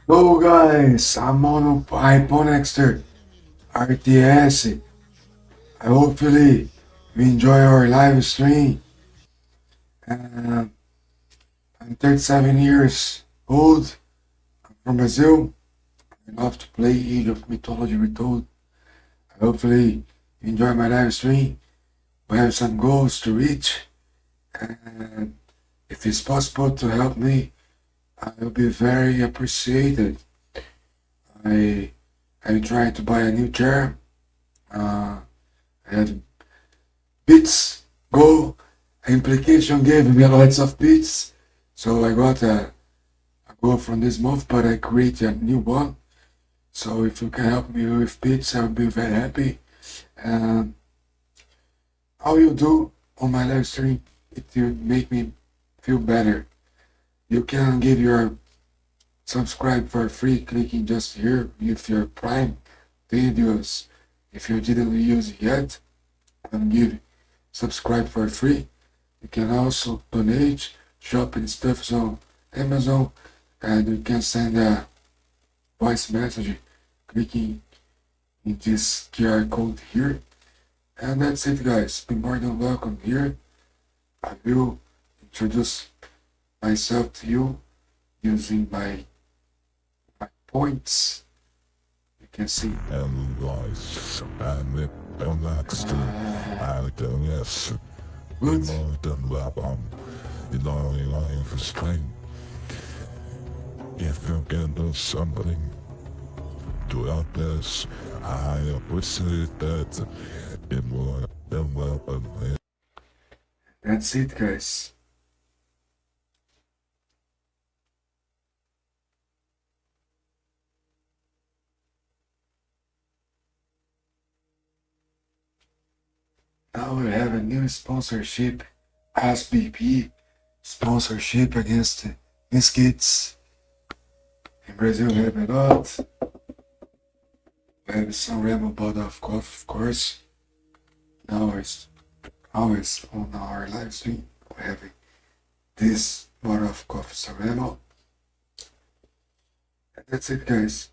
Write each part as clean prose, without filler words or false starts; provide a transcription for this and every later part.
Hello guys, I'm on Hyponexter RTS. I hopefully you enjoy our live stream. Uh, I'm 37 years old. I'm from Brazil. I love to play Age of Mythology Retold. Hopefully you enjoy my live stream. We have some goals to reach, and if it's possible to help me, I will be very appreciated. I I'm trying to buy a new chair. Uh, I have bits go implication gave me lots of bits, so I got a goal from this month, but I created a new one. So if you can help me with bits, I'll be very happy. And how you do on my live stream, it will make me feel better. You can give your subscribe for free clicking just here with your Prime videos. If you didn't use it yet, and give subscribe for free. You can also donate, shop and stuff on Amazon, and you can send a voice message clicking in this QR code here. And that's it guys, be more than welcome here. I will introduce myself to you using my points. You can see. And guys, I'm it, I'm next to I don't yes, Good. more than welcome. You know, I'm for strength. If you can do something to help this, I appreciate that. You more than welcome. That's it guys. Now we have a new sponsorship, SBP sponsorship against biscuits. In Brazil we have a lot. We have some rebel bottle of coffee, of course. Now it's always on our live stream. We have this bottle of coffee Sanremo. And that's it guys.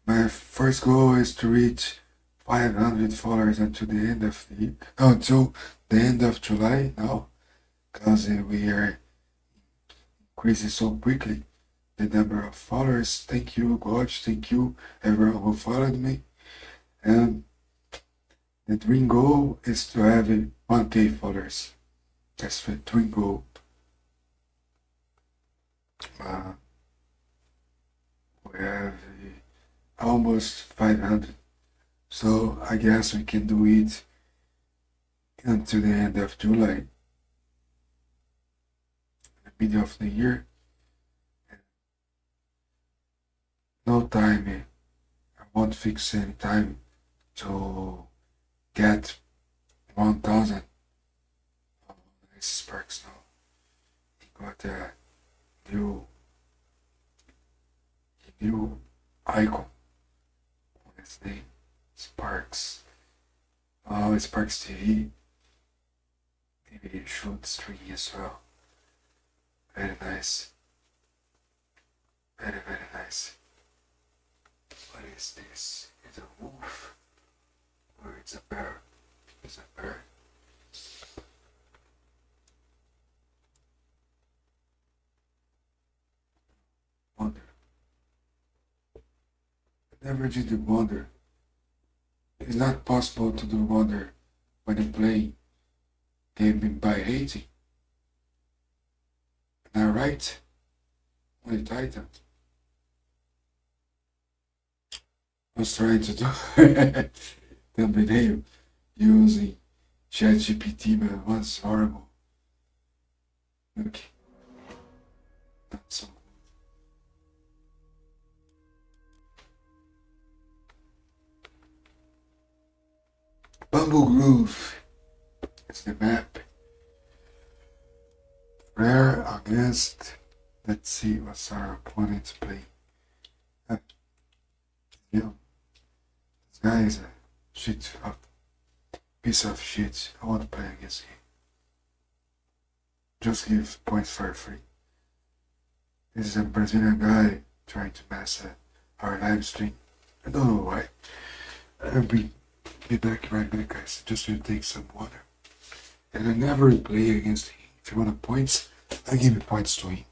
My first goal is to reach 500 followers until the end of until the end of July now, because we are increasing so quickly the number of followers. Thank you, God. Thank you, everyone who followed me. And the dream goal is to have 1K followers. That's the dream goal. We have almost 500. So I guess we can do it until the end of July, the middle of the year. No time, I won't fix any time to get 1000 sparks now. We got a new icon on its name. Sparks. Oh, Sparks TV. Maybe it should stream as well. Very nice. Very, very nice. What is this? It's a wolf? Or it's a bear? It's a bear. Wonder. I never did the wonder. It's not possible to do wonder when you play game by hating. Am I right? On the title. I was trying to do thumbnail using ChatGPT, but it was horrible. Okay. Not so good. Bumble Groove is the map. Rare against, let's see what's our opponent's play. Yeah, this guy is a piece of shit. I want to play against him. Just give points for free. This is a Brazilian guy trying to mess up our live stream. I don't know why. I'll be back right back, guys. Just to take some water. And I never play against him. If you want points, I give you points to him.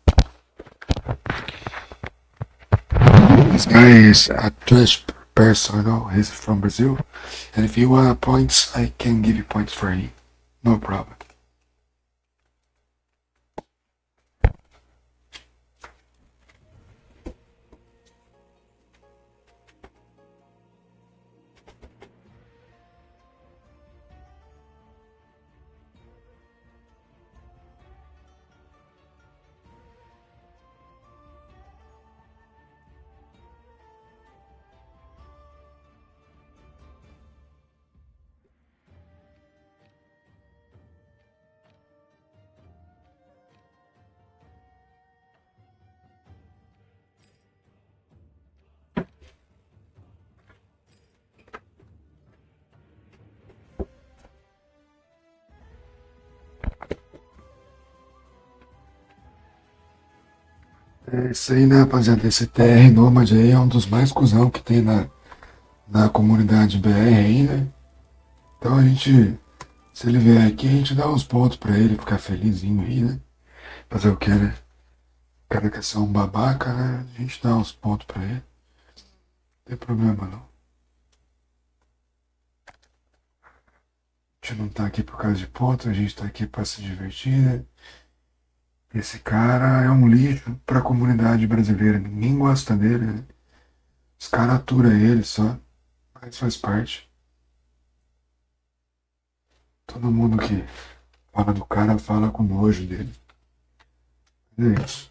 This guy is a trash person, you know. He's from Brazil. And if you want points, I can give you points for him. No problem. É isso aí, né, rapaziada? Esse TR Nomad aí é um dos mais cuzão que tem na comunidade BR aí, né? Então a gente, se ele vier aqui, a gente dá uns pontos pra ele ficar felizinho aí, né? Fazer o que, né? O cara quer ser um babaca, né? A gente dá uns pontos pra ele. Não tem problema não. A gente não tá aqui por causa de pontos, a gente tá aqui pra se divertir, né? Esse cara é um lixo pra comunidade brasileira. Ninguém gosta dele, né? Os caras aturam ele só, mas faz parte. Todo mundo que fala do cara fala com nojo dele. É isso.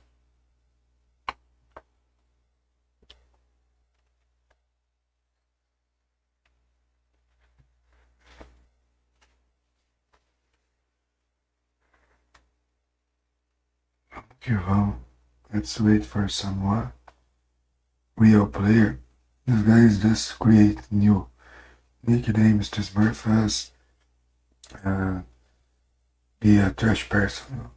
Que vamos. Let's wait for someone. Real player. These guys just create new nicknames to smurf us. Be a trash person.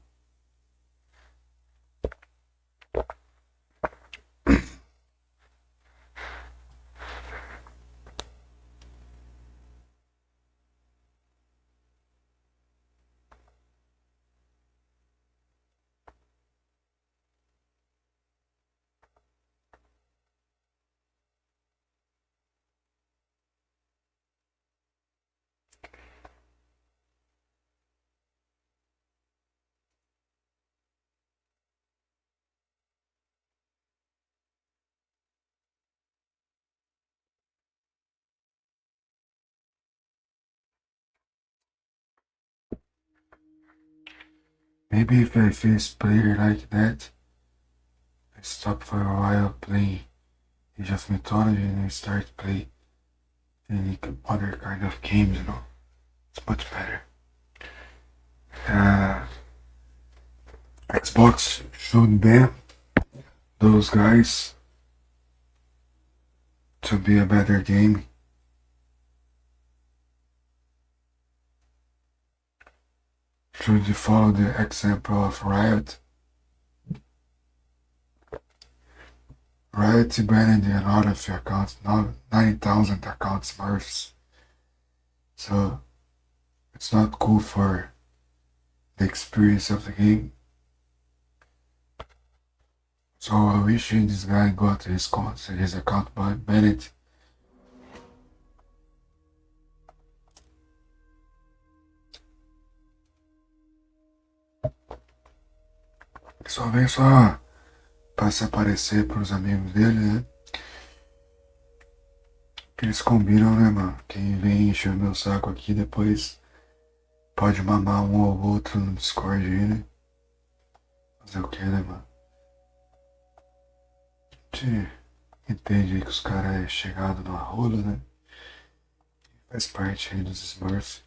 Maybe if I face player like that, I stop for a while playing Age of Mythology and I start play any other kind of games, you know. It's much better. Xbox should ban those guys to be a better game. Should you follow the example of Riot? Riot banned a lot of accounts, 9,000 accounts Smurfs. So it's not cool for the experience of the game. So I wish this guy got his account banned. Só vem só pra se aparecer pros amigos dele, né? Que eles combinam, né, mano? Quem vem encher o meu saco aqui depois pode mamar um ou outro no Discord aí, né? Fazer o que, né, mano? A gente entende aí que os caras é chegado na rola, né? Faz parte aí dos Smurfs.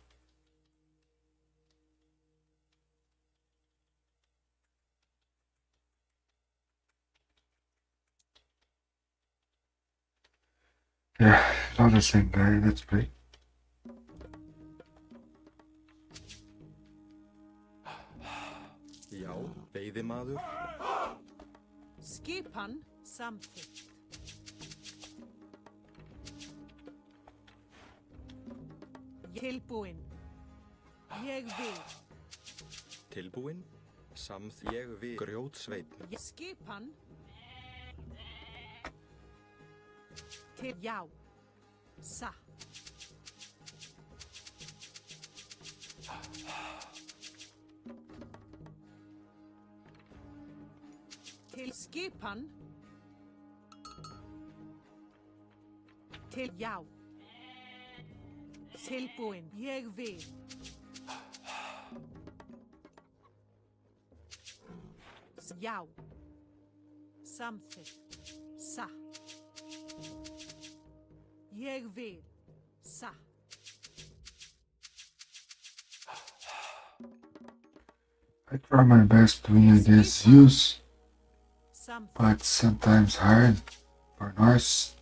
Yeah, not the same guy, let's play. Já, veiðimaður. Skipan samþykkt. Tilbúin. Ég vil. Tilbúin. Ég vil. Grjótsveinn. Skipan. Til já. Satt. Til skipan. Til já. Tilbúin. Ég vil. Já. Samþykkt. Satt. Ég vil. Satt. I try my best to win against use, Samþykkt. but sometimes hard for Norse.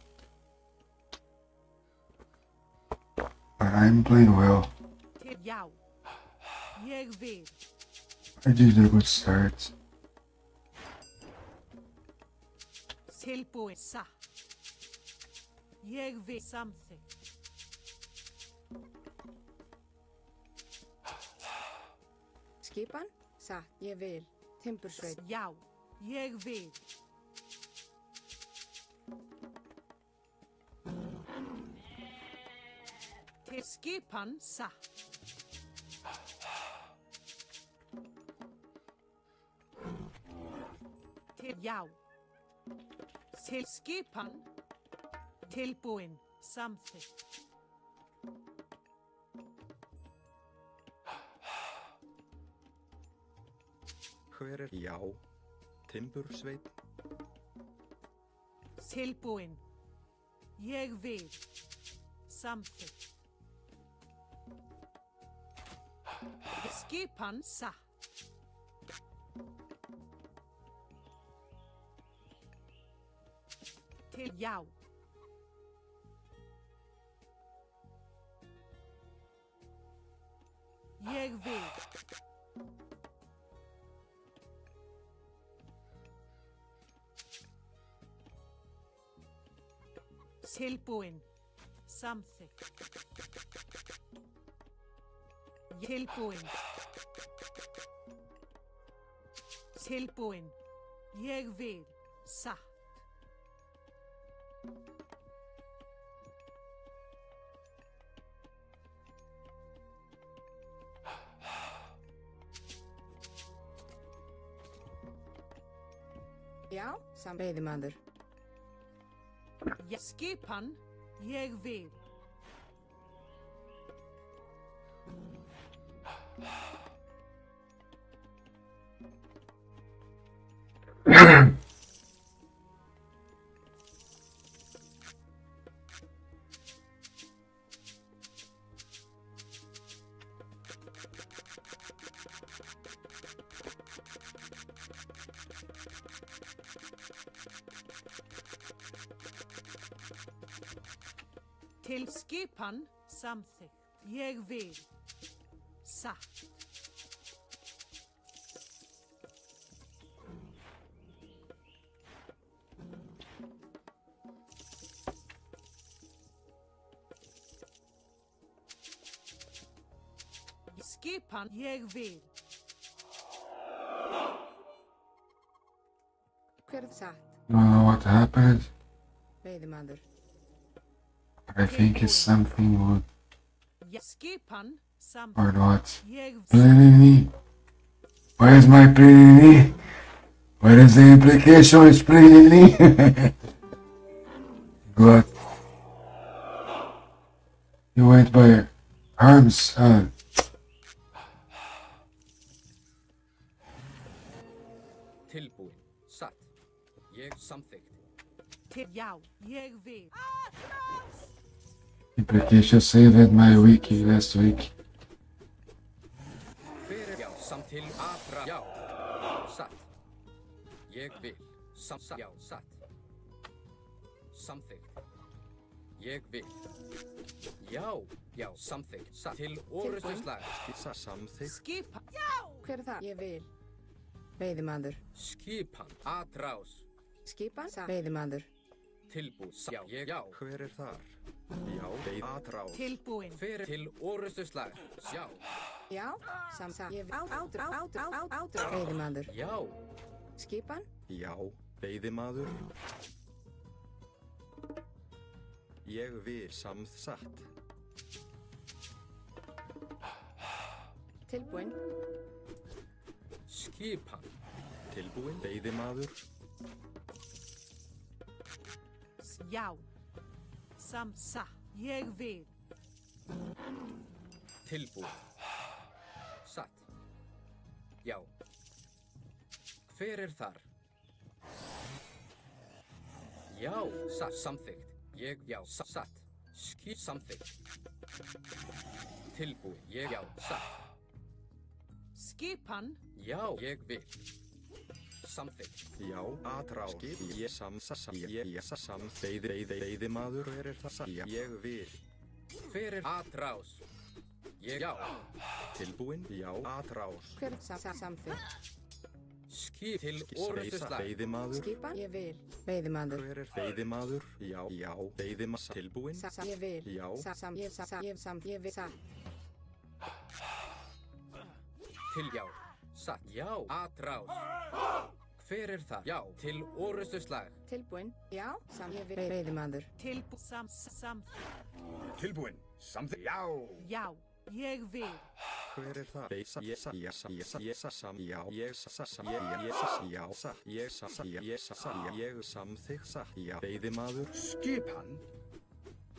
But I'm playing well. Til já. Ég vil. I did a good start. Tilbúin. Satt. Ég vil. Samþykkt. Skipan? Satt, ég vil. Timbursveit. Já. Ég vil. Til skipan. Satt. Til já. Til skipan. Tilbúin. Samþykkt. Hver já? Timbursveinn. Tilbúin. Ég vil. Samþykkt. Skipan satt. Til já. Ég vil. Tilbúin. Samþykkt. Tilbúin. Tilbúin. Ég vil. Satt. Já, veiðimaður. Skipan. Ég vil. Til skipan samþykkt. Ég vil. Satt. Skipan. Ég vil. Hver satt? Don't know what happened. Veiðimaður. I think it's something good Skipan or samþykkt. not. Ég Playing me? Where's my playing me? What is the implication? It's playing me. Good. You went by arms. Tilbúin. Satt. Ég samþykkt. til já. Ég vil. Implication saved my wiki last week. Hver já, samt til aðra. Já. Satt. Ég vil. Satt. Já, satt. Samþykkt. Ég vil. Já. Já, samþykkt. Satt. Til orustuslag. Samþykkt. Skipa. Hver er það? Ég vil. Veiðimaður. Skipan. Atrás. Skipan, satt. Veiðimaður. Tilbúin. Já, ég já. Hver er þar? Já, beið atrás. Tilbúin. Hver er til orustuslag? Já. Já, satt. Ég vil. Átur. Veiðimaður. Já. Skipan, Já, veiðimaður. Ég vil samþsatt. tilbúin. Skipan. Tilbúin, veiðimaður. Já. Samsa. Ég vil. Tilbúin. Satt. Já. Hver er þar? Já, satt. Samþykkt. Ég, já, satt. Samþykkt. Tilbúin. Ég, já, satt. Skipan. Já, ég vil. Samþykkt. Já, atrás. Ég samsa. Ég veiðimaður. Hver er það? Já, ég vil. Hver er atrás? Ég, já. Tilbúin, já, atrás. Hver samþykkt. Skip til orustuslag. Veiðimaður. Skipan, ég vil. Veiðimaður. Hver er veiðimaður? Já, já, veiðimaður. Tilbúin. Ég vil. Já. Ég vil. Til já. Satt. Já. Atrás. Hver er það? Já. Til orustuslag. Tilbúin. Já, ég vil. Veiðimaður. Tilbúin. Samþykkt. Tilbúin. Samþykkt. Já. Já. Ég vil. Hver er það? Veisa, já, samþykkt, satt, já, veiðimaður. Skipan.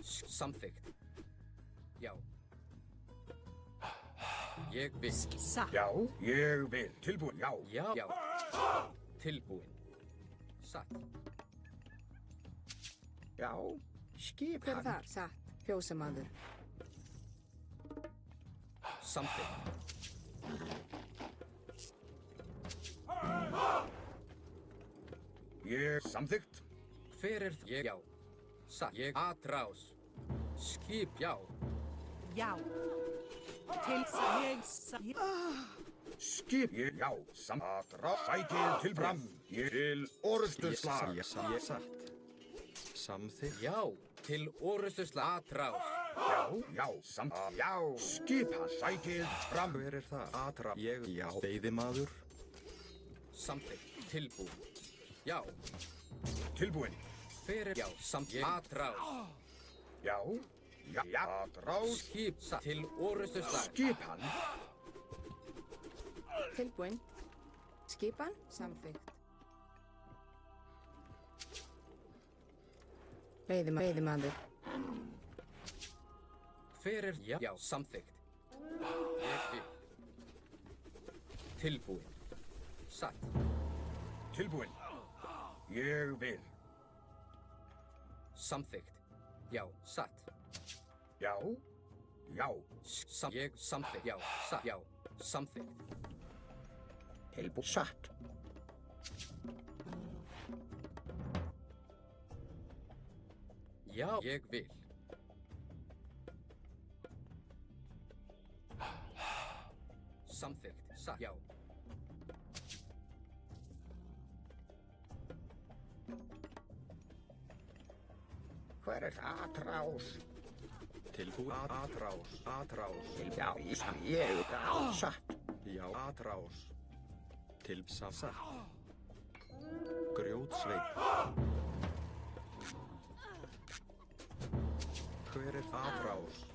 Samþykkt. Já. Ég vil. Satt. Já, ég vil. Tilbúin. Já. Já. Já. Tilbúin. Satt. Já. Hver Skipan. þar? Satt. Fjósamaður. Samþykkt. Ég samþykkt. Hver er það? Ég, já. Satt. Ég, atrás. Skip, já. Já. Til ég. Skip. Ég, já. Atrás. Sækið til fram. Ég til orustuslag. Ég satt. Samþykkt. Já. Til orustuslag. Atrás. Já. Já. Skipan. Sækið fram. Hver er það? Atrás. Ég, já, veiðimaður. Samþykkt. Tilbúin. Já. Tilbúin. Hver er, já. Samþykkt. Atrás. Já. Já. Atrás. Skip, satt. Til orustuslag. Skipan. Tilbúin. Skipan, samþykkt. Veiðimaður. Hver er, já. Já. Samþykkt. Ég vil. Tilbúin. Satt. Tilbúin. Ég vil. Samþykkt. Já. Satt. Já. Já. Ég samþykkt. Já. Satt. Já. Samþykkt. Tilbúin. Satt. Já. Ég vil. Samþykkt. Satt. Já. Hver er atrás? Tilbúin, atrás. Já, ég satt. Já, atrás. Til satt. Grjótsveit. Hver er atrás?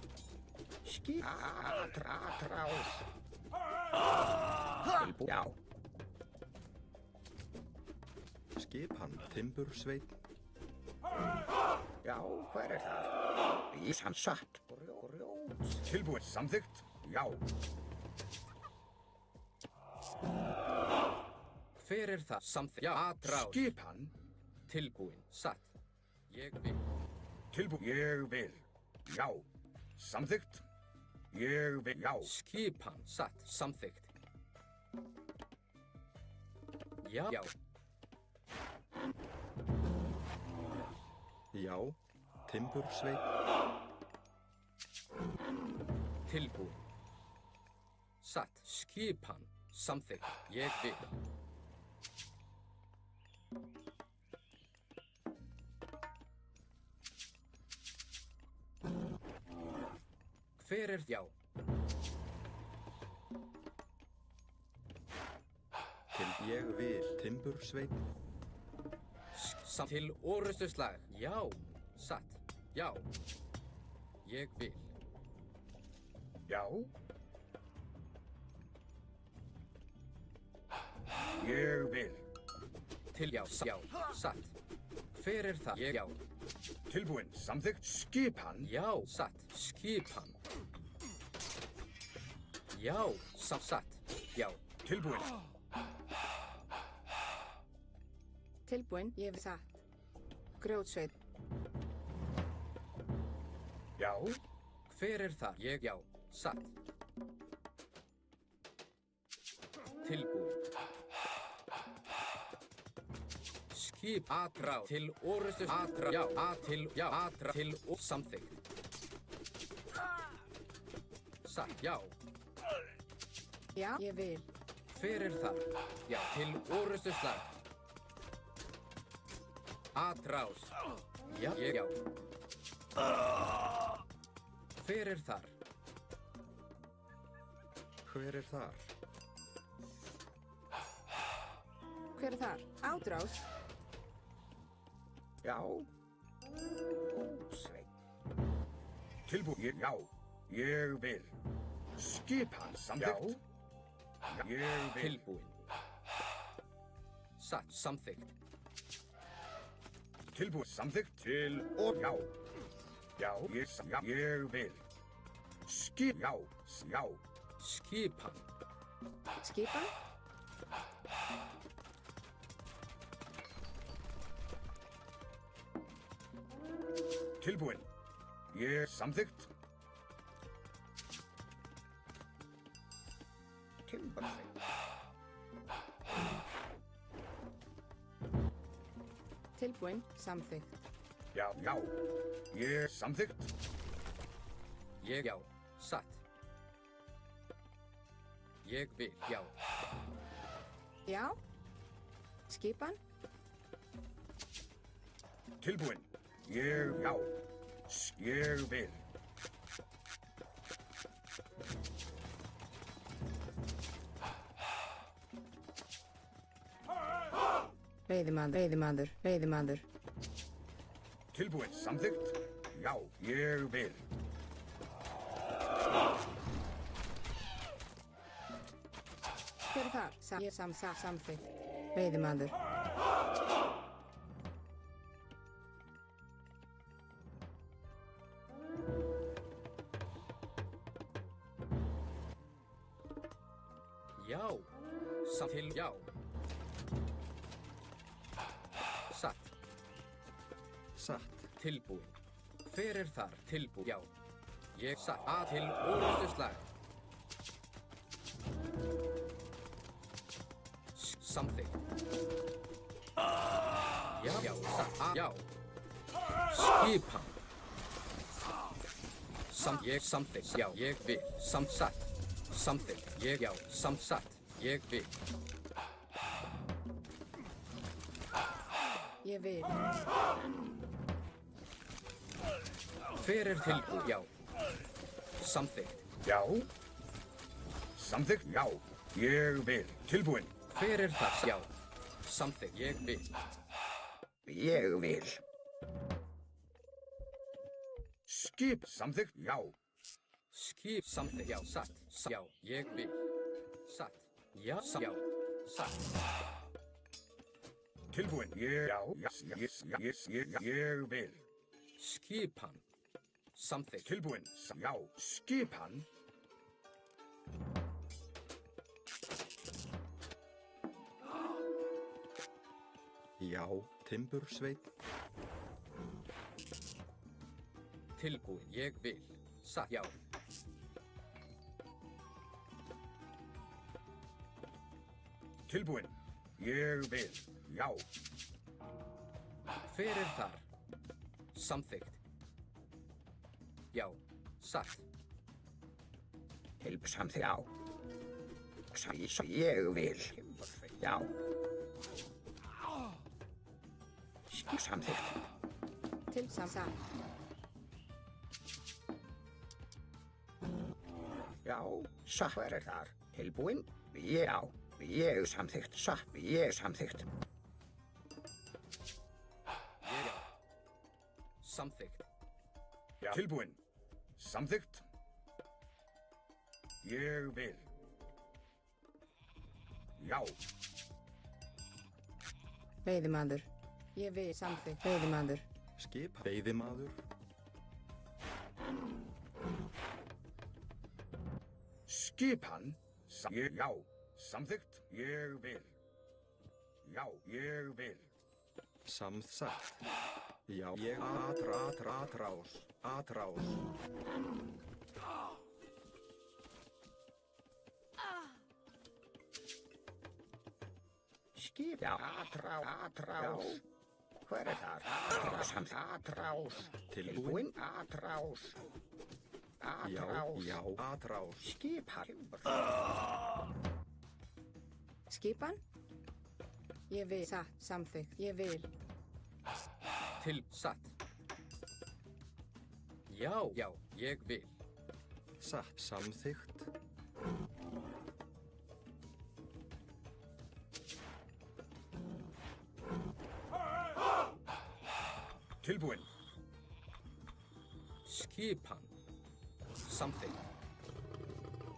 Skip. Atrás. Tilbúin. Já. Skipan, timbursveit. Já, hver er það? Ísan satt. Grjót. Tilbúin. Samþykkt. Já. Hver er það? Samþykkt. Já. Atrás. Skipan. Tilbúin. Satt. Ég vil. Tilbúin. Ég vil. Já. Samþykkt. Ég vil. Já. Skipan. Satt. Samþykkt. Já. Já. Já, timbursveit. Tilbúin. Satt. Skipan. Samþykkt. Ég vil. Hver er já? Til ég vil. Timbursveit. Til orustuslag. Já. Satt. Já. Ég vil. Já. Ég vil. Til já. Já. Satt. Hver er það? Ég já. Tilbúin. Samþykkt. Skipan. Já. Satt. Skipan. Já. Satt. Já. Tilbúin. Tilbúin, ég vil satt. Grjótsveit. Já. Hver er það? Ég já. Satt. Tilbúin. Skip atrá til orustu atrá já til já atrá til og samþykkt. Satt já. Já, ég vil. Hver er það? Já til orustu slag. Atrás. Já ég já. Hver er þar? Hver er þar? Hver er þar? Átrás. Já. Sveit. Tilbúin. Já. Ég vil. Skipan. Samþykkt. Ég vil. Tilbúin. Satt samþykkt. Tilbúin. Samþykkt. Til og já. Já. Ég vil. Já. Já. Skipan. Skipan. Tilbúin. Ég samþykkt. Timbursveit. Tilbúin, samþykkt. Já. Já. Ég samþykkt. Ég já. Satt. Ég vil já. Já. Skipan. Tilbúin. Ég já. Ég vil. Veiðimaður. Tilbúin. Samþykkt. Já. Ég vil. Hver er þar? Ég samþykkt. Veiðimaður. Já. Satt til já. Satt. Satt. Tilbúin. Hver er þar? Tilbúin. Já. Ég satt að til orustu slag. Samþykkt. Já. Já. Satt að já. Skipan. Ég samþykkt. Já. Ég vil. Samsatt. Samþykkt. Ég já. Samsatt. Ég vil. Ég vil. Hver er tilbúin? Já. Samþykkt. Já. Samþykkt. Já. Ég vil. Tilbúin. Hver er það? Já. Samþykkt. Ég vil. Ég vil. Skip. Samþykkt. Já. Skip. Samþykkt. Já. Satt. Já. Ég vil. Satt. Já. Já. Satt. Tilbúin. Ég vil. Skipan. Samþykkt. Tilbúin. Já. Skipan. Já. Timbursveit. Tilbúin. Ég vil. Satt. Já. Tilbúin. Ég vil. Já. Hver er þar? Samþykkt. Já. Satt. Samþykkt. Já. Ég vil. Já. Samþykkt. Til samsatt. Já, satt. Hver er þar? Tilbúinn? Já, ég samþykkt. Satt, ég samþykkt. Já. Samþykkt. Já. Tilbúinn. Samþykkt. Ég vil. Já. Veiðimaður. Ég vil. Samþykkt. Veiðimaður. Skip, veiðimaður. Skipan. Já. Samþykkt. Ég vil. Já, ég vil. Samþætt. Já, ég atrás. Skip. Já, atrás. Hver er þar? Atrás. Tilbúinn. Atrás. Já, atrás. Skipan. Skipan? Ég vil. Satt. Samþykkt. Ég vil. Til satt. Já, ég vil. Satt, samþykkt. Tilbúinn. Skipan. Samþykkt.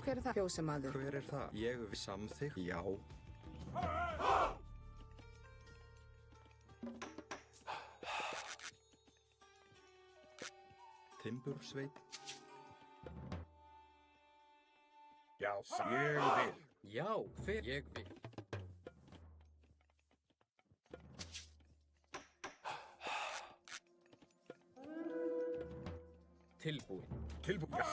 Hver er það? Fjósamaður. Hver er það? Ég vil samþykkt. Já. Timbursveit. Já, ég vil. Já, hver ég vil. Tilbúinn. Tilbúinn. Já,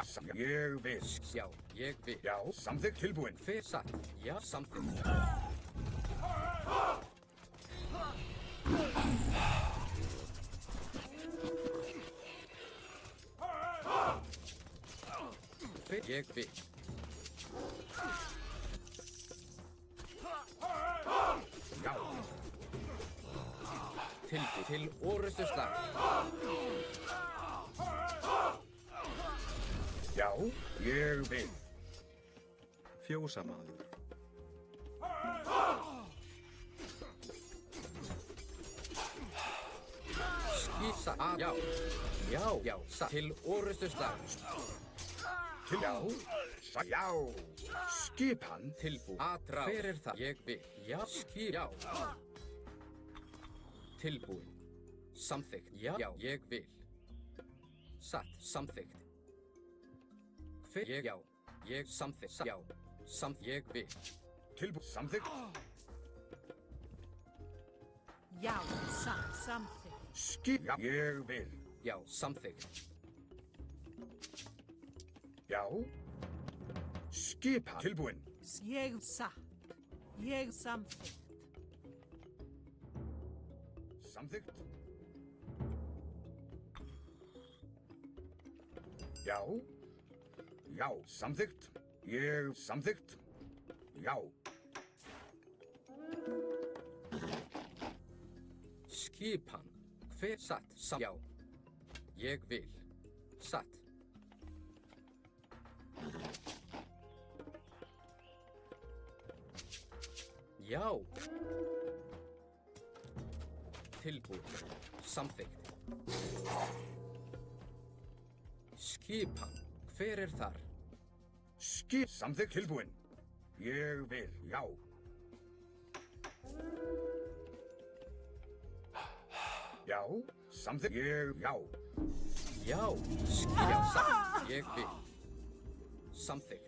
samþykkt. Ég vil. Já, ég vil. Já, samþykkt. Tilbúinn. Hver satt? Já, samþykkt. Hver ég vil. Já. Tilbúinn til orrustuslag. Já, ég vil. Fjósamaður. Skýsa að. Já, satt. Til orrustuslag. Já. Skipan. Tilbúinn. Atrás. Hver er það? Ég vil. Já, já. Tilbúinn. Samþykkt. Já, ég vil. Satt. Samþykkt. Hver ég. Já, ég samþykkt. Já, ég vil. Tilbúinn. Samþykkt. Já, satt, samþykkt. Já, ég vil. Já, samþykkt. Já. Skipan. Tilbúinn. Ég satt. Ég samþykkt. Samþykkt. Já. Já, samþykkt. Ég samþykkt. Já. Skipan. Hver satt? Já. Ég vil. Satt. Já. Tilbúinn. Samþykkt. Skipan. Hver er þar? Samþykkt. Tilbúinn. Ég vil. Já. Já. Samþykkt. Já. Já. Já, satt. Ég vil. Samþykkt.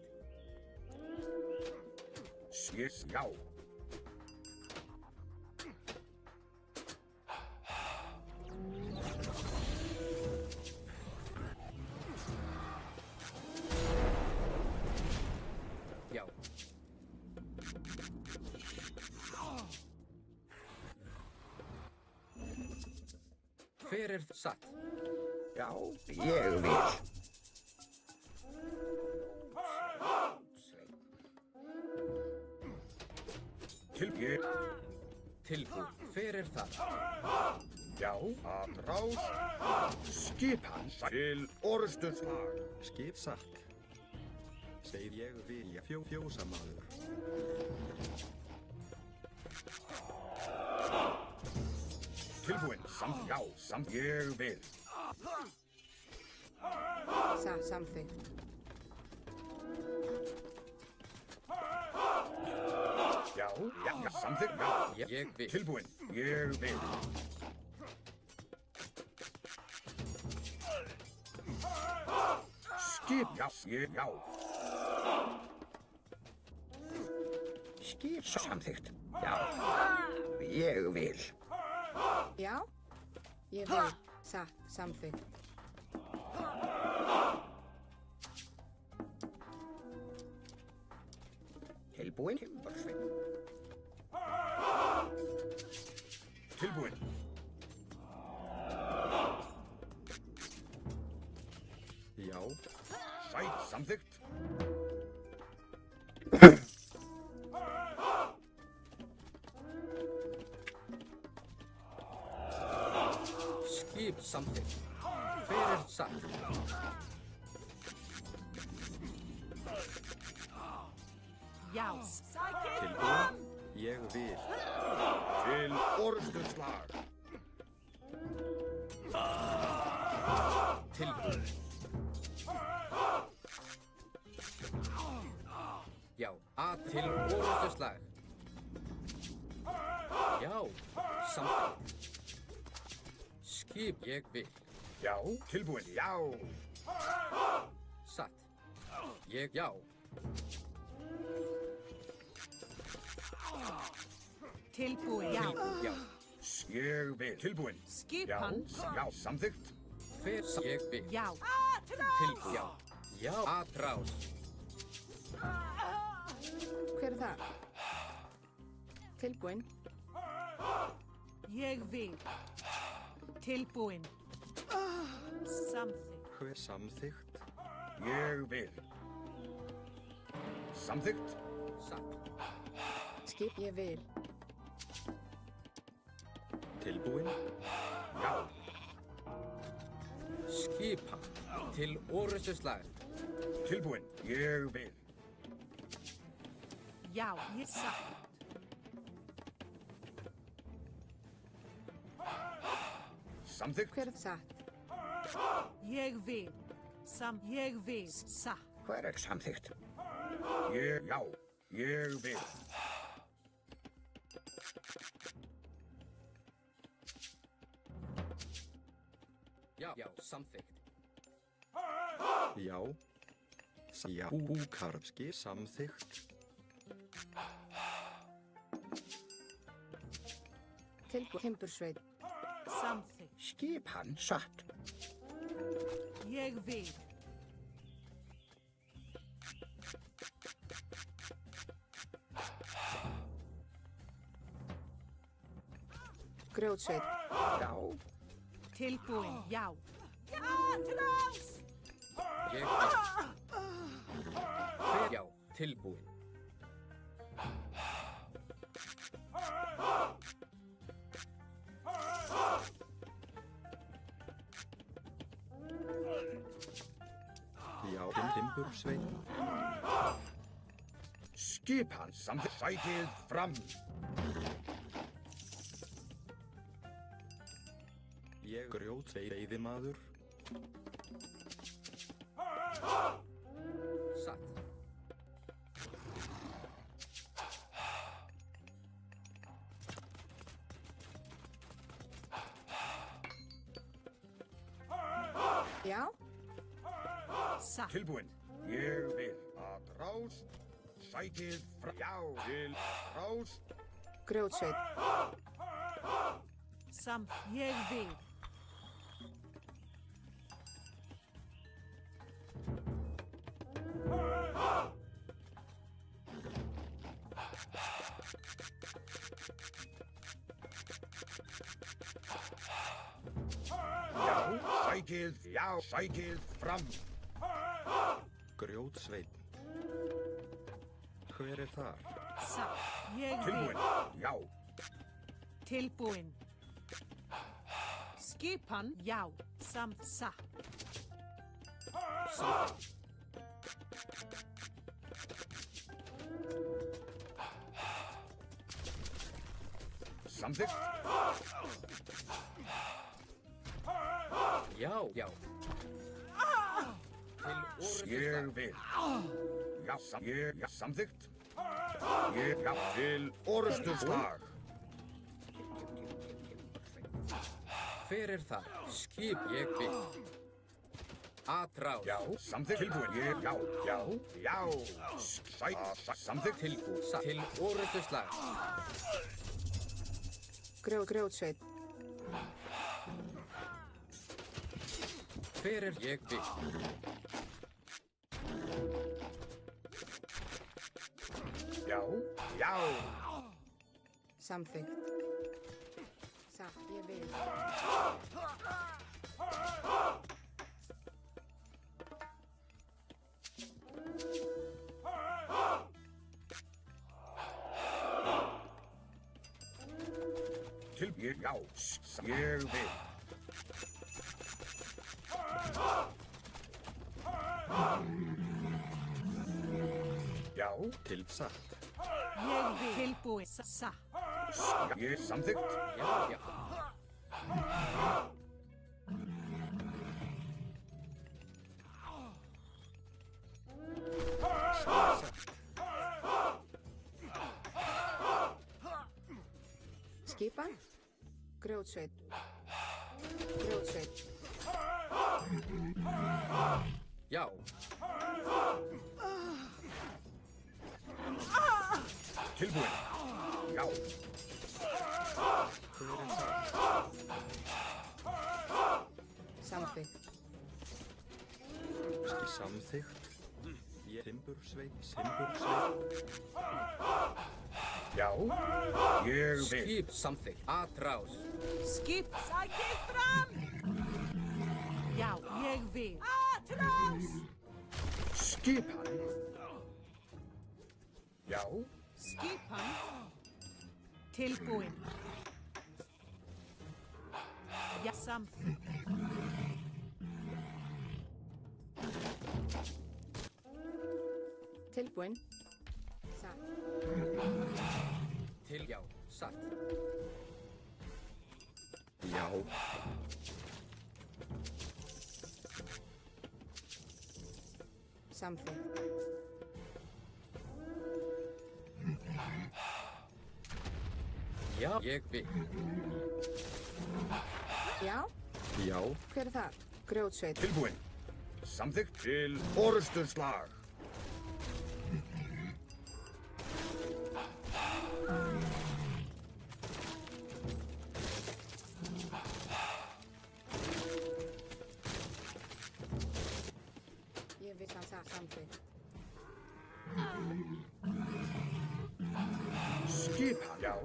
Já. Já. Hver er satt? Já, ég vil. Tilbúinn. Hver er það? Já, atrás. Skipan til orrustuslag. Skip satt. Segð ég vil fjósamaður. Tilbúinn. Já, ég vil. Samþykkt. Já, samþykkt. Já, Ég vil. tilbúinn. Ég vil. Skip. Já. Skip samþykkt. Já, ég vil. Já, ég vil. Samþykkt. Tilbúinn. Timbursveinn. Tilbúinn. Já, Sæt samþykkt. Skip samþykkt. Hver er satt? Já. tilbúin. Ég vil. Til orðstuðslag. Tilbúin. Já, til orrustuslag. Já, samþykkt. Skip ég vil. Já, tilbúinn. Já. Satt. Já. Tilbúin. Já. Já. Ég vil. Tilbúinn. Skipan. Já, samþykkt. Hver ég vil. Já. Til já. Já, atrás. Hver er það? Tilbúinn. Ég vil. Tilbúin. Samþykkt. Hver samþykkt? Ég vil. Samþykkt. Satt. Skip ég vil. Tilbúin. Já. Skipa. Til orrustuslag. Tilbúinn. Ég vil. Já. Ég satt. Samþykkt. Hver er satt? Ég vil. Ég vil. Satt. Hver er samþykkt? Já, ég vil. Já, samþykkt. Já. Já. Búkarski samþykkt. Tilbúinn. Timbursveinn. Samþykkt. Skipan satt. Ég vil. Grjótsveinn. Já. Tilbúin. Já. Atrás. Ég vil. Hver já, tilbúin. Já. Timbursveinn. Skipan samþykkt. Sætið fram. Ég grjótveiðimaður. Satt. Já. Satt. Tilbúinn. Ég vil. Atrás. Sætið fram. Já. Til atrás. Grjótsveinn. Ég vil. Já, sætið fram. Grjótsveinn. Hver er þar? Satt. Ég vil. Tilbúinn. Já. Tilbúin. Skipan. Já. Satt. Samþykkt. Samþykkt. Já, já. Til Ég orrustuslag. vil. Já, samþykkt. Já, til orustuslag. Hver er það? Skip ég vil. Atrás. Já, samþykkt. Tilbúin. Já. Samþykkt. Tilbúið. Til orrustuslag. Grjótsveit. Hver er ég vil? Já. Samþykkt. Ég vil. Tilbúin. Já, ég vil. Já, Til satt. Ég vil. Tilbúin. Satt. ég samþykkt. Já, já. Skipan. Grjótsveit. Já. Tilbúin. Já. Samþykkt. Samþykkt. Timbursveit. Já, ég vil. Skip samþykkt. Atrás. Skip. Sækið fram. Já, ég vil. Atrás. Skipan. Já, Skipan. Tilbúin. Já, samþykkt. Tilbúin. Til já. Satt. Já. Samþykkt. Já, ég vil. Já. Já. Hver er það? Grjótsveit. tilbúin. Samþykkt til orustuslag. Ég vil samþykkt. Skipan. Já.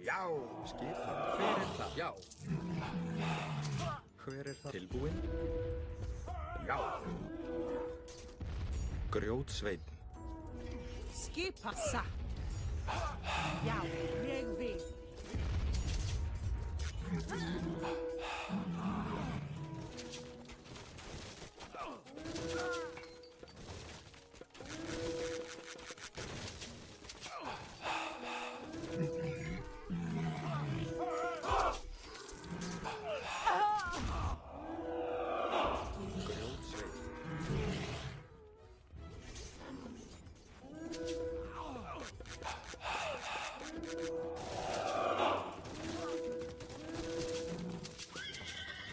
Já. Skipan. Hver er það? Já. Hver er það? Tilbúin. Já. Grjótsveinn. Skipa satt. Já, ég vil.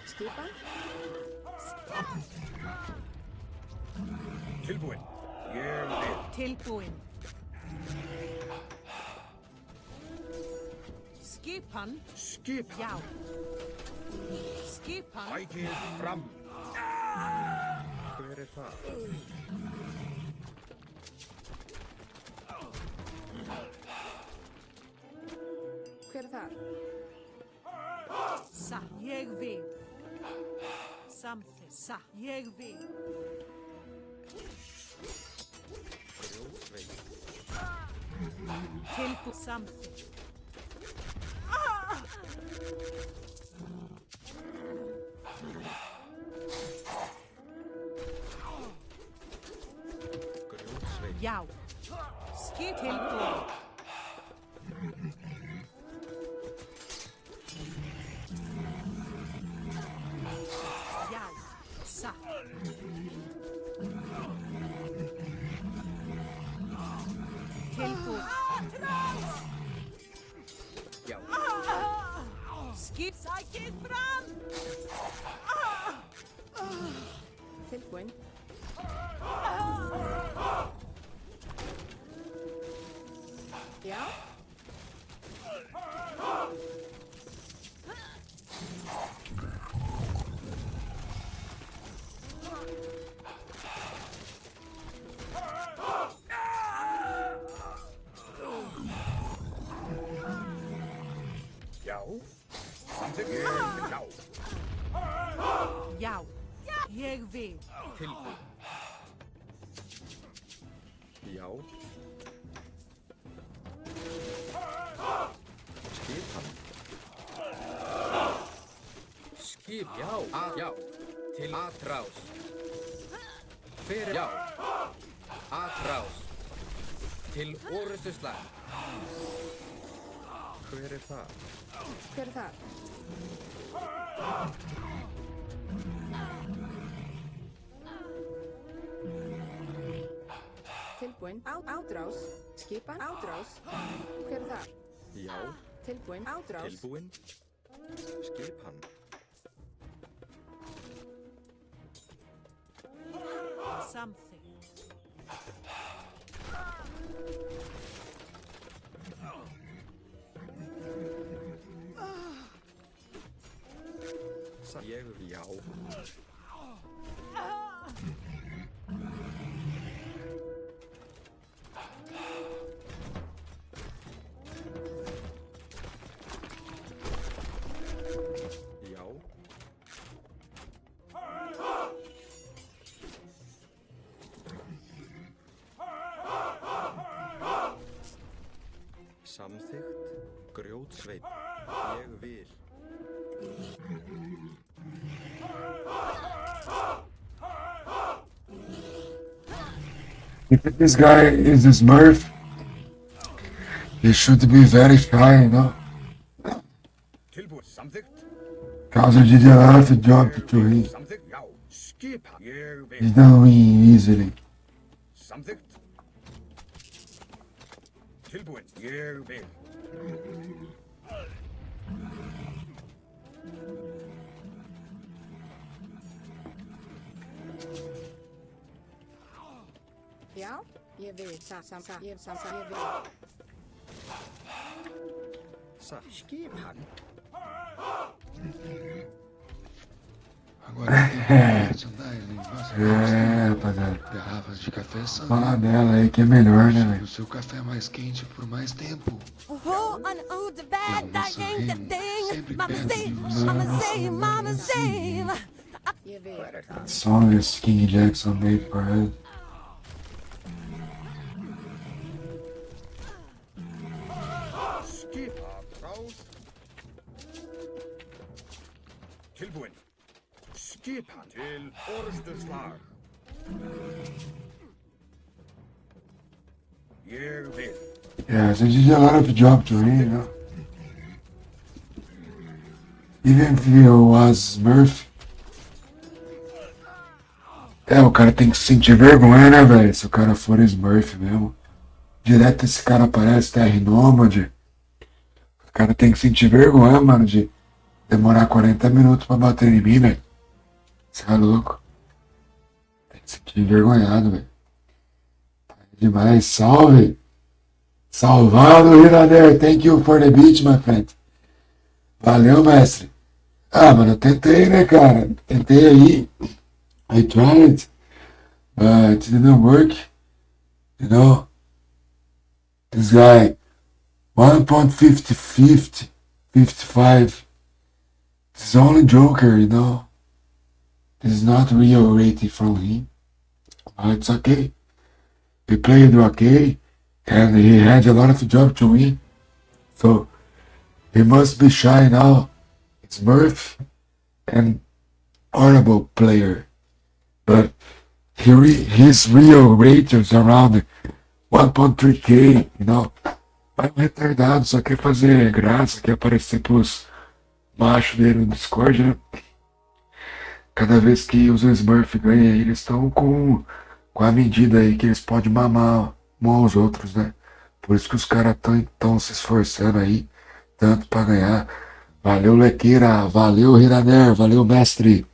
Skipan. Tilbúin. Ég vil. Tilbúin. Skipan. Skipan. Já. Skipan. Sækið fram. Hver er það? Hver er það? Satt, ég vil. Samþykkt. Satt, ég vil. Grjótsveinn. Tilbúin. Samþykkt. Grjótsveinn. Já. Skip tilbúin. Tilbúið. Já. Skip. Sækið fram. Tilbúin. Já. Já. Samþykkt. Já. Já. Ég vil. Tilbúin. Já. Skipan. Skip. Já. Já. Til atrás. Hver er... Já. Atrás. Til orustuslag. Hver er það? Hver er það? Tilbúin. Átrás. Skipan. Átrás. Hver er það? Já. Tilbúin. Átrás. Tilbúinn. Skipan. Samþykkt. Ég já. Já. Samþykkt. Grjótsveinn. Ég vil. If this guy is a Smurf, he should be very shy, you know? Tilbúin. Samþykkt. Because he did a lot of job to him. Samþykkt. Já. Skipan. Ég He vil. don't win easily. Samþykkt. Tilbúin. Ég vil. Já. Ég vil. Ég vil. Satt. Skipan. Agora tem merchandising, nossa, É, rapaziada. garrafas de café são Fala dela aí que é melhor, né, o velho? seu café mais quente por mais tempo. Sempre perto de você. Ég vil. Song is King Jackson made for us. Skipan. Rás. Tilbúin. Skipan. Til orustuslag. Ég vil. Yeah, so he did a lot of job to him, you know? Even if he was Smurf. É, o cara tem que sentir vergonha, né, velho? Se o cara for Smurf mesmo. Direto esse cara aparece, Terra Nômade. O cara tem que sentir vergonha, mano, de demorar 40 minutos pra bater em mim, velho. Você é louco. Tem que sentir envergonhado, velho. Demais, salve! Salvado, Hirader, thank you for the beat, my friend. Valeu, mestre. Ah, mano, eu tentei, né, cara? Tentei aí. I tried, but it didn't work. You know? This guy, 1.50, 55. This is only Joker, you know? This is not real rating from him. But it's okay. He played okay, and he had a lot of job to win. So, he must be shy now. It's Murph and honorable player. But his real ratings around 1.3k, you know. Mas um retardado, só quer fazer graça, quer aparecer pros machos dele no Discord, né? Cada vez que os Smurf ganham, eles estão com a medida aí que eles podem mamar uns aos outros, né? Por isso que os caras estão se esforçando aí, tanto para ganhar. Valeu, Lequeira. Valeu, Hiraner. Valeu, mestre.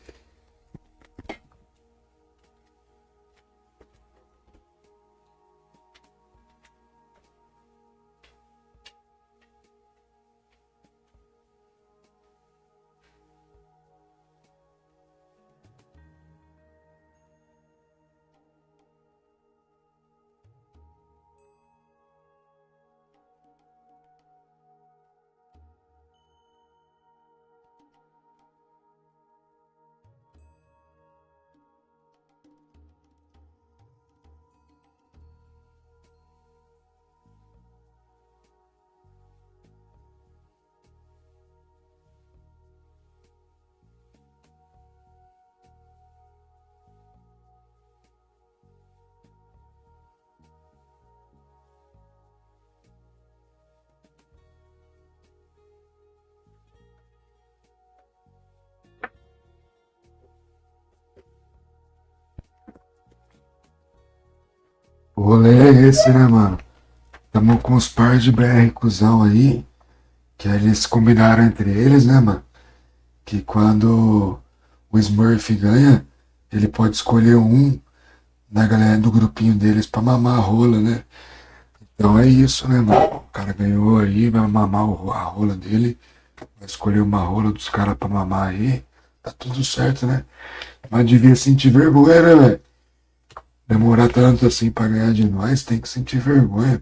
O rolê é esse, né, mano? Tamo com os par de BR cuzão aí, que eles combinaram entre eles, né, mano? Que quando o Smurf ganha, ele pode escolher um da galera do grupinho deles pra mamar a rola, né? Então é isso, né, mano? O cara ganhou aí, vai mamar a rola dele, vai escolher uma rola dos caras pra mamar aí, tá tudo certo, né? Mas devia sentir vergonha, né, velho? Demorar tanto assim pra ganhar de nós, tem que sentir vergonha.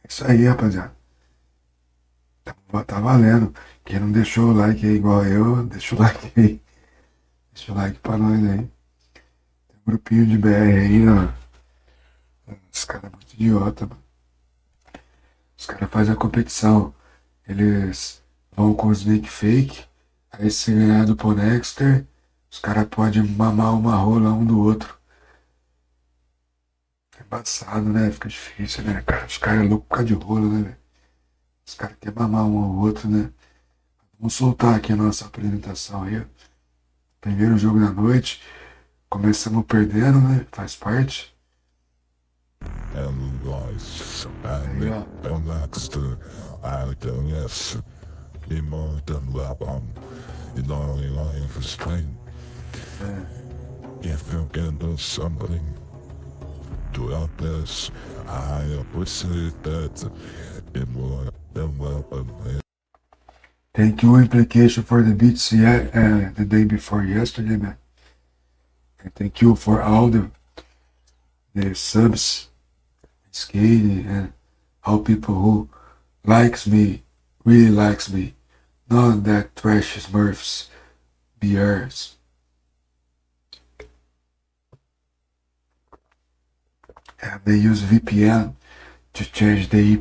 É isso aí, rapaziada. Tá valendo. Quem não deixou o like aí igual eu, deixa o like aí. Deixa o like pra nós aí. Tem um grupinho de BR aí, ó. Os caras é muito idiota, mano. Os caras fazem a competição. Eles vão com os nick fake. Aí se ganhar do Ponexter, os caras podem mamar uma rola um do outro. É embaçado, né? Fica difícil, né, cara? Os caras é louco por causa de rola, né, velho? Os caras querem mamar um ao outro, né? Vamos soltar aqui a nossa apresentação aí, ó. Primeiro jogo da noite. Começamos perdendo, né? Faz parte. And life, Aí, ó. and next, I don't yes, more than weapon, in all life is pain. If you can do something to help this, I appreciate that, more than weapon. Thank you, Implication, for the beats the day before yesterday, man. And thank you for all the subs, skating, and all people who likes me, really likes me. None of that trash Smurfs, BRs. And they use VPN to change the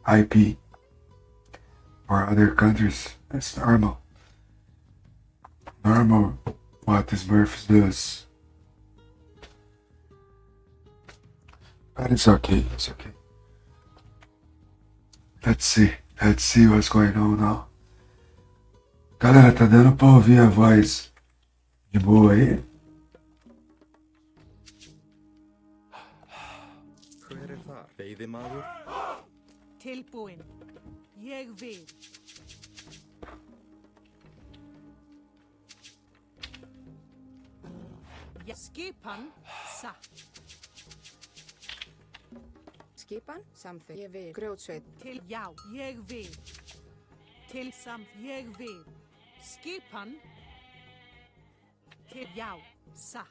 IP for other countries. That's normal. Normal what the Smurfs does. But it's okay, it's okay. Let's see what's going on now. Galera, tá dando pra ouvir a voz de boa aí? Hver er þar? Veiðimaður? Tilbúin. Ég vil. Skipan satt. Skipan, samþykkt. Ég vil. Grjótsveit. Til já, ég vil. Til samt ég vil. Skipan. Til já, satt.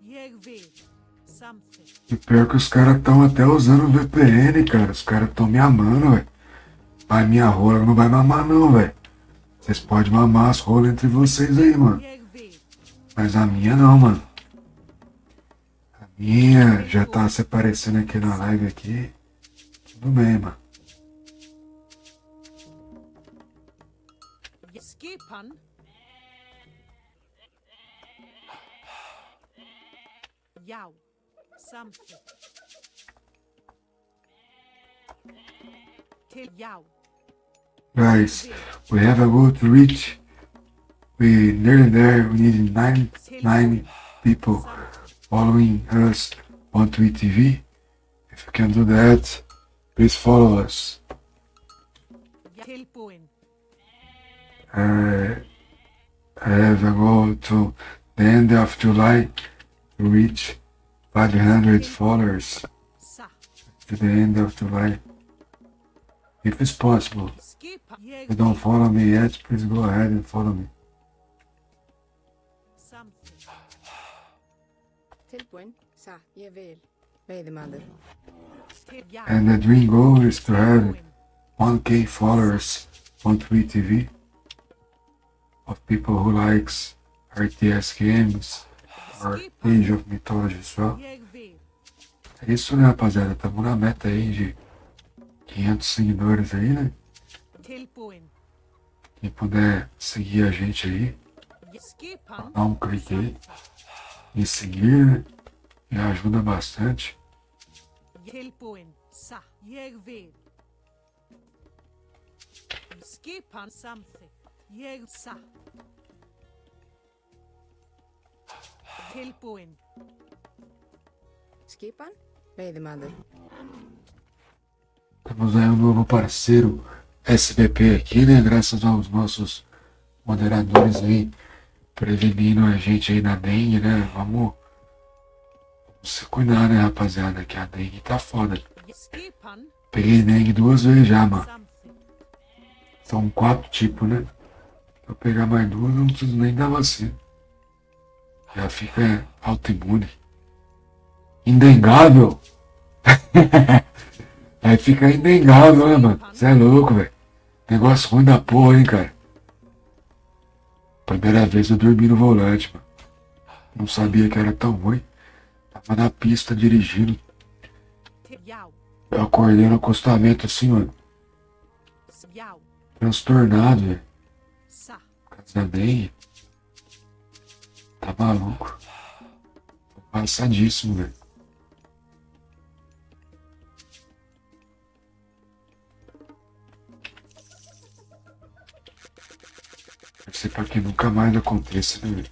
Ég vil. Samþykkt. E pior que os caras tão até usando o VPN, cara. Os caras tão me amando, velho. Mas minha rola não vai mamar não, velho. Vocês podem mamar as rolas entre vocês aí, mano. Jeg vil. Mas a minha não, mano. A minha já tá se aparecendo aqui na live aqui. Tudo bem, mano. Skipan. Já, samþykkt. Til já. Guys, we have a goal to reach. We nearly there. We need 99 people following us on Tweet TV. If you can do that, please follow us. Tilbúin. I have a goal to the end of July to reach 500 followers Satt. to the end of July. If it's possible. Skipa. If you don't follow me yet, please go ahead and follow me. Something. Tilbúin. Satt. Ég vil. Veiðimaður. Til já. And the dream goal is to have Tilbúin. 1K followers on Tweet TV of people who likes RTS games or Age of Mythology as well. Ég vil. É isso, né, rapaziada? Tamo na meta aí de 500 seguidores aí, né? Tilbúin. Quem puder seguir a gente aí, Skipan. dá um clique aí em seguir, né? Me ajuda bastante. Tilbúin. Satt. Ég vil. Skipan samþykkt. Ég satt. Tilbúin. Skipan. Veiðimaður. Temos aí um novo parceiro SBP aqui, né? Graças aos nossos moderadores aí prevenindo a gente aí na dengue, né? Vamos se cuidar, né, rapaziada? Que a dengue tá foda. Skipan Peguei dengue 2 vezes já, mano. samþykkt. São 4 tipos, né? Se eu pegar mais 2, eu não preciso nem dar vacina. Já fica autoimune. Indengável. Aí fica indengável, né, mano? Você é louco, velho. Negócio ruim da porra, hein, cara. Primeira vez eu dormi no volante, mano. Não sabia que era tão ruim. Tava na pista dirigindo. Yau. Eu acordei no acostamento assim, mano. Yau. Transtornado, velho. Satt. Por causa da dengue. Tá maluco. Tô passadíssimo, velho. Torcer pra que nunca mais aconteça, né, velho?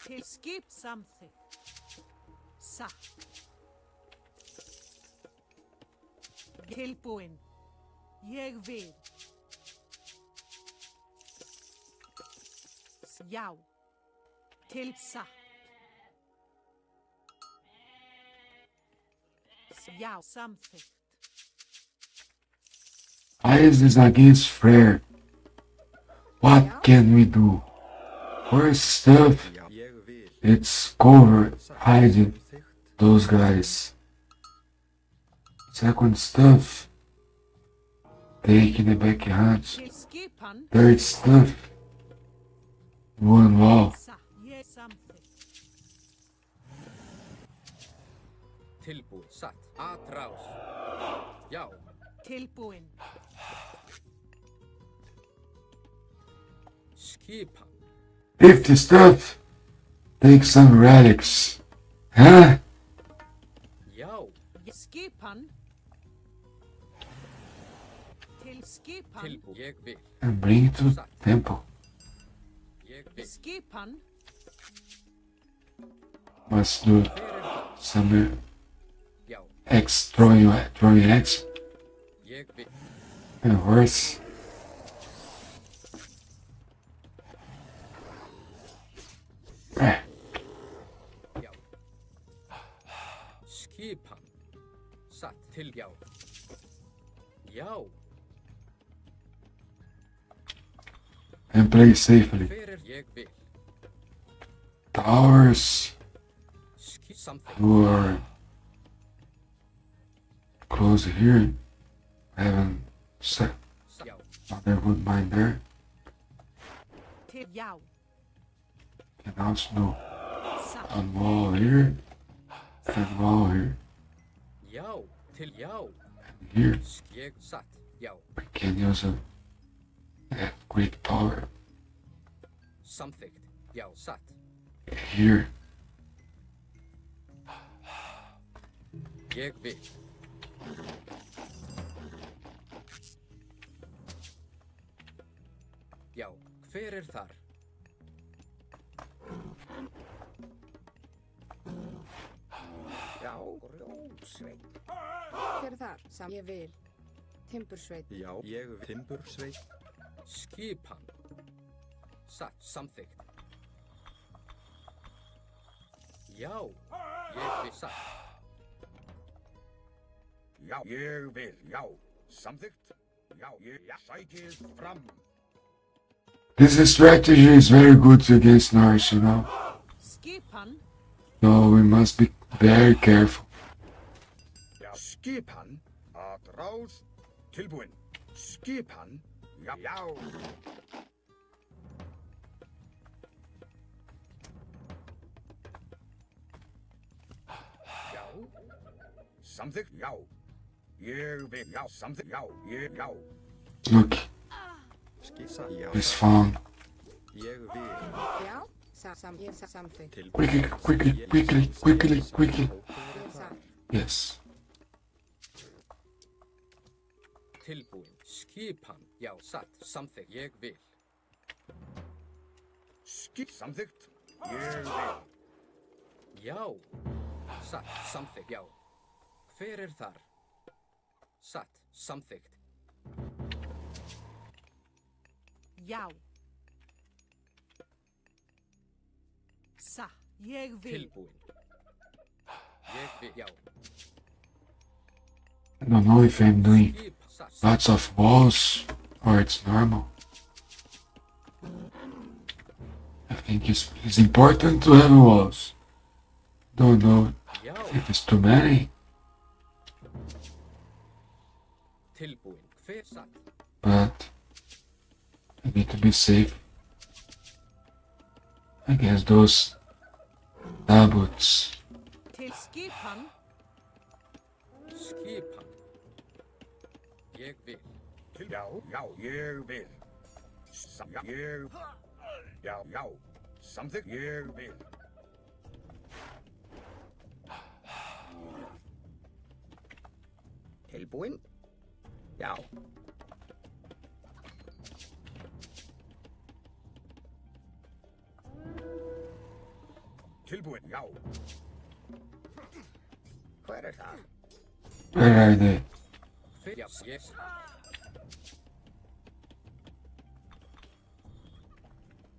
Til skip samþykkt. Satt. Tilbúin. Ég vil. Já. Til satt. Já, samþykkt. ISIS against Frere. What can we do? First stuff, Ég vil. it's cover, hiding Samþykkt. those guys. Second stuff, taking the back hunt. Til skipan. Third stuff, one wall. Satt. Ég samþykkt. Tilbúin. Satt. Atrás. Já. Tilbúin. Skipan. 50 stuff, take some relics. Huh? Já. Skipan. Til skipan. Tilbúin. Ég vil. And bring it to the temple. Ég vil. Skipan. Must do Hver er það? some Já. X, throwing X, Ég vil. and worse. Já. Skipan. Satt. Til já. Já. And play safely. Hver er ég vil? Towers Something. who are close here haven't set Já. another wood mine there. Til já. Can also do Satt. one wall here and wall here. Já. Til já. Here Ég satt. Já. we can use a great power. Samþykkt. Já. Satt. Here Ég vil. Já, hver er þar? Já, Grjótsveit. Hver er þar? Ég vil. Timbursveit. Já, ég vil. Timbursveit. Skipan. Satt, samþykkt. Já, ég vil satt. Já, ég vil. Já, samþykkt. Já, sækið fram. This strategy is very good against Norse, you know. Skipan. So we must be very careful. Já, skipan. Atrás. Tilbúinn. Skipan. Já, já. Já. Samþykkt. Já. Ég vil. Já, samþykkt. Já, já. Look, Skissa. Já. he's found. Ég vil. Já. Samþykkt. Til. Quickly. Ég satt. Yes. Tilbúin. Skipan. Já, satt, samþykkt. Ég vil. Samþykkt. Ég vil. Já. Satt, samþykkt. Já. Hver er þar? Satt, samþykkt. Já. Sa. Ég vil. Tilbúin. Ég vil. Já. I don't know if I'm doing Skip. Satt. lots of walls or it's normal. I think it's important to have walls. Don't know Já. if it's too many, Tilbúin. Hver satt? but I need to be safe against those tabots. Til skipan. Skipan. Ég vil. Já, ég vil. Já. Samþykkt. Ég vil. Tilbúinn. Já. Tilbúinn. Já. Hver er það? Where are they? Hver? Já, ég.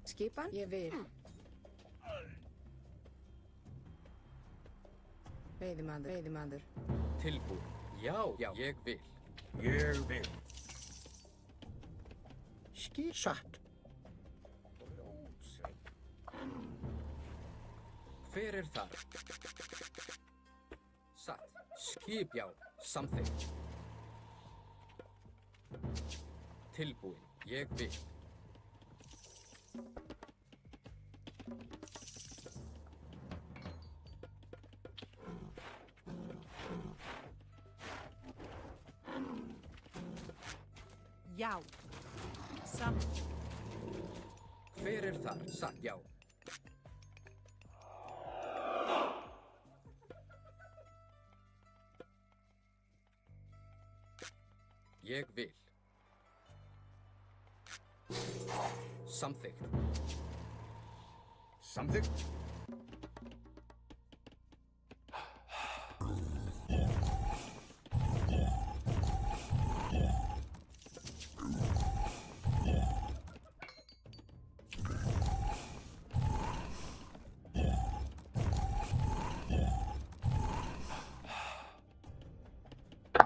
Skipan. Ég vil. Veiðimaður. Tilbúin. Já, ég vil. Ég vil. Satt. Hver er þar? Satt. Skip, já, samþykkt. Tilbúin. Ég vil. Já. Sam. Hver er þar? Satt, já. Ég vil. Samþykkt. Samþykkt.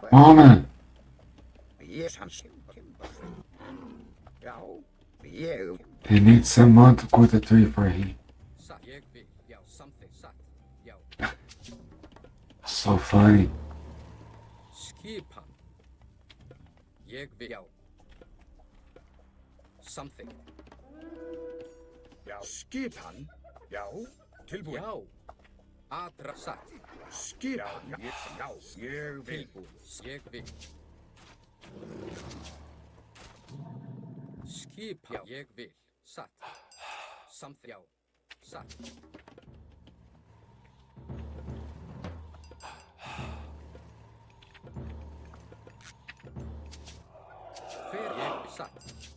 Come on, man. Yes, hans. Já, ég. He needs someone to cut a tree for him. Satt. Ég vil. Já, samþykkt. Satt. Já. So funny. Skipan. Ég vil. Já. Samþykkt. Já. Skipan. Já. Tilbúinn. Já. Atra. Satt. Skipan. Já. Ég vil. Tilbúin. Ég vil. Skip. Já. Ég vil. Satt. Samþykkt. Já. Satt.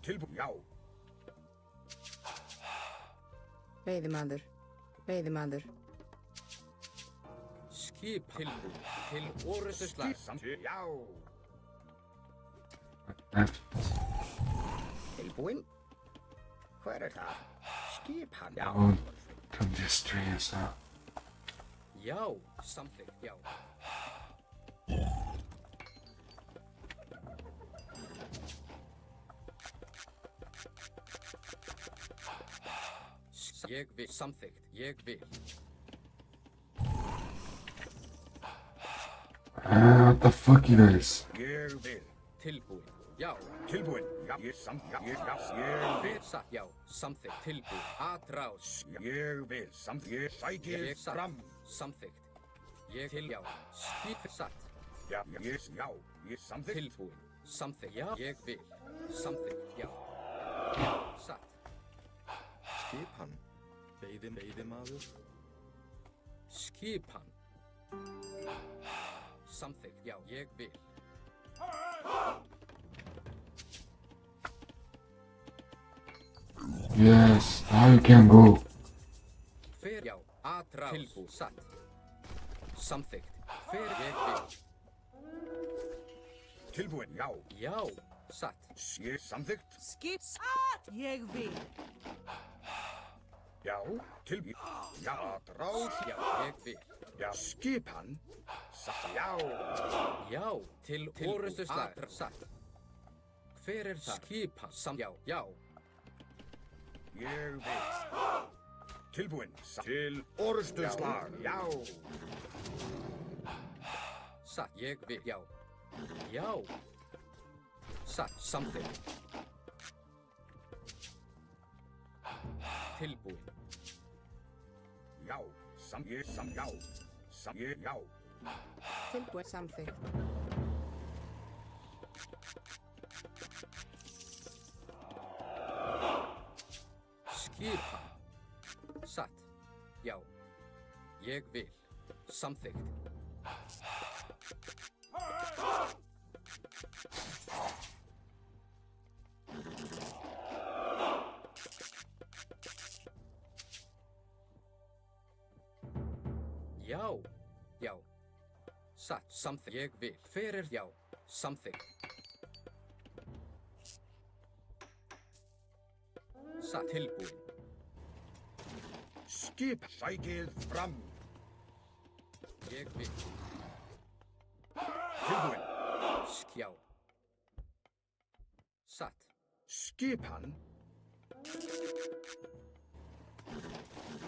tilbúin, já. Veiðimaður. Veiðimaður. Skip tilbúið til orrustuslag. Já. Tilbúin. Hver það? Skipan, já. Oh, from this tree is up. Já, samþykkt, já. Ég vil, samþykkt, ég vil. What the fuck, you guys? Ég vil. Tilbúin, já. Tilbúin, já. Ég vil. Hver satt, já, samþykkt, tilbúin. Atrás, Ég vil, ég sækir ég satt, fram. samþykkt. Ég til, já. Skip satt, Já, ég samþykkt. tilbúin. Samþykkt, já. Ég vil, samþykkt, já. Satt, Skipan. Veiðimaður. skipan. Samþykkt, já, ég vil. Yes, now you can go. Hver, já, atrás, tilbúin, satt. Samþykkt, hver ég vil. Tilbúin, já. Já, satt. Ég samþykkt. Skip satt. Ég vil. Já, tilbúin. Já, rás. Já, ég vil. Já, skipan. Satt, já. Já, til orrustuslag. Satt. Hver er það? Skipan. Já, já. Ég vil. Tilbúin. Til orrustuslag. Já. Satt. Ég vil. Já. Já. Satt. Samþykkt. Tilbúin. Já. Já. Já. Tilbúið. Samþykkt. Skipan. Satt. Já. Ég vil. Samþykkt. Já. Já. Satt. Samþykkt. Ég vil. Hver er já. Samþykkt. Satt. Tilbúin. Skip sækið fram. Ég vil. Tilbúin. Já. Satt. Skipan.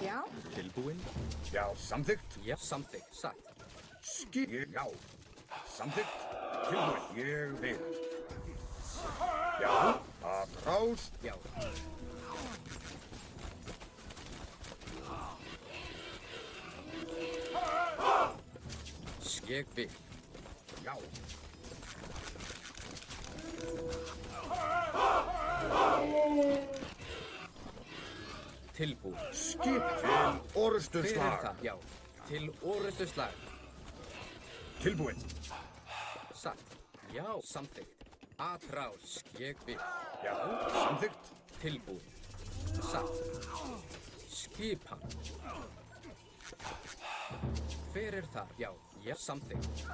Já. Tilbúin. Já, samþykkt. Já. Samþykkt. Satt. Skip. Já. Samþykkt. Tilbúin. Ég vil. Já. Atrás. Já. Ég vil. Já. Tilbúin. Skip til Hver er orrustuslag. það? Já. Til orrustuslag. Tilbúin. Satt. Já. Samþykkt. Atrás. Ég vil. Já. Samþykkt. Tilbúin. Satt. Skipan. Hver er það? Já. Já. Samþykkt.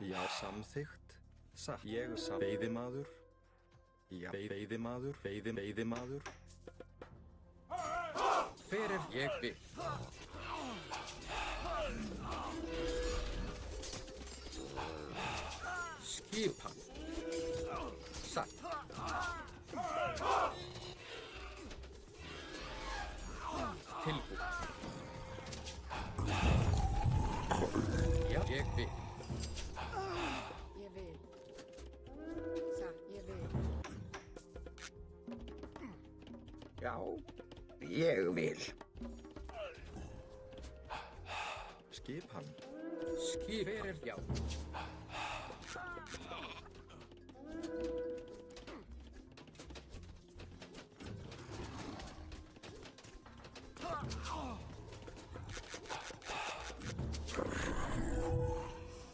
Já, samþykkt. Satt. Ég satt. Veiðimaður. Já, veiðimaður. Veiðimaður. Hver er ég vil? Skipan. Satt. Tilbúin. Já, ég vil. Ég vil. Satt. Ég vil. Já. Ég vil. Skipan. Skip. Hver er já?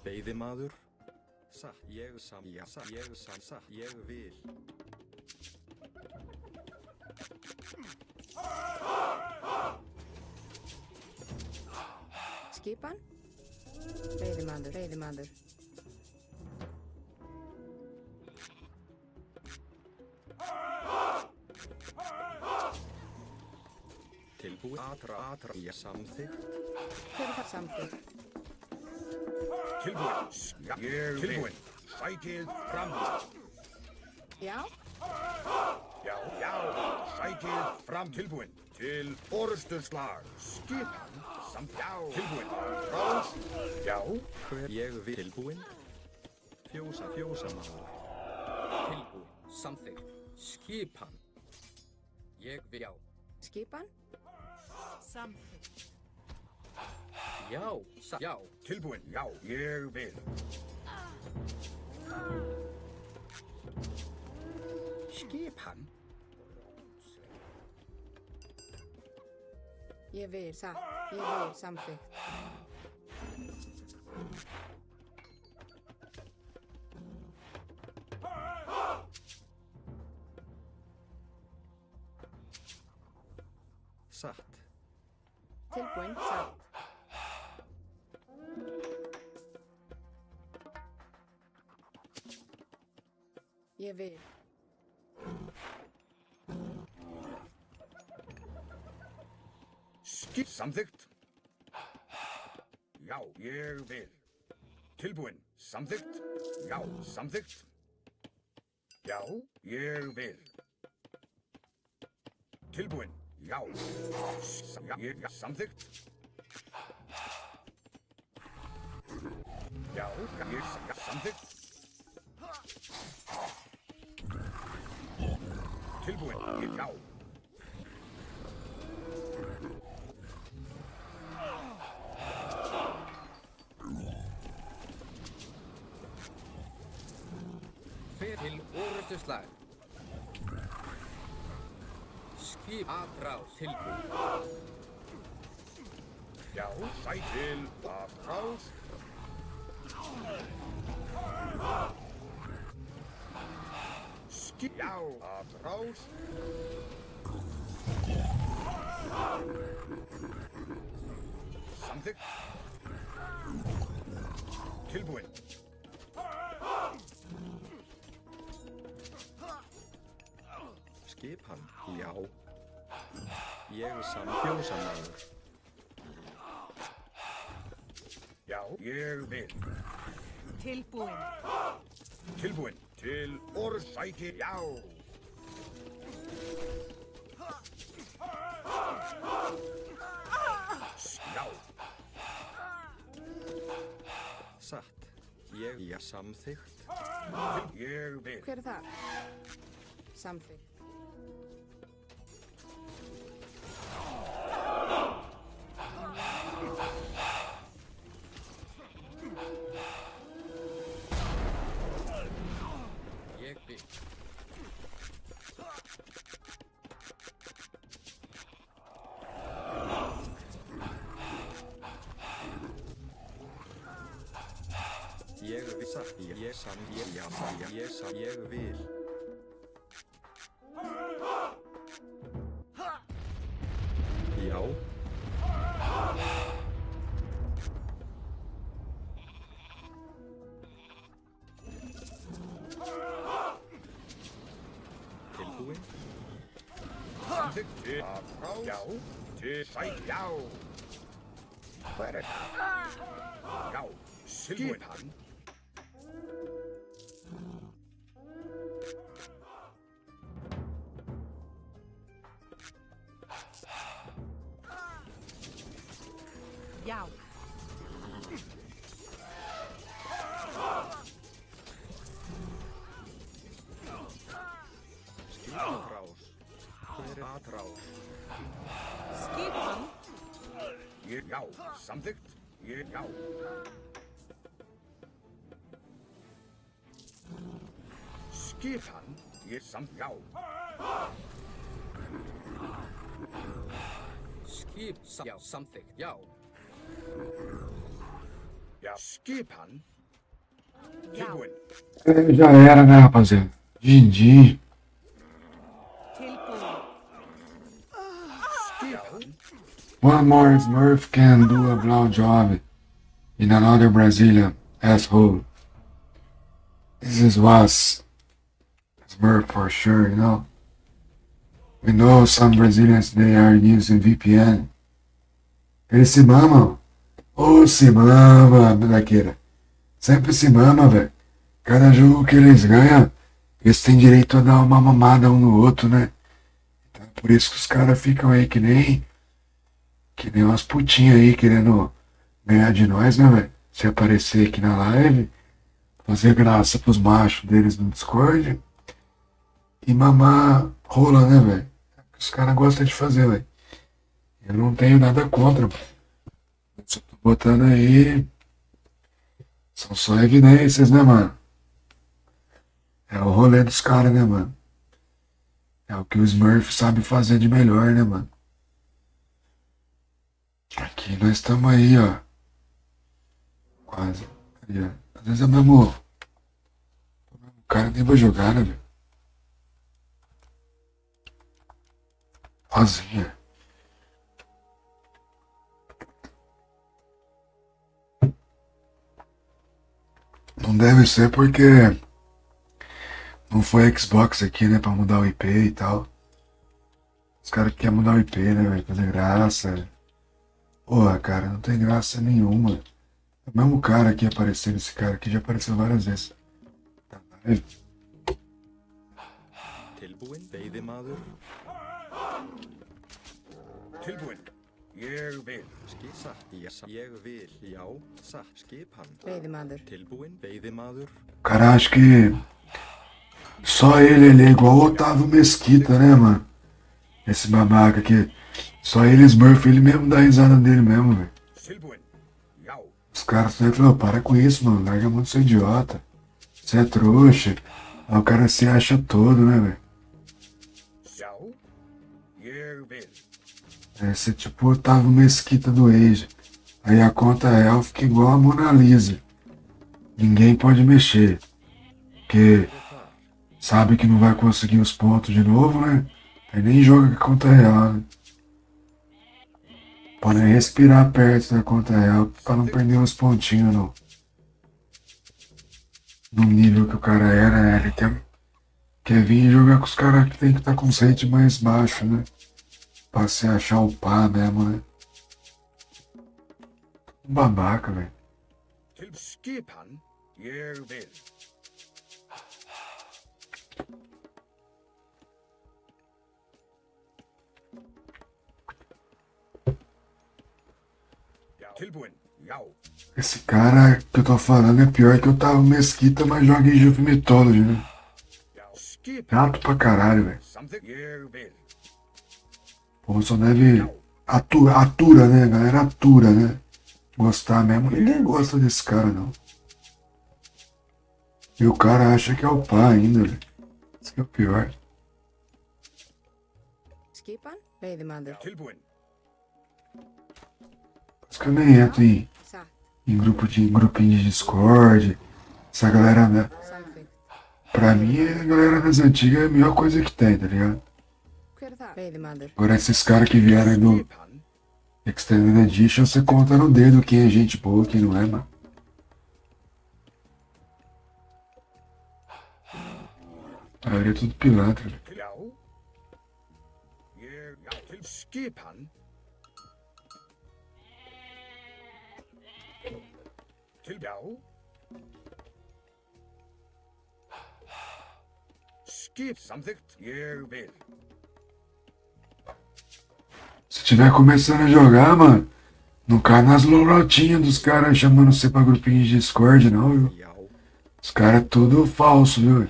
Veiðimaður. Satt. Ég satt. Ég vil. Skipan? Veiðimaður. Tilbúin. Atra. Ég samþykkt. Hver er það samþykkt? Tilbúin. Ég tilbúin. Sækið fram. Já, Já, sækið fram. Tilbúin. Til orustuslag. Skipan. Samt. Já. Tilbúin. Rás. Já. Hver ég vil. Tilbúin. Fjósa maður. Tilbúin. Samþykkt. Skipan. Ég vil. Já. skipan? Samþykkt. Já. Tilbúin. Já. Ég vil. Skipan. Ég vil samþykkt. Satt. Tilbúin, satt. Ég vil. Samþykkt. Já, ég vil. Tilbúin. Samþykkt. Já, samþykkt. Já, ég vil. Tilbúin. Já. Ég samþykkt. Já, ég samþykkt. Tilbúin. Já. Fer til orustuslag. Skip atrás tilbúin. Já, sæt til atrás. Já, atrás. Samþykkt. Tilbúin. Skipan. Já. Ég fjósamaður. Já, ég vil. Tilbúin. Tilbúin. Til orsæki. Já. Já. Satt. Ég samþykkt. Ég vil. Hver er það? Samþykkt. Ég vil. Ég vil. Satt. Ég vil. Já. Tilbúin. Samþykkt. Til atrás. Já. Til sæk. Já. Hver er það? Já. Skipan. Já. Atrás. Hver er atrás? Skipan. Já. Samþykkt. Já. Skipan. Já. Já, samþykkt. Já. Já. Skipan. Já. Tilbúin. Já era, né, rapaziada? Din-din. Tilbúin. Skipan. One more Smurf can do a blowjob in another Brazilian asshole. This is was Smurf for sure, you know. We know some Brazilians, they are using VPN. Eles se mamam. Ou se mama, molequeira. Sempre se mama, velho. Cada jogo que eles ganham, eles têm direito a dar uma mamada um no outro, né? Então, por isso que os caras ficam aí que nem umas putinhas aí querendo ganhar de nós, né, velho? Se aparecer aqui na live, fazer graça pros machos deles no Discord e mamar rola, né, velho? É o que os caras gostam de fazer, velho. Eu não tenho nada contra, mano. Eu só tô botando aí. São só evidências, né, mano? É o rolê dos caras, né, mano? É o que o Smurf sabe fazer de melhor, né, mano? Aqui nós estamos aí, ó. Quase. Aí, ó. Às vezes é o mesmo cara nem vai jogar, né, velho? Rosinha. Não deve ser porque não foi Xbox aqui, né, pra mudar o IP e tal. Os caras querem mudar o IP, né, velho, fazer graça. Porra, cara, não tem graça nenhuma. É o mesmo cara aqui aparecendo, esse cara aqui já apareceu várias vezes. Tá live? Tilbúin, veiðimaður. Tilbúin. Ég vil. Satt, ég vil, já, satt, skipan. Veiðimaður. Tilbúin, veiðimaður. O cara acha que só ele é igual o Otávio Mesquita, né, mano? Esse babaca aqui. Só ele Smurf, ele mesmo dá risada dele mesmo, velho. Tilbúin. Já. Os caras sempre falam, para com isso, mano. Larga a mão de ser idiota. Você é trouxa. Aí o cara se acha todo, né, velho? Já. Ég vil. É, você tipo o Otávio Mesquita do Age. Aí a conta real fica igual a Mona Lisa. Ninguém pode mexer. Porque sabe que não vai conseguir os pontos de novo, né? Aí nem joga com a conta real, né? Pode nem respirar perto da conta real pra não perder os pontinhos no nível que o cara era, né? Ele quer vir jogar com os caras que tem que estar com os rates mais baixo, né? Pra se achar o pá mesmo, né? Um babaca, velho. Skipan. Ég vil. Tilbúin. Já. Esse cara que eu tô falando é pior que o Otávio Mesquita, mas joga em Juve Mythology, né? Skipan. Chato pra caralho, velho. Something. Jeg vil. Pô, só deve. Atura, né? A galera atura, né? Gostar mesmo. Ninguém gosta desse cara, não. E o cara acha que é o pá ainda, velho. Isso que é o pior. Skipan. Veiðimaður. Tilbúin. Por isso que eu nem entro Satt. em grupinho de Discord. Essa galera, né? Samþykkt. Pra mim, a galera das antigas é a melhor coisa que tem, tá ligado? Hver er það? Veiðimaður. Agora esses caras que vieram do Skipan. Extended Edition, você conta no dedo quem é gente boa e quem não é, mano. A maioria é tudo pilantra, velho. Já. Jeg. Já. Til skipan. Til. Já. Skip. Samþykkt. Ég vil. Se tiver começando a jogar, mano, não cai nas lorotinhas dos caras chamando você pra grupinho de Discord, não, viu? Já, Os caras é tudo falso, viu?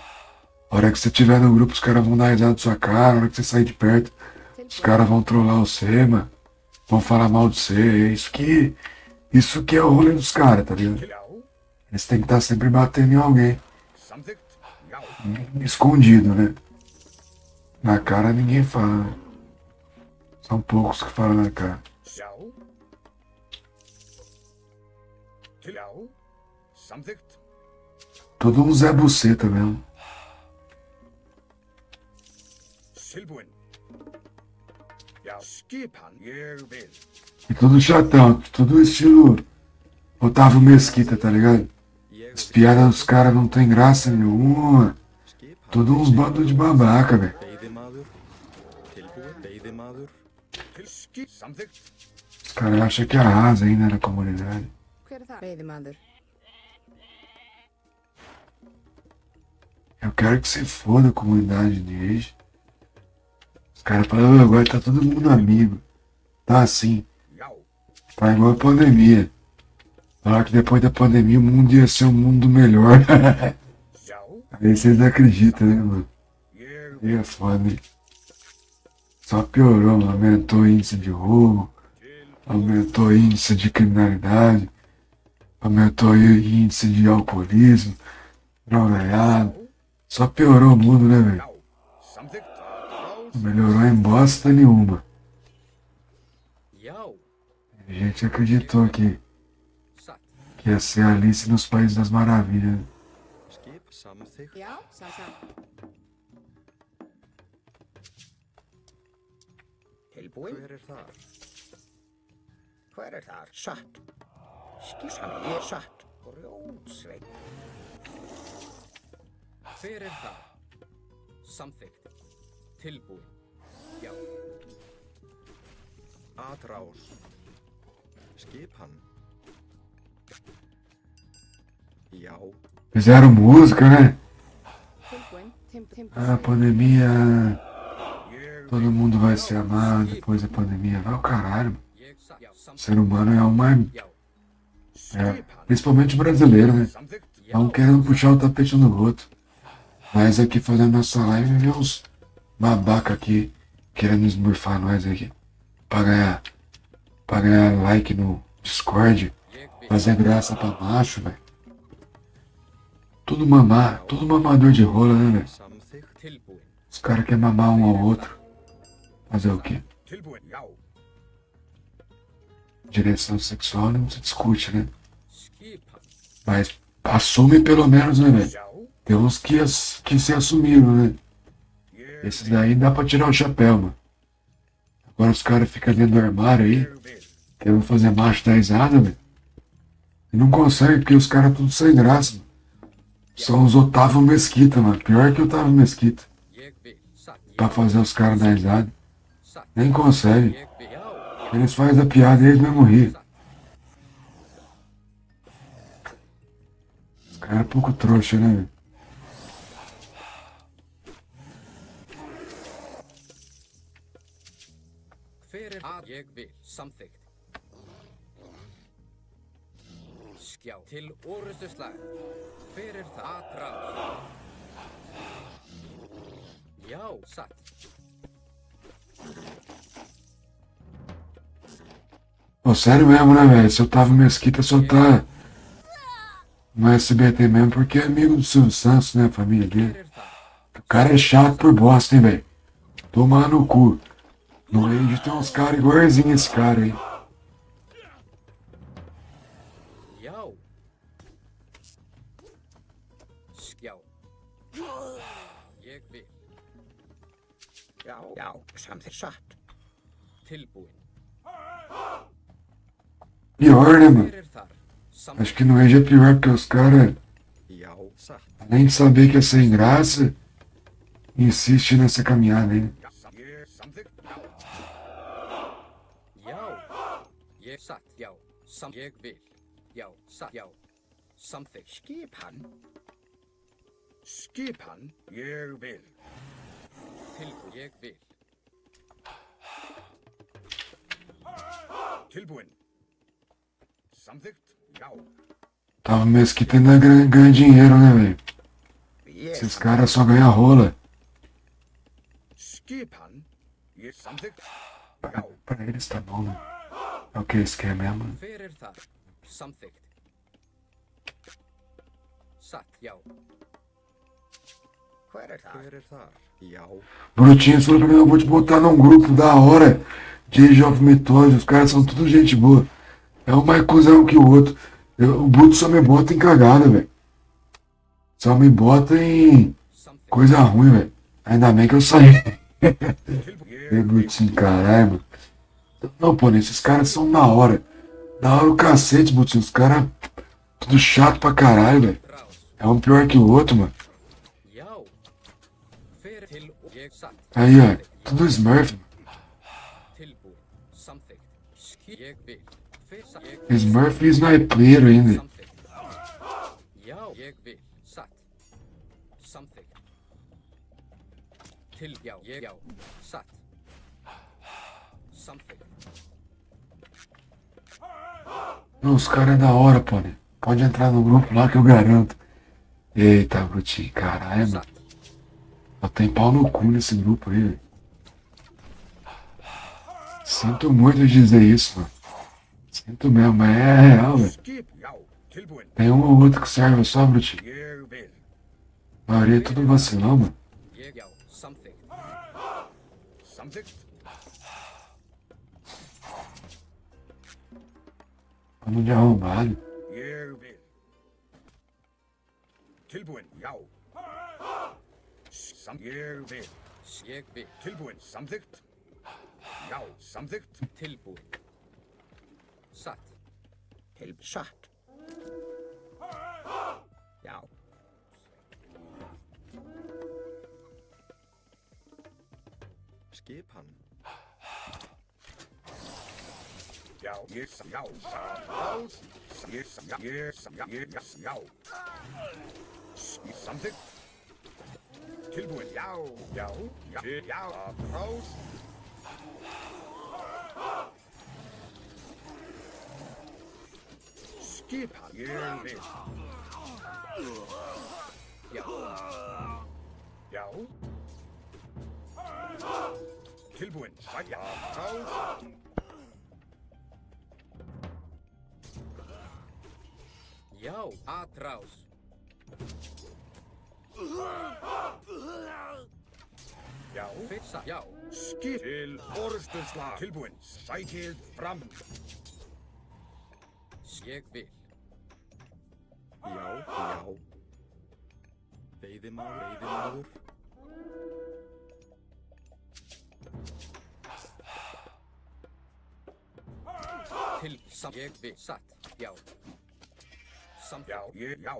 A hora que você tiver no grupo, os caras vão dar risada na sua cara, a hora que você sair de perto, os caras vão trollar você, mano. Vão falar mal de você. É isso que é o rolê dos caras, tá ligado? Já. Eles têm que estar sempre batendo em alguém. Samþykkt. Já. Escondido, né? Na cara ninguém fala, né? São poucos que falam na cara. Já. Til. Já. Samþykkt. Todo um Zé Buceta mesmo. Tilbúin. Já, skipan, ég vil. E tudo chatão, tudo estilo Otávio Mesquita, tá ligado? Ég As piadas dos caras não tem graça nenhuma. skipan. Tudo uns bandos de babaca, velho. Veiðimaður. Tilbúin. Veiðimaður. Til samþykkt. Os caras acham que arrasa ainda na comunidade. Hver er það? Veiðimaður. Eu quero que se foda a comunidade deles. Os caras falam, "Ô, agora tá todo mundo amigo. Tá assim, Já, tá igual a pandemia. Falaram que depois da pandemia o mundo ia ser um mundo melhor." já, Aí vocês não acreditam, né, mano? ég Aí é foda, hein? Só piorou, mano. Aumentou o índice de roubo, aumentou o índice de criminalidade, aumentou o índice de alcoolismo, drogaiado. Só piorou o mundo, né, velho? já, samþykkt. Atrás. Não melhorou em bosta nenhuma. Já, A gente acreditou satt. que ia ser Alice nos Países das Maravilhas. Skip. Samþykkt. Já, sam. Tilbúin. Hver þar? Hver þar? Satt. Skísan, ég satt. Grjótsveit. Hver er það? Samþykkt. Tilbúin. Já, Atrás. Skipan. Já. Fizeram música, né? Tilbúin. A pandemia. Ég Todo mundo vai se amar depois da pandemia. Vai o caralho. Mano. ég satt. Já, O samþykkt. ser humano é o mais. Já, Principalmente o brasileiro, né? samþykkt. Tá um querendo puxar o tapete um do outro. Nós aqui fazendo nossa live e vê uns babaca aqui querendo esmurfar nós aqui. Pra ganhar like no Discord. ég vil. Fazer graça pra macho, velho. Tudo mamador de rola, né, velho? Samþykkt. Tilbúin. Os caras querem mamar um ao outro. Fazer o quê? Tilbúin, já. Direção sexual não se discute, né? Skipan. Mas assume pelo menos, né, velho? Já, Tem uns que se assumiram, né? ég Esses daí dá pra tirar o chapéu, mano. Agora os caras ficam dentro do armário aí, vil. querendo fazer macho da risada, velho. E não consegue, porque os caras tudo sem graça, mano. São os Otávio Mesquita, mano. Pior que o Otávio Mesquita. Ég vil. Satt. Pra Já, fazer os caras dar risada. satt. Nem consegue. Ég vil. Já, Eles fazem a piada e eles mesmo rir. satt. Os caras é pouco trouxa, né, velho? Hver er að? Ég vil. Samþykkt. Skjá. Til orustu slag. Hver er það? Atrás. Já, satt. Pô, sério mesmo, né, velho? Esse Otávio Mesquita só tá no SBT mesmo porque é amigo do Silvio Santos, né? A família Hver dele. er það? O cara é chato por bosta, hein, velho? Tomar no cu. No Rede tem uns caras igualzinhos esse cara aí. Já. Skjá. Ég vil. Já, já, samþykkt. Satt. Tilbúin. Pior, né, mano? Hver er þar? Acho que no Rede é pior porque os caras, Já. Satt. além de saber que é sem graça, insistem nessa caminhada aí. Ég samþykkt. Já. Já. Ég satt. Já. Ég vil. Já. Satt. Já. Samþykkt. Skipan. Skipan, ég vil. Tilbúin. Ég vil. Tilbúin. Samþykkt. Já. Tava Mesquita ainda ganha dinheiro, né, velho? Ég Esses caras só ganham rola. Skipan. Ég samþykkt. Já. Pra eles tá bom, né? É o que eles querem mesmo. Hver er það? Samþykkt. Satt. Já. Hver er það? Hver þar? Já. Brutinho falou pra mim, eu vou te botar num grupo da hora de Age of Mythology. Os caras são tudo gente boa. É um mais cuzão que o outro. O Bruto só me bota em cagada, velho. Só me bota em Samþykkt. coisa ruim, velho. Ainda bem que eu saí. Ei, Brutinho, caralho, mano. Não, pô, esses caras são da hora. Da hora o cacete, Brutinho. Os caras tudo chato pra caralho, velho. É um pior que o outro, mano. Já. Fer til ég satt. Aí, ó. Tudo Smurf, mano. Tilbúin. Samþykkt. Ég vil. Fer satt. Ég Smurf e snipeiro ainda. Samþykkt. Já. Ég vil. Satt. Samþykkt. Já. Ég já. Satt. Samþykkt. Não, os caras é da hora, pô, né? Pode entrar no grupo lá que eu garanto. Eita, Brutinho, caralho, mano. Satt. Eu tenho pau no cu nesse grupo aí, velho. Sinto muito de dizer isso, mano. Sinto mesmo, mas é real, velho. Skip, já, tilbúin. Tem um ou outro que serve só, Brutinho. Ég vil. A maioria é tudo vacilão, mano. Ég já. Samþykkt. Samþykkt. Vamos de arrombado. Ég vil. Tilbúin, já. Ég vil. Ég vil. Tilbúin, samþykkt. Já, samþykkt. Tilbúin. Satt. Satt. Já. Skipan. Já, ég sam, já, rás. Ég sam, já, ég sam, já, ég sam, já. Samþykkt. Tilbúin, já, já, já, já, rás. Skipan, ég vil. Já. Já. Tilbúin, já, rás. Já. Atrás. Já. Fer satt. Já. Skip til orustuslag. Tilbúin, sækið fram. Ég vil. Já, já. Veiðimaður. Ég vil. Satt. Já. Samþykkt. Já, ég, já.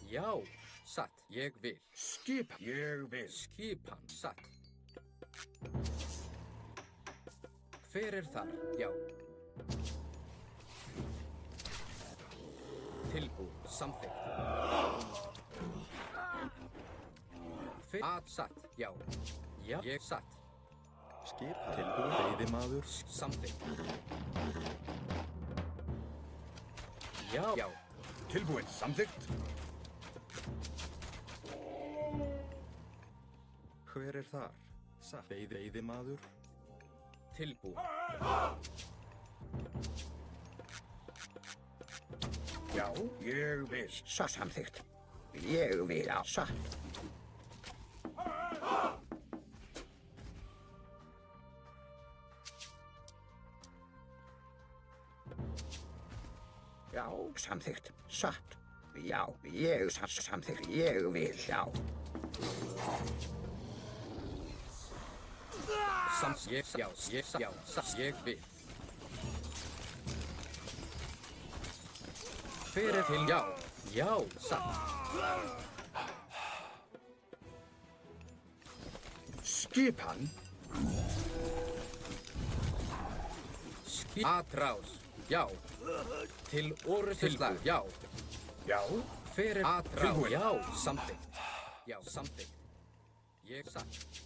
Já. Satt. Ég vil. Skip, ég vil. Skipan. Satt. Hver er þar? Já. Tilbúin. Samþykkt. Satt. Já. Já. Ég satt. Skipan. Tilbúin. Veiðimaður. Samþykkt. Já. Já. Tilbúin, samþykkt. Hver er þar? Satt. Veiðimaður. Tilbúin. Já, ég vil. Samþykkt. Ég vil á satt. Já, samþykkt. Satt. Já, ég samþykkt. Ég vil, já. Ég vil. Fyrir til já. Já, satt. Skipan. Atrás. Já. Til orustuslag. Já. Já. Fyrir atrás. Tilbúin. Já, samþykkt. Já, samþykkt. Ég satt.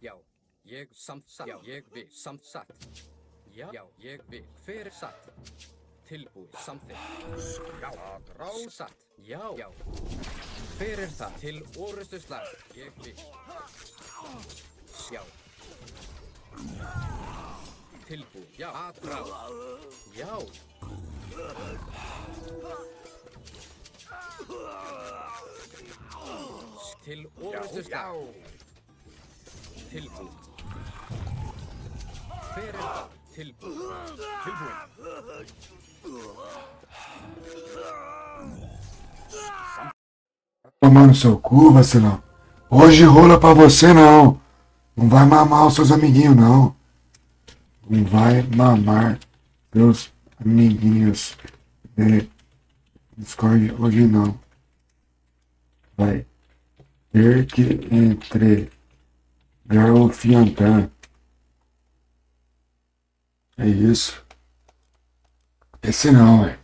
Já, ég satt. Já, ég vil. Satt. Já, já, ég vil. Fyrir satt. Tilbúið. Samþykkt. Já, atrás. Satt. Já, já. Fyrir það. Til orustuslag. Ég vil. Já. Tilbúið. Já. Atrás. Já. Til orustuslag. Tilbúið. Fyrir það. Tomando seu cu, vacilão. Hoje rola pra você não. Não vai mamar os seus amiguinhos não. Não vai mamar seus amiguinhos de Discord hoje não. Vai ter que entregar o fiantan. É isso. Esse não, velho.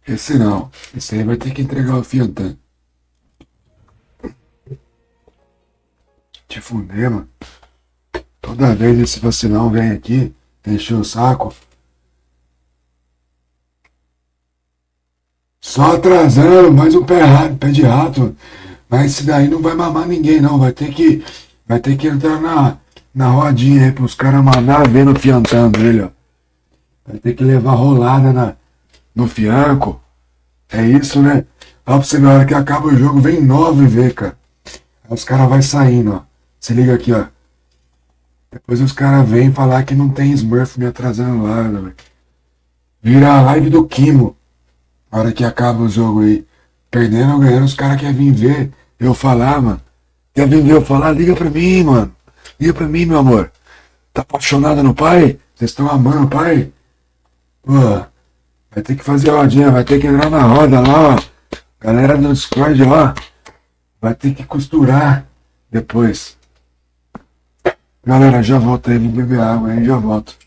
Esse não. Esse aí vai ter que entregar o fiantan. Te fuder, mano. Toda vez esse vacilão vem aqui, encher o saco. Só atrasando, mais um pé de rato. Mas esse daí não vai mamar ninguém, não. Vai ter que entrar na rodinha aí pros caras mandar ver no fiantão dele, ó. Vai ter que levar rolada no fianco. É isso, né? Ó, pra você ver, a hora que acaba o jogo, vem 9 ver, cara. Aí os caras vai saindo, ó. Se liga aqui, ó. Depois os caras vêm falar que não tem Smurf me atrasando lá, velho. Vira a live do Kimo. A hora que acaba o jogo aí. Perdendo ou ganhando, os caras querem vir ver eu falar, mano. Quer vir ver eu falar? Liga pra mim, mano. Liga pra mim, meu amor. Tá apaixonada no pai? Vocês estão amando o pai? Pô, vai ter que fazer rodinha, vai ter que entrar na roda lá, ó. Galera do Discord, ó. Vai ter que costurar depois. Galera, já volto aí, vou beber água aí, já volto.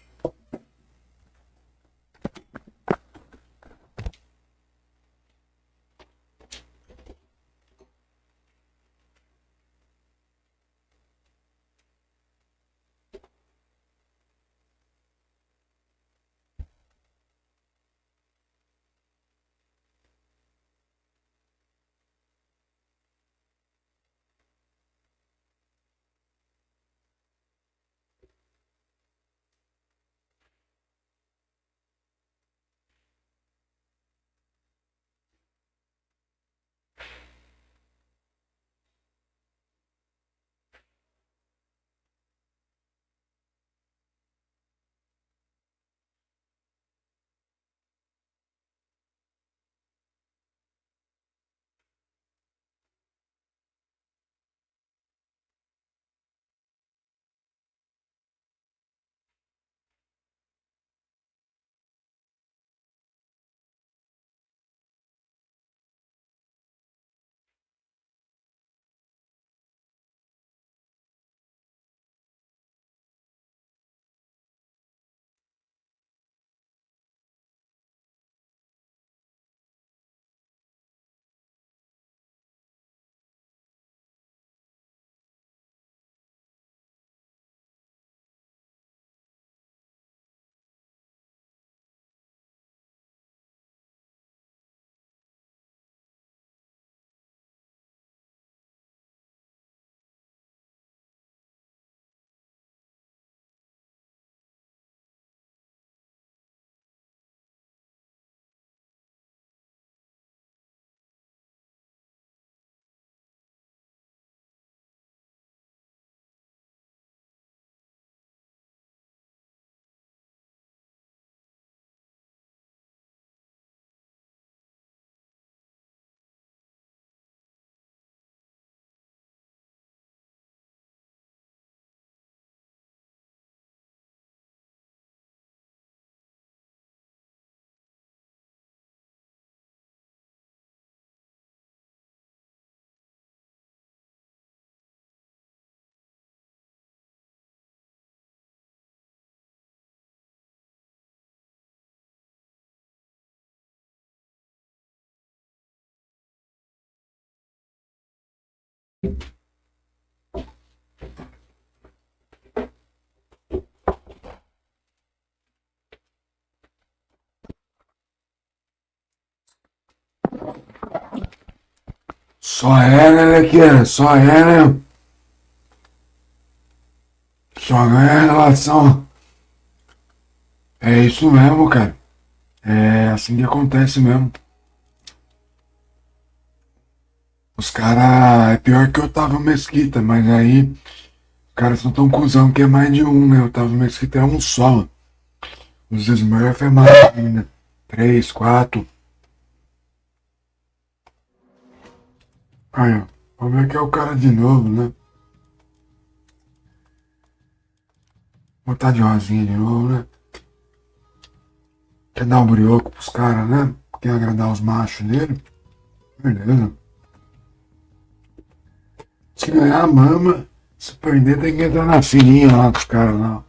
Só é, né, Lequeira? Só é, né? Só ganha relação. É isso mesmo, cara. É assim que acontece mesmo. Os caras. É pior que o Otávio Mesquita, mas aí. Os caras são tão cuzão que é mais de um, né? O Otávio Mesquita é um só. Os Smurf é mais ainda. 3, 4. Aí, ó. Vamos ver que é o cara de novo, né? Botar de rosinha de novo, né? Quer dar um brioco pros caras, né? Quer agradar os machos dele? Beleza. Se ganhar, mama. Se perder, tem que entrar na filinha lá com os caras lá.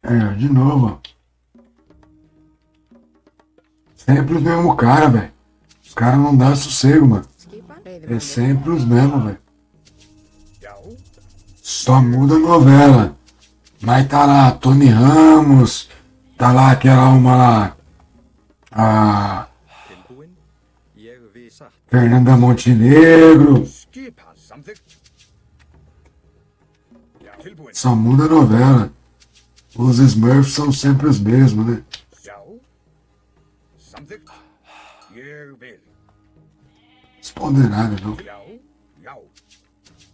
É, de novo, ó. Sempre os mesmos cara, velho. Os caras não dão sossego, mano. Skipa. É sempre os mesmos, velho. Já. Só muda a novela. Mas tá lá, Tony Ramos. Tá lá aquela uma lá. A Tilbúin? Ég vi satt. Fernanda Montenegro. Skipan samþykkt. Já. Tilbúin. Só muda a novela. Os Smurfs são sempre os mesmos, né? Já. Samþykkt. Ég vil. Responder nada, não. Já. Já.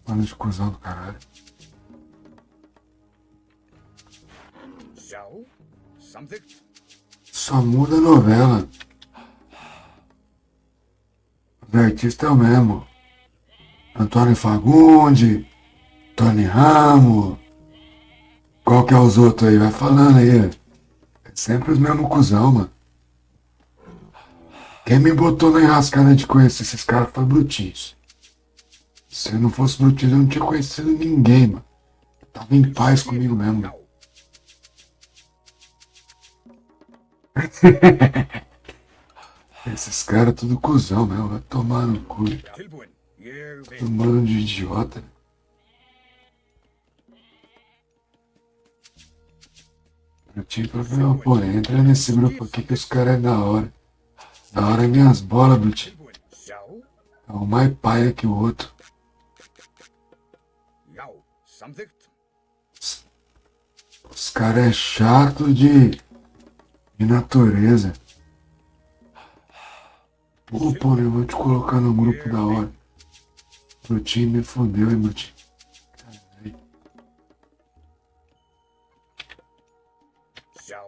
Mano de cuzão do caralho. Já. Samþykkt. Só muda a novela. Os artistas é o mesmo. Antônio Fagundes, Tony Ramos. Qual que é os outros aí? Vai falando aí. É sempre os mesmos cuzão, mano. Quem me botou na enrascada de conhecer esses caras foi Brutinhos. Se eu não fosse Brutinhos, eu não tinha conhecido ninguém, mano. Tava em paz comigo mesmo. Já. Esses caras tudo cuzão mesmo. Vai tomar no cu. Tilbúin. Ég vil. Um bando de idiota. Brutinho pra meu oponente. Entra nesse grupo aqui que os caras é da hora. Da hora é minhas bolas, Brutinho. Tilbúin. Já. É um mais paia que o outro. Já. Samþykkt. Os caras é chato de natureza. Pô, pô, eu vou te colocar no grupo da hora. Brutinho me fodeu, hein, Brutinho. Caralho. Já.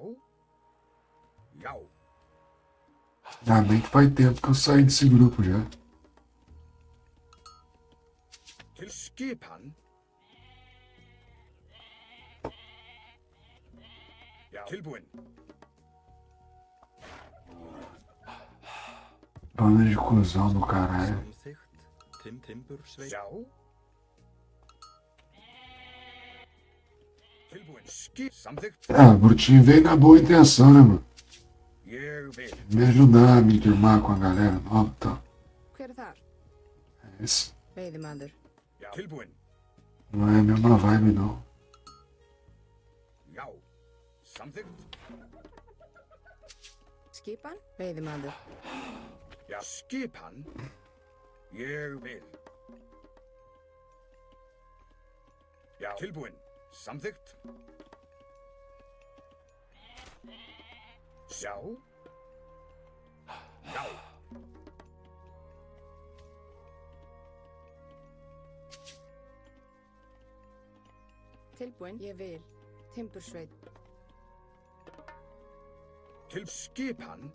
Já. Ainda bem que faz tempo que eu saí desse grupo já. Til skipan. Já. Tilbúin. Bando de cuzão do caralho. Samþykkt. Timbursveit. Já. Tilbúin. Samþykkt. Ah, o Brutinho veio na boa intenção, né, mano? Ég vil. Me ajudar a me enturmar com a galera nova e tal. Hver er þar? Esse Veiðimaður. Já. Tilbúin. não é a mesma vibe, não. Já. Samþykkt. Skipan. Veiðimaður. Já. Skipan. Ég vil. Já. Tilbúin. Samþykkt. Já. Já. Tilbúin. Ég vil. Timbursveit. Til skipan.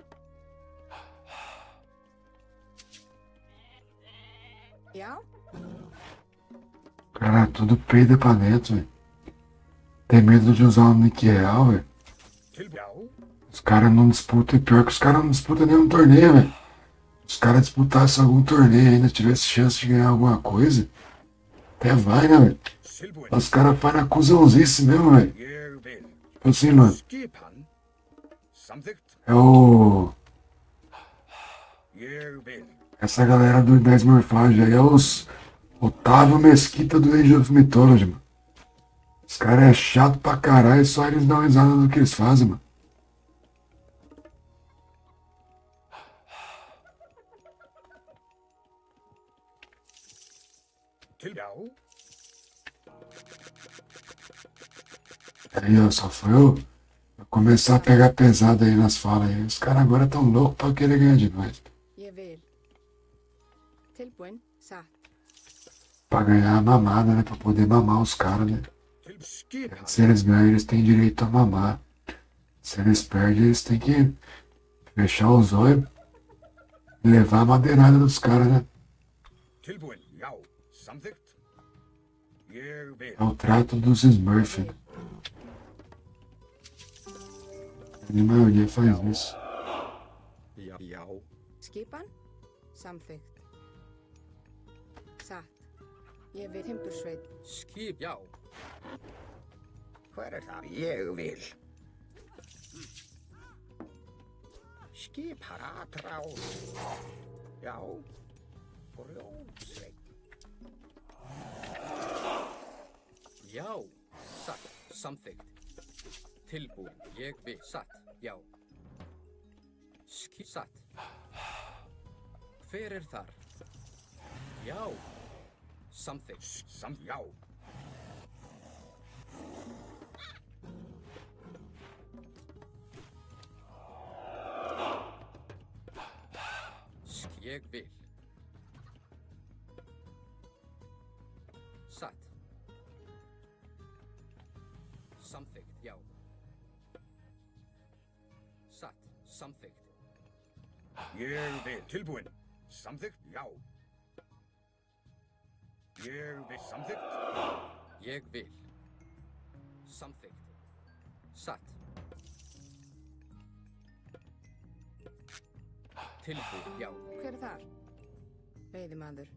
Já. Cara, tudo peida pra dentro, velho. Tem medo de usar o nick real, velho. Til. Já. Os caras não disputam, e pior que os caras não disputam nenhum torneio, velho. Se os caras disputassem algum torneio ainda, tivesse chance de ganhar alguma coisa, até vai, né, velho? Tilbúin. Os caras fazem na cuzãozice mesmo, velho. Ég vil. Tipo assim, mano, Skipan. Samþykkt. é o... Ég vil. Essa galera do 10 Morfagem aí é os Otávio Mesquita do Age of Mythology, mano. Os caras é chato pra caralho, só eles dão risada do que eles fazem, mano. Til. Já. Aí, ó, só foi eu começar a pegar pesado aí nas falas aí. Os caras agora tão loucos pra querer ganhar de nós. Ég vil. Tilbúin. Satt. Pra ganhar a mamada, né? Pra poder mamar os caras, né? Til skipan. Se eles ganham, eles têm direito a mamar. Se eles perdem, eles têm que fechar os olhos e levar a madeirada dos caras, né? Tilbúin, já. Samþykkt. Ég vil. É o trato dos Smurfs. Né? A maioria faz isso. Já. Skipan. Samþykkt. Satt. Ég vil. Timbursveit. Skip, já. Hver það? Ég vil. Skipar atrás. Já. Grjótsveit. Já. Satt. Samþykkt. Tilbúin. Ég vil. Satt. Já. Satt. Hver þar? Já. Samþykkt. Já. Ég vil. Satt. Samþykkt, já. Satt. Samþykkt. Ég vil. Tilbúin. Samþykkt, já. Ég vil. Samþykkt. Ég vil. Samþykkt. Satt. Tilbúin, já. Hver er þar? Veiðimaður.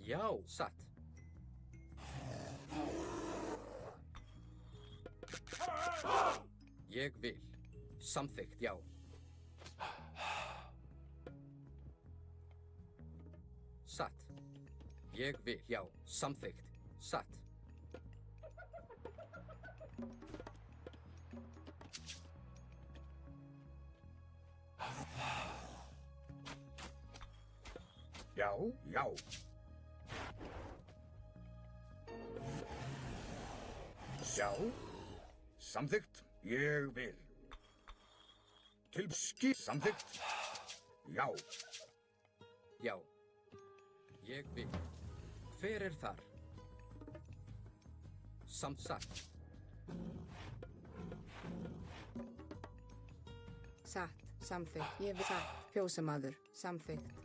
Já, satt. Ég vil. Samþykkt, já. Satt. Ég vil, já. Samþykkt. Satt. Já, já. Já. Samþykkt. Ég vil. Samþykkt. Já. Já. Ég vil. Hver er þar? Satt. Satt. Samþykkt. Ég vil. Satt. Fjósamaður. Samþykkt.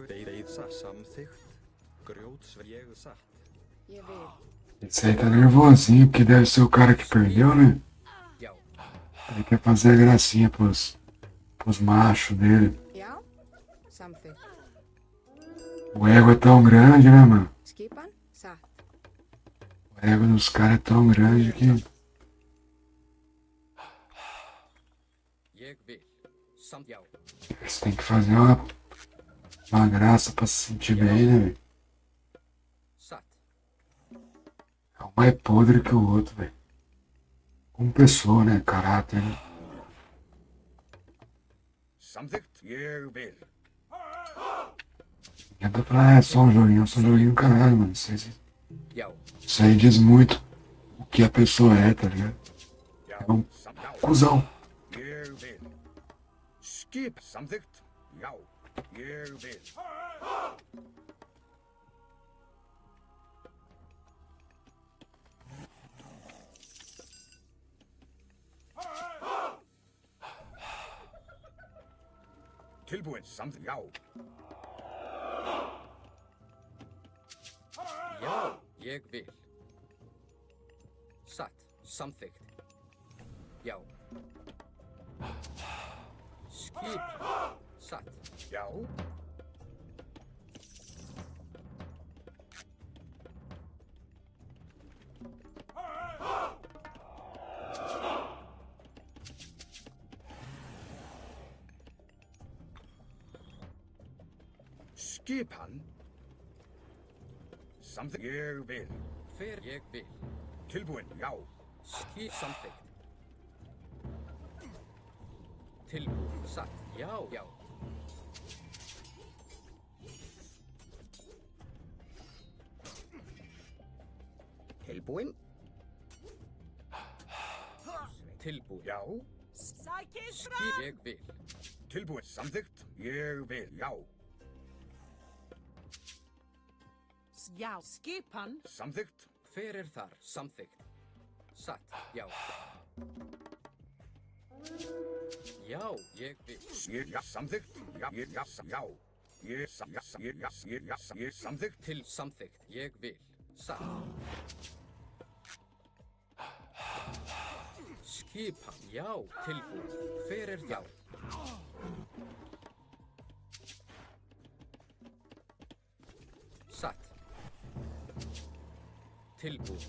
Deyða samþykkt. Grjótsveit. Ég satt. Ég vil. Esse aí tá nervosinho, porque deve ser o cara que perdeu, né? Já. Ele quer fazer a gracinha pros machos dele. Já. Samþykkt. O ego é tão grande, né, mano? Skipan. Satt. O ego dos caras é tão grande que Ég vil. Já. eles têm que fazer uma graça pra se sentir bem, né, velho? Satt. É um mais podre que o outro, velho. Como pessoa, né? Caráter, né? Samþykkt. Ég vil. Não adianta falar, é só um joguinho, caralho, mano. Já. Isso aí diz muito o que a pessoa é, tá ligado? Já. É um Já. cuzão. Ég vil. Skip. Samþykkt. Já. Ég vil. Tilbúin. Samþykkt. Já. Já. Ég vil. Satt. Samþykkt. Já. Skip. Satt. Já. Skipan. Samþykkt. Ég vil. Hver ég vil. Tilbúin. Já. Skip. Samþykkt. Tilbúin. Satt. Já. Já. Tilbúinn? Tilbúin. Já. Sækið Skip. Ég vil. Tilbúinn. Samþykkt. Ég vil. Já. Já, skipan. Samþykkt. Hver er þar? Samþykkt. Satt. Já. Já, ég vil. Já, samþykkt. Já, já, já. Ég samþykkt. Til samþykkt. Ég vil. Satt. Skipan. Já, tilbúin. Hver er já? Satt. Tilbúin.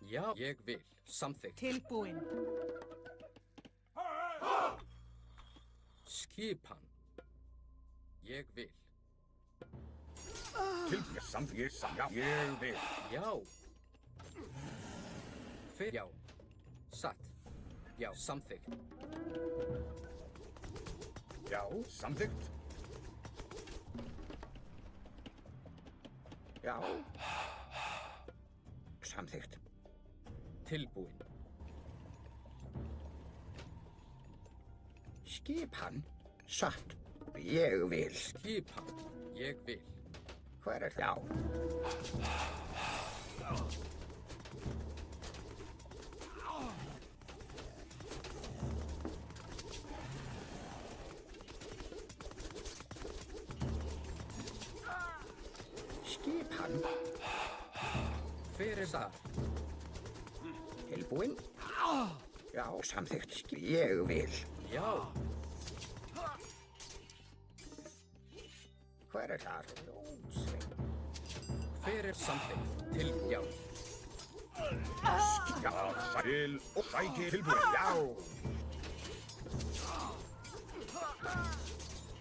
Já, ég vil. Samþykkt. Tilbúin. Skipan. Ég vil. Tilbúinn. Samþykkt. Já, ég vil. Já. Hver já? Satt. Já, samþykkt. Já, samþykkt. Já. Samþykkt. Tilbúin. Skipan. Satt. Ég vil. Skipan. Ég vil. Hver er já? Skipan. Hver er það? Tilbúinn? Já, samþykkt. Ég vil. Já. Hver er þar? Hver er samþykkt? Til já. Já, til og sæti tilbúinn. Já.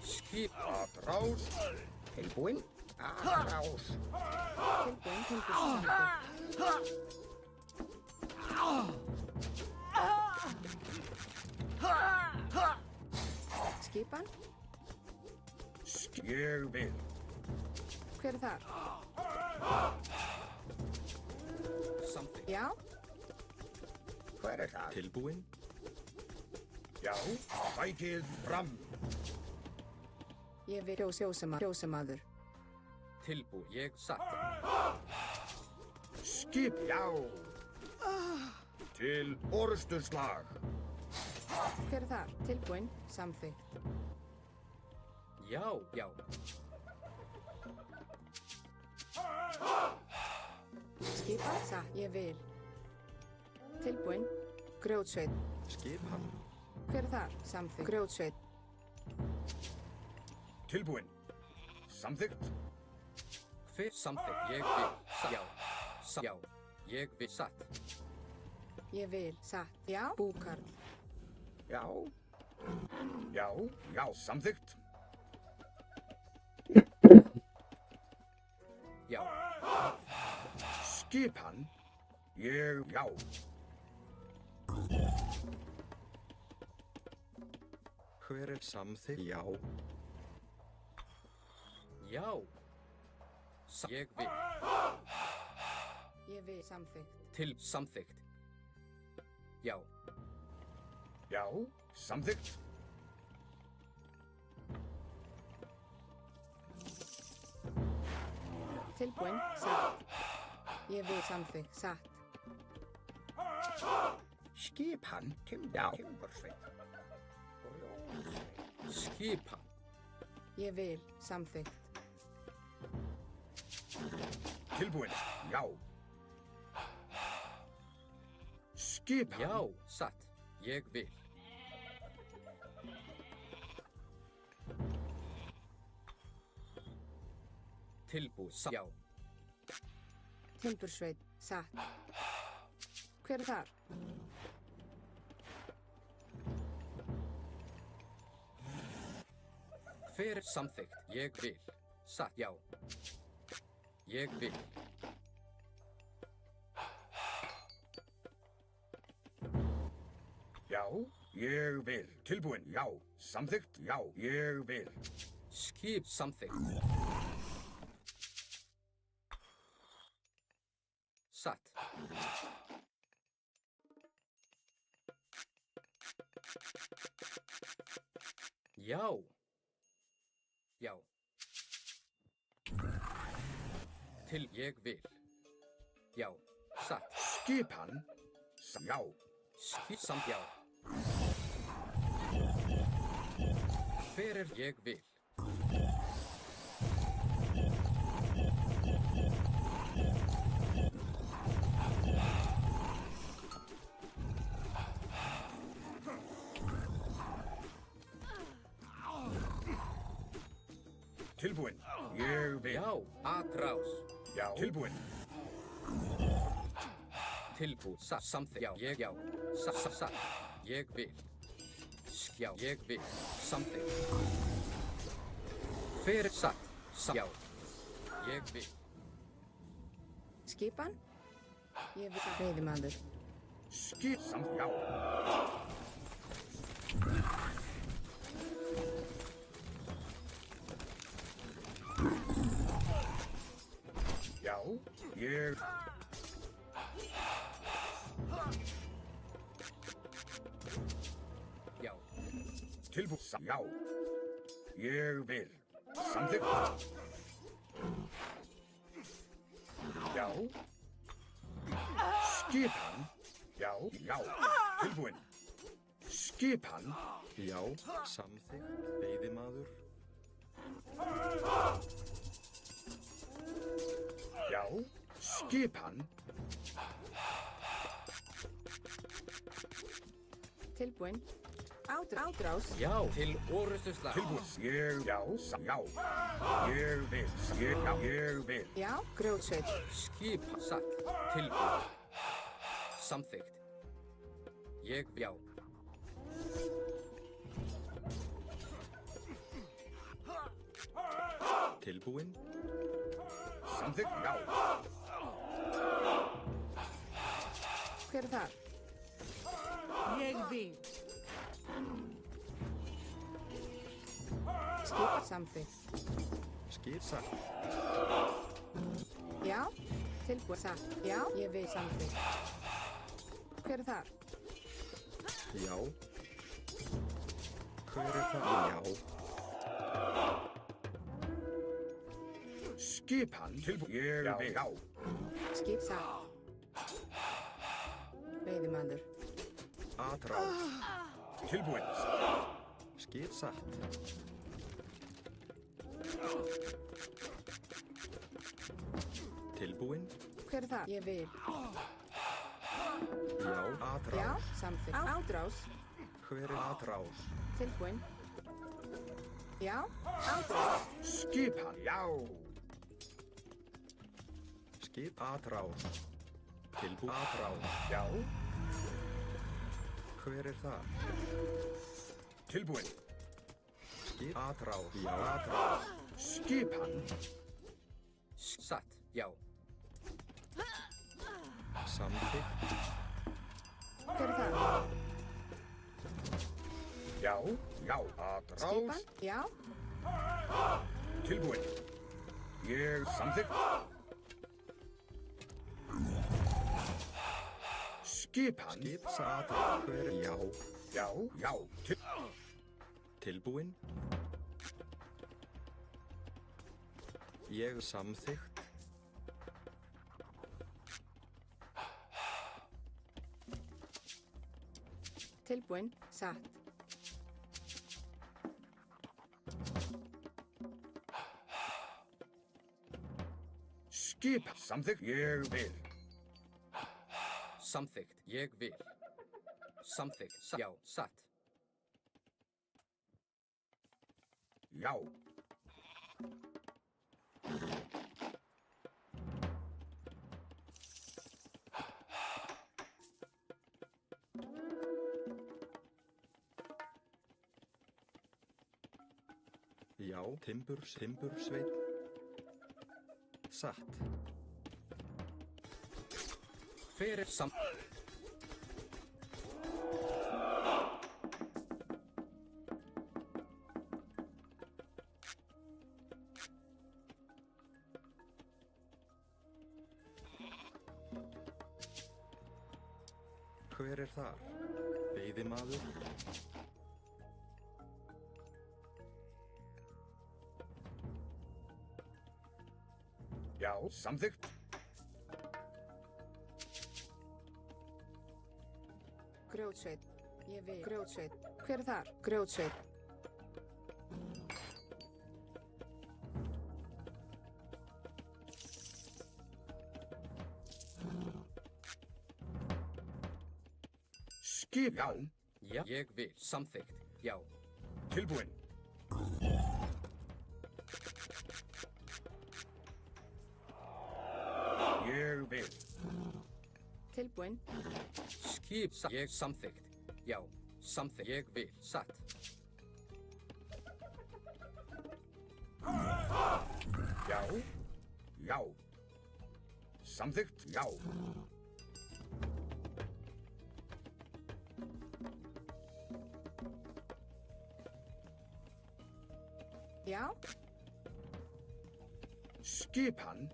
Skip. Atrás. Tilbúinn. Atrás. Tilbúin, tilbúin, samþykkt. Skipan. Ég vil. Hver er þar? Samþykkt. Já. Hver er þar? Tilbúin? Já, sætið fram. Ég vil kjósamaður. Tilbúin. Ég satt. Skip, já. Til orrustuslag. Hver er þar? Tilbúin, samþykkt. Já, já. Skipan. Satt. Ég vil. Tilbúin. Grjótsveit. Skipan. Hver er þar? Samþykkt. Grjótsveit. Tilbúinn. Samþykkt. Hver samþykkt? Ég vil. Satt. Já. Satt. Já. Ég vil. Satt. Ég vil. Satt. Já. Búkarl. Já. Já, já, samþykkt. Já. Skipan. Ég, já. Hver er samþykkt? Já. Já. Ég vil. Ég vil. Samþykkt. Til samþykkt. Já. Já, samþykkt. Tilbúin. Satt. Ég vil. Samþykkt. Satt. Skipan. Já. Timbursveit. Skipan. Ég vil. Samþykkt. Tilbúinn. Já. Skipan. Já. Satt. Ég vil. Tilbúin. Já. Timbursveit. Satt. Hver er þar? Hver er samþykkt? Ég vil. Satt. Já. Ég vil. Já, ég vil. Tilbúinn. Já. Samþykkt. Já, ég vil. Skip samþykkt. Já. Já. Til ég vil. Já, satt. Skipan. Já. Samt já. Hver er ég vil? Tilbúinn. Ég vil. Já, atrás. Já. Tilbúinn. Tilbúð, satt, samþykkt. Já, ég, já. Satt. Ég vil. Já, ég vil. Samþykkt. Hver er satt? Já. Ég vil. Skipan? Ég vil veiðimaður. Samt já. Já. Ég. Já. Tilbúinn. Já. Ég vil. Samþykkt. Já. Skipan. Já. Já. Tilbúinn. Skipan. Já, samþykkt, veiðimaður. Já. Skipan. Tilbúinn. Átrás. Já, til orustuslag. Tilbúinn. Ég. Já. Já. Ég vil. Já. Ég vil. Já, grjótsveit. Skipa, satt. Tilbúð. Samþykkt. Ég, já. Tilbúinn. Samþykkt. Já. Hver er það? Ég vil. Skipan samþykkt. Skip. Já, tilbúinn. Satt. Já, ég vil samþykkt. Hver er það? Já. Hver er það? Já. Skipan. Tilbúinn. Ég vil. Já. Skip satt. Veiðimaður. Atrás. Tilbúinn. Skip satt. Tilbúinn. Hver er það? Ég vil. Já, Já, atrás. samþykkt. Átrás. Hver er atrás? Tilbúinn. Já, átrás. Skipan. Já. Skip atrás. Tilbúinn. Atrás. Já. Hver er það? Tilbúinn. Skip atrás. Já, atrás. Skipan. Satt, já. Samþykkt. Hver er það? Já. Já. Skipan? Atrás. Já, Tilbúinn. Ég samþykkt. Skipan. Skip satt. Hver er já? Já. Já. Tilbúinn. Ég samþykkt. tilbúinn. Satt. Skipa. Samþykkt. Ég vil. Samþykkt, ég vil. Samþykkt, já, satt. Já. Já, timbursveit. Satt. Hver er Hver er þar? Veiðimaður? Já, samþykkt. Grjótsveit. Ég vil. Grjótsveit. Hver er þar? Grjótsveit. Skip, já, Já, ég vil. Samþykkt. Já. tilbúinn. Ég vil. Tilbúinn. Skip satt. Ég samþykkt. Já. Samþykkt. Ég vil. Satt. Já, já. Samþykkt, já. Já. Skipan.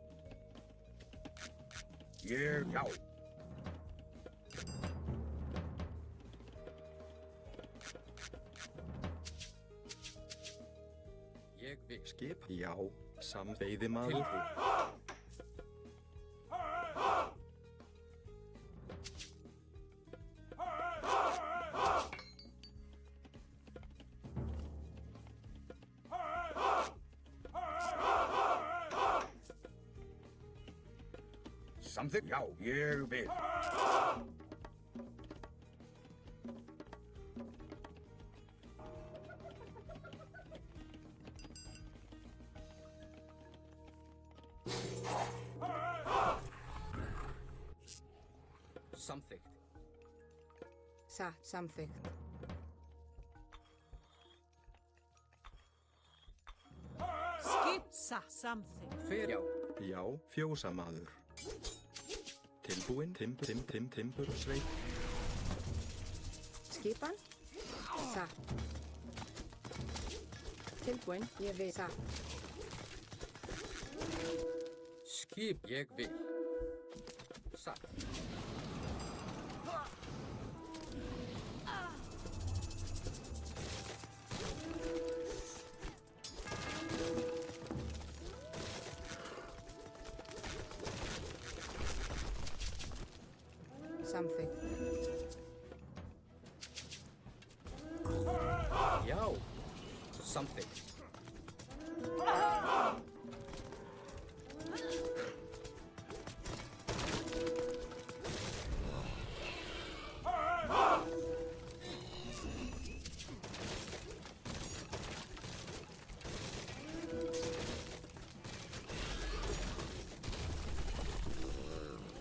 Ég, já. Ég vil. Skip? Já. Veiðimaður? Tilbúinn. Samþykkt, já, ég vil. Samþykkt. Satt. Samþykkt. Skip samþykkt. Hver? Já. Já. Fjósamaður? Tilbúinn? Timbursveit? Skipan. Satt. Tilbúinn. Ég vil. Satt. Skip. Ég vil. Satt. Samþykkt. Já. Samþykkt.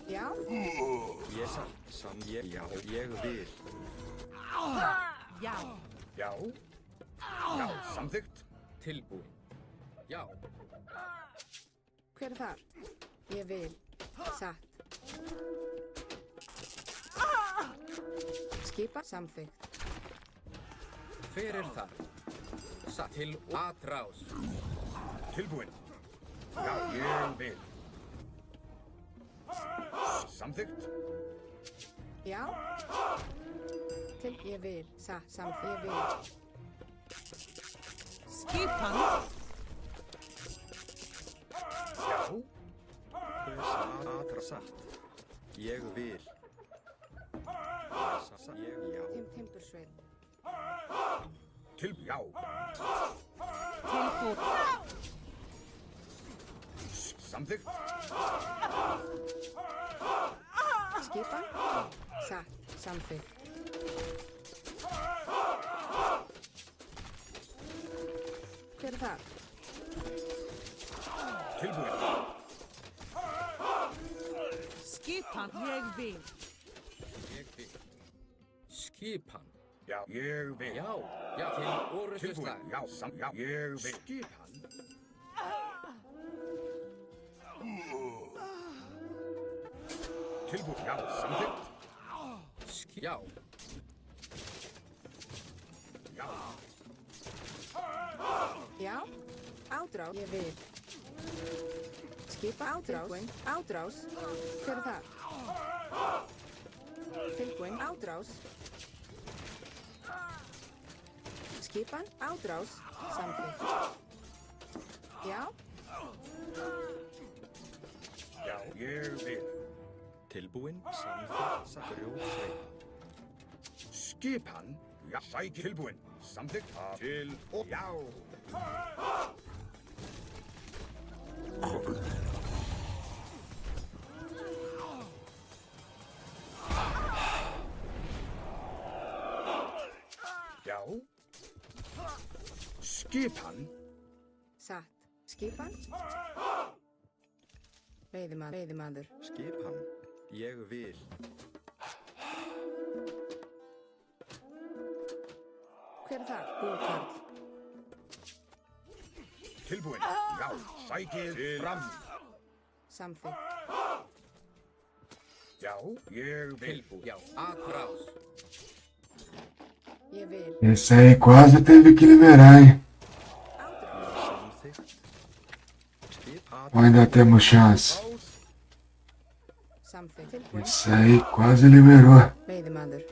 Já. Já, ég vil. Já. Já, já, samþykkt. Tilbúinn. Já. Hver er þar? Ég vil. Satt. Skipa. Samþykkt. Hver er þar? Satt. Til atrás. Tilbúinn. Já, ég vil. Samþykkt. Já. Til. Ég vil. Satt. Samþykkt. Ég vil. Skipan. Já, Satt. Ég vil. Já. Timbursveit. já. Tilbúinn. Samþykkt. Skipan. Satt. Samþykkt. Hver er þar? Tilbúinn. Skipan. Ég vil. Ég vil. Skipan. Já, ég vil. Já. Já. Til orustuslag. Tilbúinn. Já, já, ég vil. Skipan. Tilbúinn. Já, samþykkt. Já. Já, Já. Átrás. Ég vil. Skipa. Átrás. Tilbúinn. Átrás. Hver er þar? Tilbúin. Ádrás. Skipan. Ádrás. Samþykkt. Já. Já, ég vil. Tilbúinn, samþykkt, grjótsveit. Skipan. Já, sækir. Tilbúinn. Samþykkt. Til og já. Já. Skipan. Satt. Skipan. Veiðimaður. Skipan. Ég vil. Hver er það? Búkarl. Tilbúinn. Já, sækið fram. Samþykkt. Já, ég vil. Tilbúið. Já, ádrás. Ég vil. Esse aí quase teve que liberar, hein? Samþykkt. Skipan. Ou ainda temos chance? Samþykkt. Tilbúin. Esse aí quase liberou. Veiðimaður.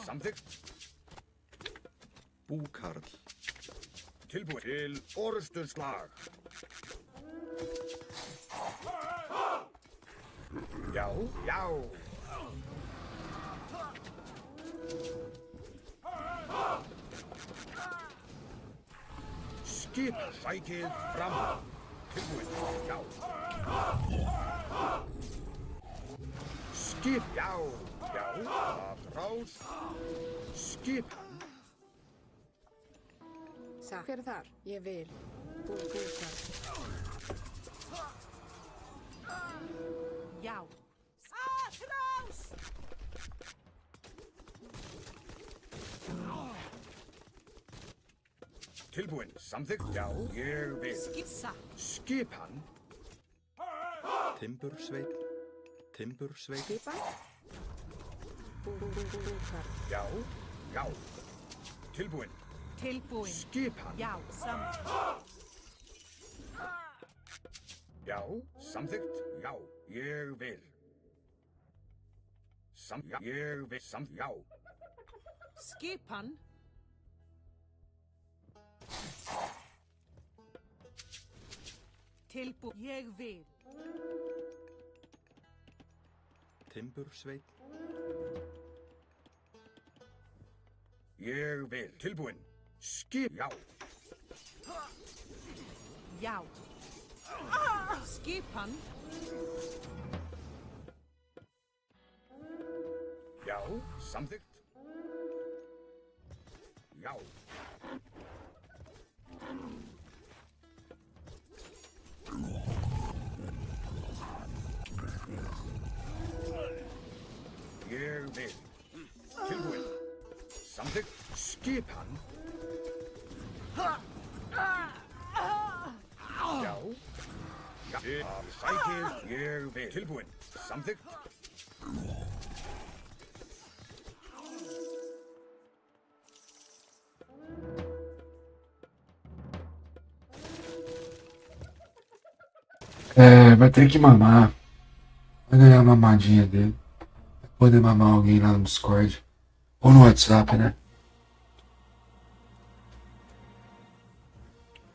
Samþykkt. Búkarl. Tilbúinn. Til orrustuslag. Já, já. Skip sækið fram. Tilbúinn. Já. Skip, já, já. Ádrás. Skipan. Satt. Hver er þar? Ég vil. Búkarl. Já. Ádrás! Tilbúinn. Samþykkt. Já, ég vil. Skissa. Skipan. Timbursveit. Timbursveit. Skipan. Búkarl. Já, já. Tilbúinn. Tilbúinn. Skipan. Já, samþykkt. Já, samþykkt. Já, ég vil. Já, ég vil. Já. Skipan. Tilbúinn. Ég vil. Timbursveit. Ég vil. Tilbúinn. Skip. Já. Já. Skipan. Já, samþykkt. Já. Ég vil. Tilbúinn. Samþykkt. Skipan. Já. Já. Sækið. Ég vil. Tilbúinn. Samþykkt. É, vai ter que mamar. Vai ganhar a mamadinha dele. Vai poder mamar alguém lá no Discord. Ou no WhatsApp, né?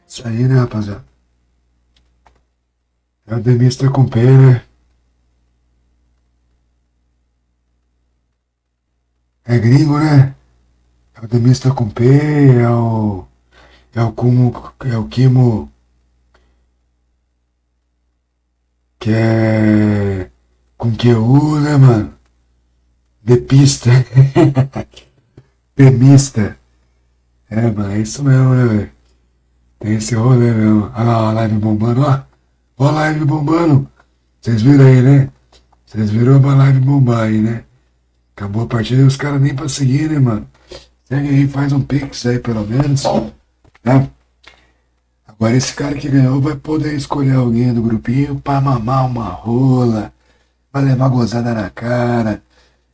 Isso aí, né, rapaziada? É o The Mr. com P, né? É gringo, né? É o The Mr. com P, é o... É o Kumo... É o Kimo... Que é... Com QU, né, mano? The Pista. The Mista. É, mano, é isso mesmo, né, velho? Tem esse rolê mesmo. Olha lá, a live bombando, ó. Ó a live bombando. Vocês viram aí, né? Vocês viram a live bombar aí, né? Acabou a partida e os caras nem pra seguir, né, mano? Segue aí, faz um pix aí, pelo menos. Né? Agora esse cara que ganhou vai poder escolher alguém do grupinho pra mamar uma rola. Vai levar gozada na cara.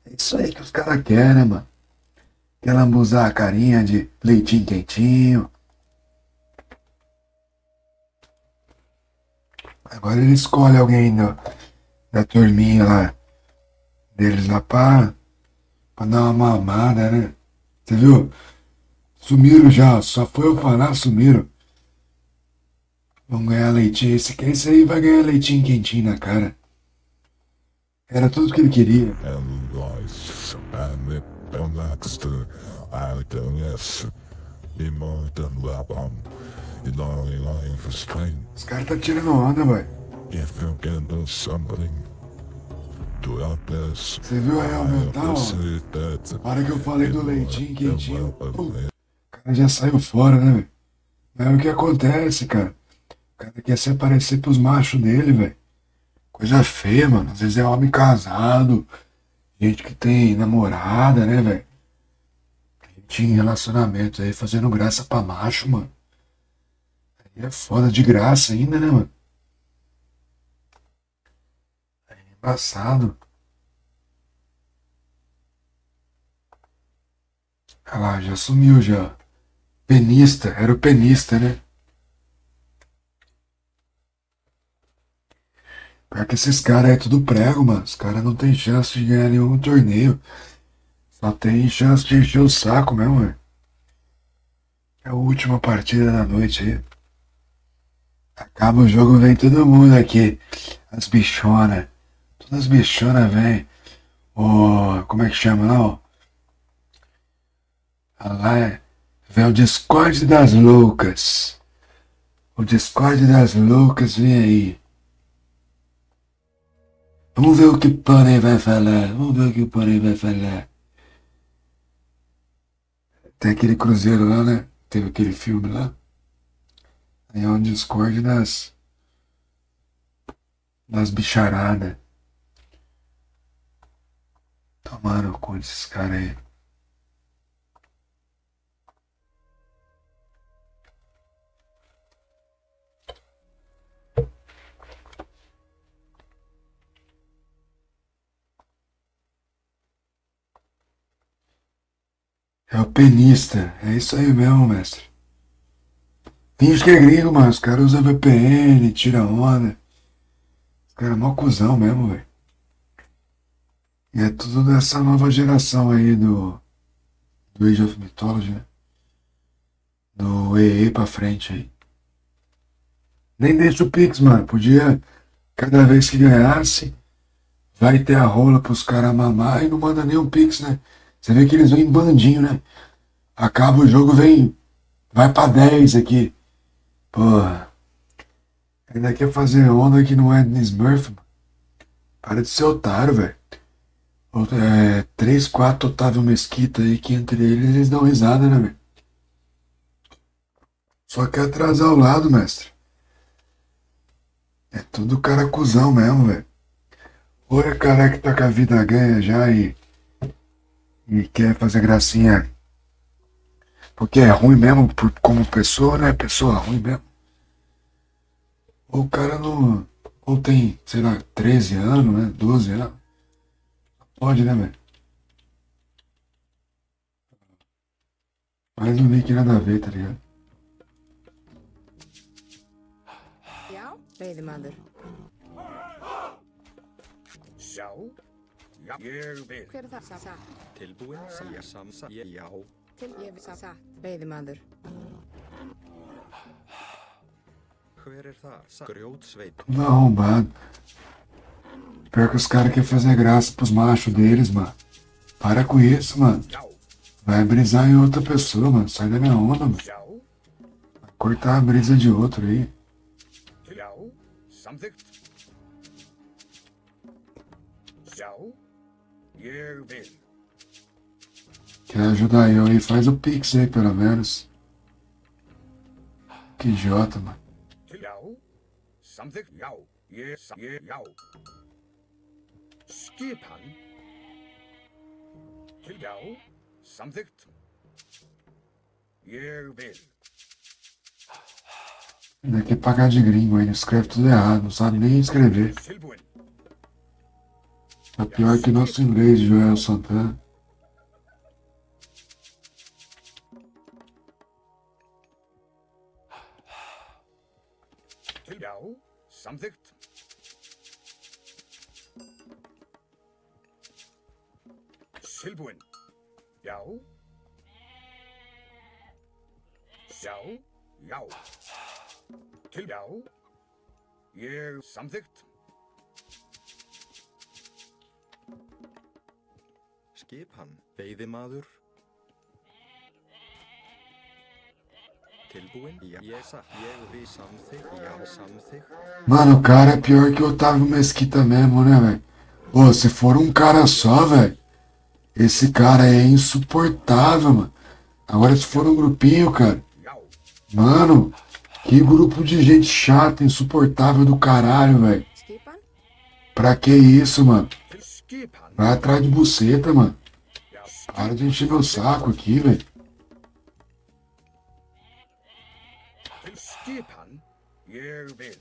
É isso aí que os caras querem, né, mano? Quer lambuzar a carinha de leitinho quentinho. Agora ele escolhe alguém da turminha lá, deles lá pra dar uma mamada, né? Você viu? Sumiram já, só foi eu falar, sumiram. Vão ganhar leitinho. Esse aí vai ganhar leitinho quentinho na cara. Era tudo que ele queria. And life, and it Dexter, I guess, immortal weapon, in our life strain. Os caras tá tirando onda, velho. If you can do something to help us, Você viu aí aumentar, ó? appreciate that. Na hora que eu falei do leitinho quentinho, Well, o cara já saiu fora, né, velho? Mas é o que acontece, cara. O cara quer se aparecer pros machos dele, velho. Coisa feia, mano. Às vezes é homem casado, gente que tem namorada, né, velho? Gente em relacionamento aí, fazendo graça pra macho, mano. Aí é foda, de graça ainda, né, mano? É embaçado. Olha lá, já sumiu já. Penista, era o penista, né? Pior que esses caras é tudo prego, mano. Os caras não tem chance de ganhar nenhum torneio. Só tem chance de encher o saco mesmo, velho. É a última partida da noite aí. Acaba o jogo, vem todo mundo aqui. As bichonas. Todas as bichonas vêm. Como é que chama lá, ó? Lá vem o Discord das loucas. O Discord das loucas vem aí. Vamos ver o que o Pônei vai falar. Vamos ver o que o Pônei vai falar. Tem aquele cruzeiro lá, né? Teve aquele filme lá. Aí é um Discord das bicharadas. Tomaram conta desses caras aí. É o penista. É isso aí mesmo, mestre. Finge que é gringo, mano. Os caras usam VPN, tira onda. Os caras é mó cuzão mesmo, velho. E é tudo dessa nova geração aí do Age of Mythology, né? Do EE pra frente aí. Nem deixa o Pix, mano. Podia, cada vez que ganhasse, vai ter a rola pros caras mamar e não manda nem um Pix, né? Você vê que eles vêm em bandinho, né? Acaba o jogo, vai pra 10 aqui. Porra. Ainda quer fazer onda que não é de Smurf, mano. Para de ser otário, velho. 3, 4 Otávio Mesquita aí, que entre eles dão risada, né, velho? Só quer atrasar o lado, mestre. É tudo cara cuzão mesmo, velho. Ou é cara que tá com a vida ganha já e quer fazer gracinha porque é ruim mesmo como pessoa, né? Pessoa ruim mesmo. Ou o cara não. Ou tem, sei lá, 13 anos, né? 12 anos. Pode, né, velho? Mas não vi que nada a ver, tá ligado? Já? Veiðimaður. Já? Já, ég vil. Hver er það? Satt. Tilbúin, segja samsa, já. Ég satt. Veiðimaður. Hver er það? Grjótsveit. Tudo arrombado. Pior que os caras querem fazer graça pros machos deles, mano. Para com isso, mano. Já, Vai brisar em outra pessoa, mano. Sai da minha onda, mano. já, Vai cortar a brisa de outro aí. já, samþykkt. Já, ég vil. Quer ajudar eu aí? Faz o Pix aí, pelo menos. Que idiota, mano. Já, samþykkt. Já, já. Skipan. Já, samþykkt. Ég vil. Ainda quer pagar de gringo aí, escreve tudo errado, não sabe nem escrever. Tilbúin. É pior que nosso inglês de Joel Santana. Já, samþykkt. Tilbúinn. Já. Já. Já. Já. Ég samþykkt. Skipan. Veiðimaður. Tilbúinn? Já, ég vi samþykk. Já, samþykk. Mano, o cara é pior que o Otávio Mesquita mesmo, né, velho? Ô, se for um cara só, velho, esse cara é insuportável, mano. Agora se for um grupinho, cara, Já. mano, que grupo de gente chata, insuportável do caralho, velho. Skipan? Pra que isso, mano? Skipan. Vai atrás de buceta, mano. Já. Para de encher meu saco aqui, velho. Skipan. Ég vil.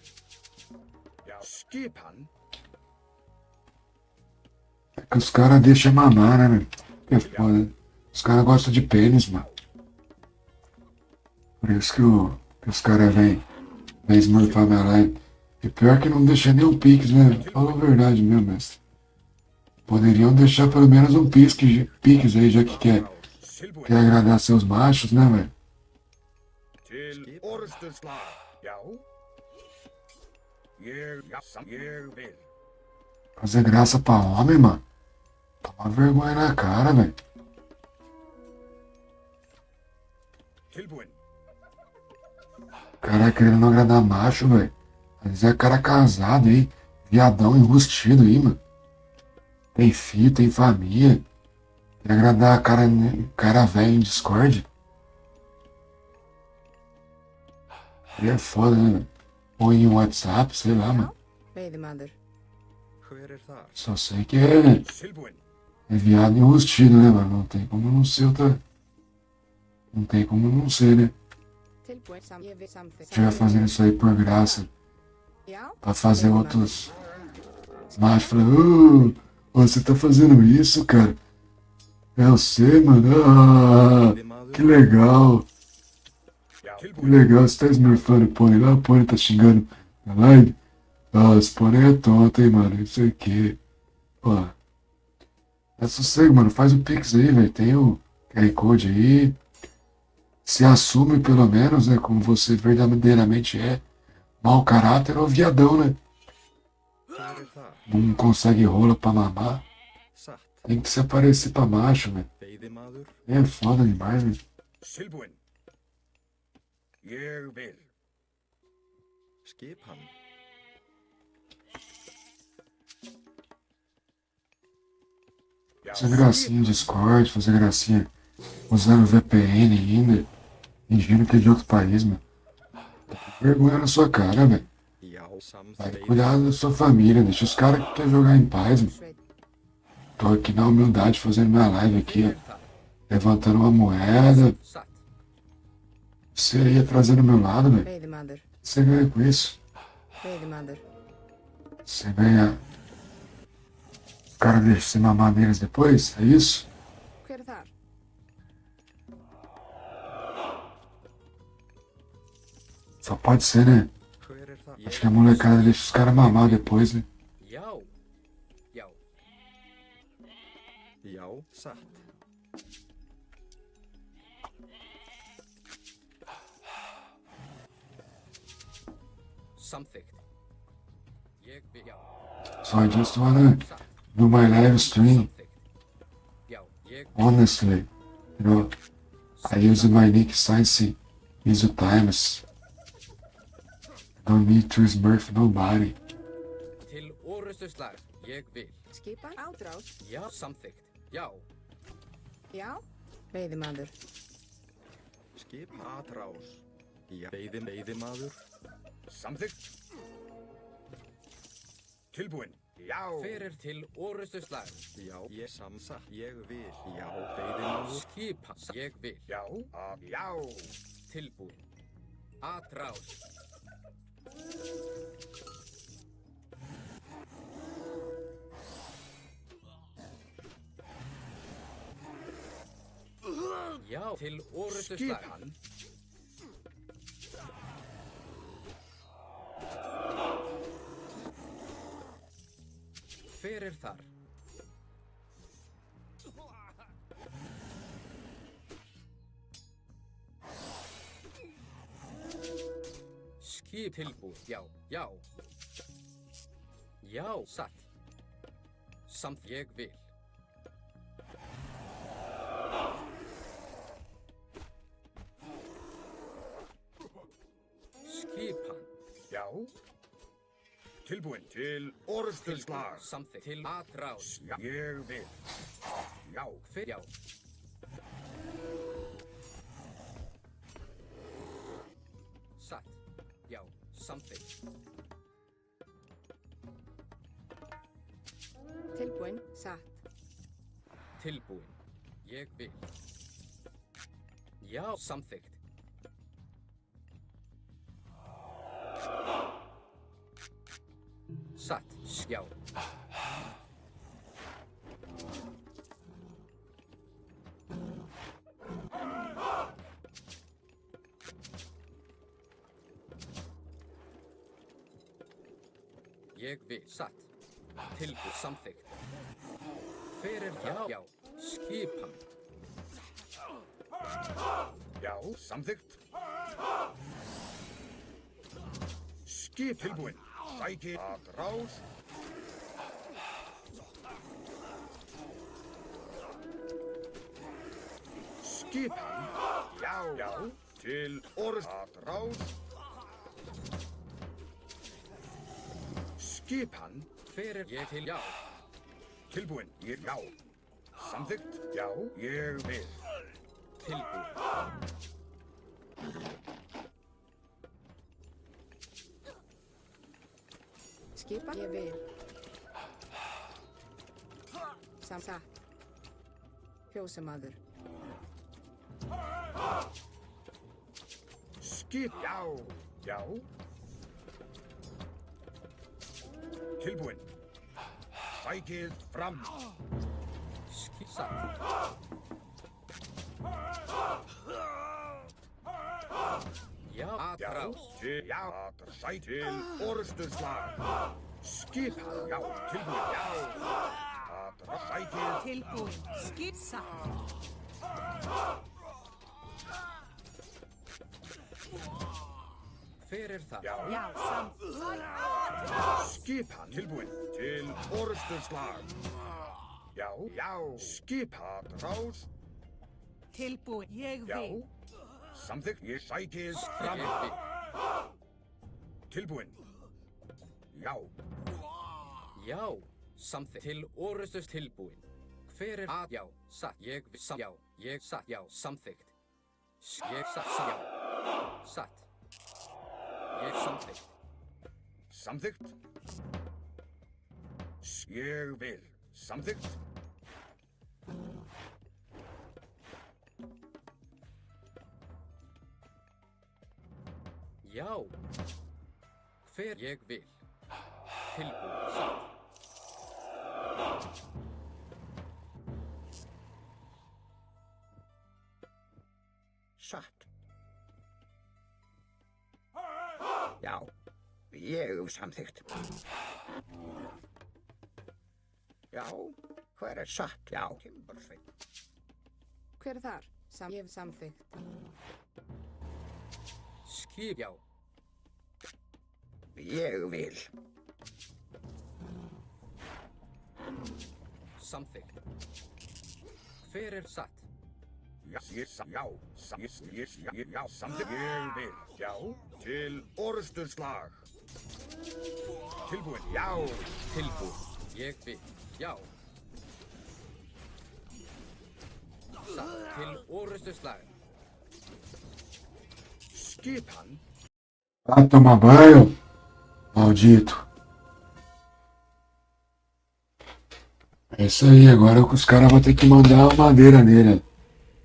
Já. Skipan. É que os caras deixam mamar, né, velho? Que é foda, né? Os caras gostam de pênis, mano. Por isso que os caras vêm smurfar minha live. E pior que não deixa nem um pix, né? Fala a verdade mesmo, mestre. Poderiam deixar pelo menos um pix aí, já que quer Tilbúinn. agradar seus machos, né, velho? Til orrustuslag. Já. Ég vil. Fazer graça pra homem, mano. Toma vergonha na cara, velho. Tilbúinn. Cara querendo agradar macho, velho. Às vezes é cara casado aí, viadão enrustido aí, mano. Tem filho, tem família. Quer agradar cara velho em Discord. Aí é foda, né, velho? Ou em WhatsApp, sei lá, mano. Veiðimaður. Hver þar? Só sei que é Tilbúinn. viado enrustido, né, mano? Não tem como não ser outra. Não tem como não ser, né? Tilbúinn. Ég vil samþykkt. Se estiver fazendo isso aí por graça, Já. pra fazer outros machos falando, você tá fazendo isso, cara? Eu sei, mano. Ah, Veiðimaður. que legal. Já. Que Tilbúinn. legal, você tá smurfando o pônei lá, o pônei tá xingando na live. Ah, esse pônei é tonto, hein, mano, não sei o que. Pô, é sossego, mano, faz o pix aí, velho, tem o QR Code aí. Se assume pelo menos, né, como você verdadeiramente é. Mau caráter ou viadão, né? Hver þar? Não consegue rola pra mamar. Satt. Tem que se aparecer pra macho, velho. Veiðimaður. É foda demais, velho. Tilbúinn. Ég vil. Skipan. Já. Fazer gracinha em Discord, fazer gracinha usando VPN ainda, fingindo que é de outro país, mano. Vergonha na sua cara, velho. Já, Vai samþykk. cuidar da sua família, deixa os caras que querem jogar em paz, mano. Sveinn. Tô aqui na humildade fazendo minha live aqui, Hver ó. þar? Levantando uma moeda. Satt. Você aí atrás do meu lado, velho. Veiðimaður. Você ganha com isso. Veiðimaður. Você ganha. O cara deixa você mamar neles depois, é isso? Hver er þar? Só pode ser, né? Hver þar? Acho que a molecada deixa os caras mamar depois, né? Já. Já. Já, satt. Samþykkt. Ég vil. Já. So I just wanna do my live stream. Samþykkt. Já. Ég. Honestly, you know, I use my nick Science Iso Times. Don't need to smurf nobody. Til orrustuslag. Ég vil. Skipan? Átrás. Já. Samþykkt. Já. Já. Veiðimaður. Skip atrás. Já, veiðimaður. Samþykkt. Tilbúinn. Já. Hver er til orrustuslag? Já, ég samsatt. Ég vil. Já, veiðimaður. Skipa. Ég vil. Já. Já. Tilbúin. Atrás. Já, til orrustuslag. Skipan. Hver er þar? Skip tilbúið, já, já. Já, satt. Samt ég vil. Skipan. Já. Tilbúinn til orrustuslag. Samþykkt. Til atrás. Já, ég vil. Já. Hver, já. Satt. Já, samþykkt. Tilbúin, satt. Tilbúin. Ég vil. Já, samþykkt. Satt. Já. Ég vil. Satt. Tilbúið, samþykkt. Hver er það? Já. Skipan. Já, samþykkt. Skip tilbúinn. Sækið atrás. Skipan. Já, já. Til orrust atrás. Skipan. Hver er ég til? Já. Tilbúinn. Ég, já. Samþykkt. Já, ég vil. Tilbúið. Skipa, ég vil. Satt. Fjósamaður. Skip. Já, já. Tilbúinn. Sækið fram. Satt. Já, atrás. Já, sækið til orrustuslag. Skipan. Já, tilbúinn. Já. Atrás. Sækið. Tilbúin. Skip satt. Hver er það? Já. Já, samt. Skipan. Tilbúinn til orrustuslag. Já, já. Skipan. Atrás. Tilbúin. Ég Já. vil. Samþykkt. Ég sækið fram. Ég vil. Tilbúinn. Já. Já, samþykkt. Til orrustus tilbúin. Hver er að? Já, satt. Ég vil. Já, ég satt. Já, samþykkt. Ég satt. Já. Satt. Ég samþykkt. Samþykkt. Ég vil. Samþykkt. Já. Hver ég vil. Tilbúin. Satt. Satt. Já, ég samþykkt. Já, hver er satt? Já, Timbersveinn. Hver er þar? Ég samþykkt. Skip. Já. Ég vil. Samþykkt. Hver er satt? Já, já, samþykkt. Ég vil. Já, til orrustuslag. Tilbúinn. Já. Tilbúin. Ég vil. Já. Satt. Til orrustuslag. Skipan. Vai tomar banho, maldito. É isso aí, agora os caras vão ter que mandar uma madeira nele.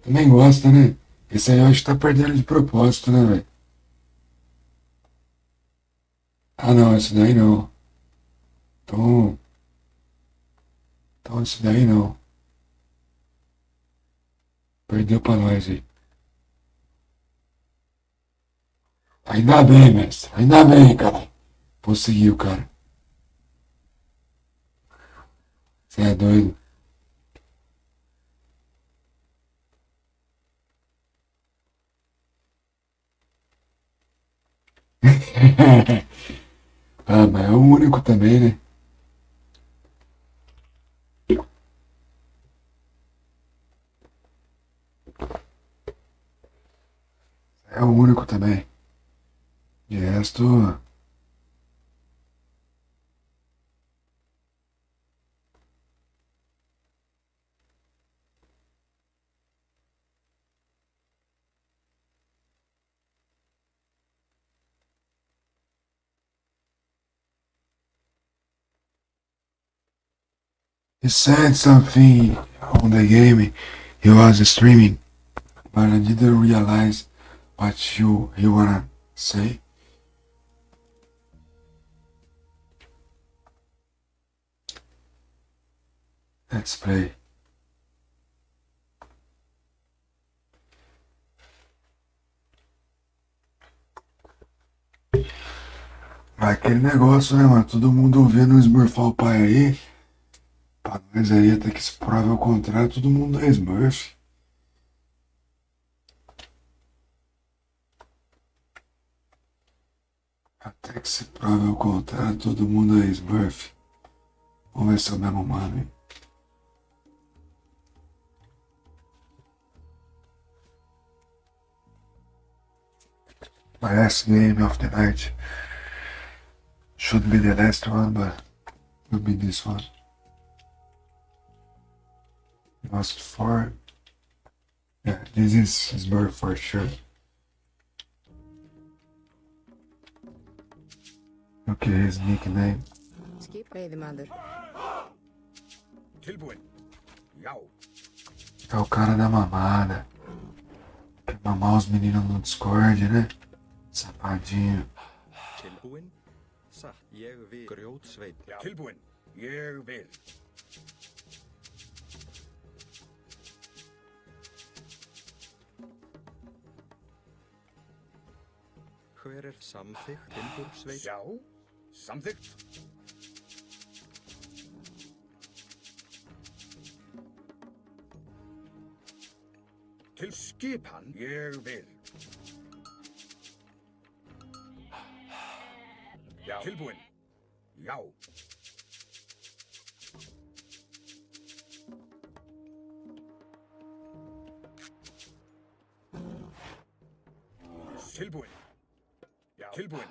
Também gosta, né? Esse aí eu acho que tá perdendo de propósito, né, velho? Ah, não, esse daí não. Então esse daí não. Perdeu pra nós aí. Ainda bem, mestre. Ainda bem, cara. Conseguiu, cara. Você é doido? Ah, mas é o único também, né? É o único também. De resto, he said something on the game he was streaming, but I didn't realize what you wanna say. Let's play. Aquele negócio, né, mano? Todo mundo vendo esmurfar o pai aí. Pra nós aí, até que se prove ao contrário, todo mundo é Smurf. Até que se prove ao contrário, todo mundo é Smurf. Vamos ver se é o mesmo mano, hein? My last game of the night. Should be the last one, but will be this one. Lost 4. Yeah, this is Smurf for sure. Okay, his nickname. Skip Veidemaður. Tilbúin. Já. É o cara da mamada. Quer mamar os meninos no Discord, né? Safadinho. Tilbúin? Satt, ég vil. Grjótsveinn. Já. Tilbúin. Ég vil. Hver er samþykkt timbursveinn? Já. Samþykkt. Til skipan. Ég vil. Já. Tilbúin. Já. Tilbúin. Já. Tilbúin.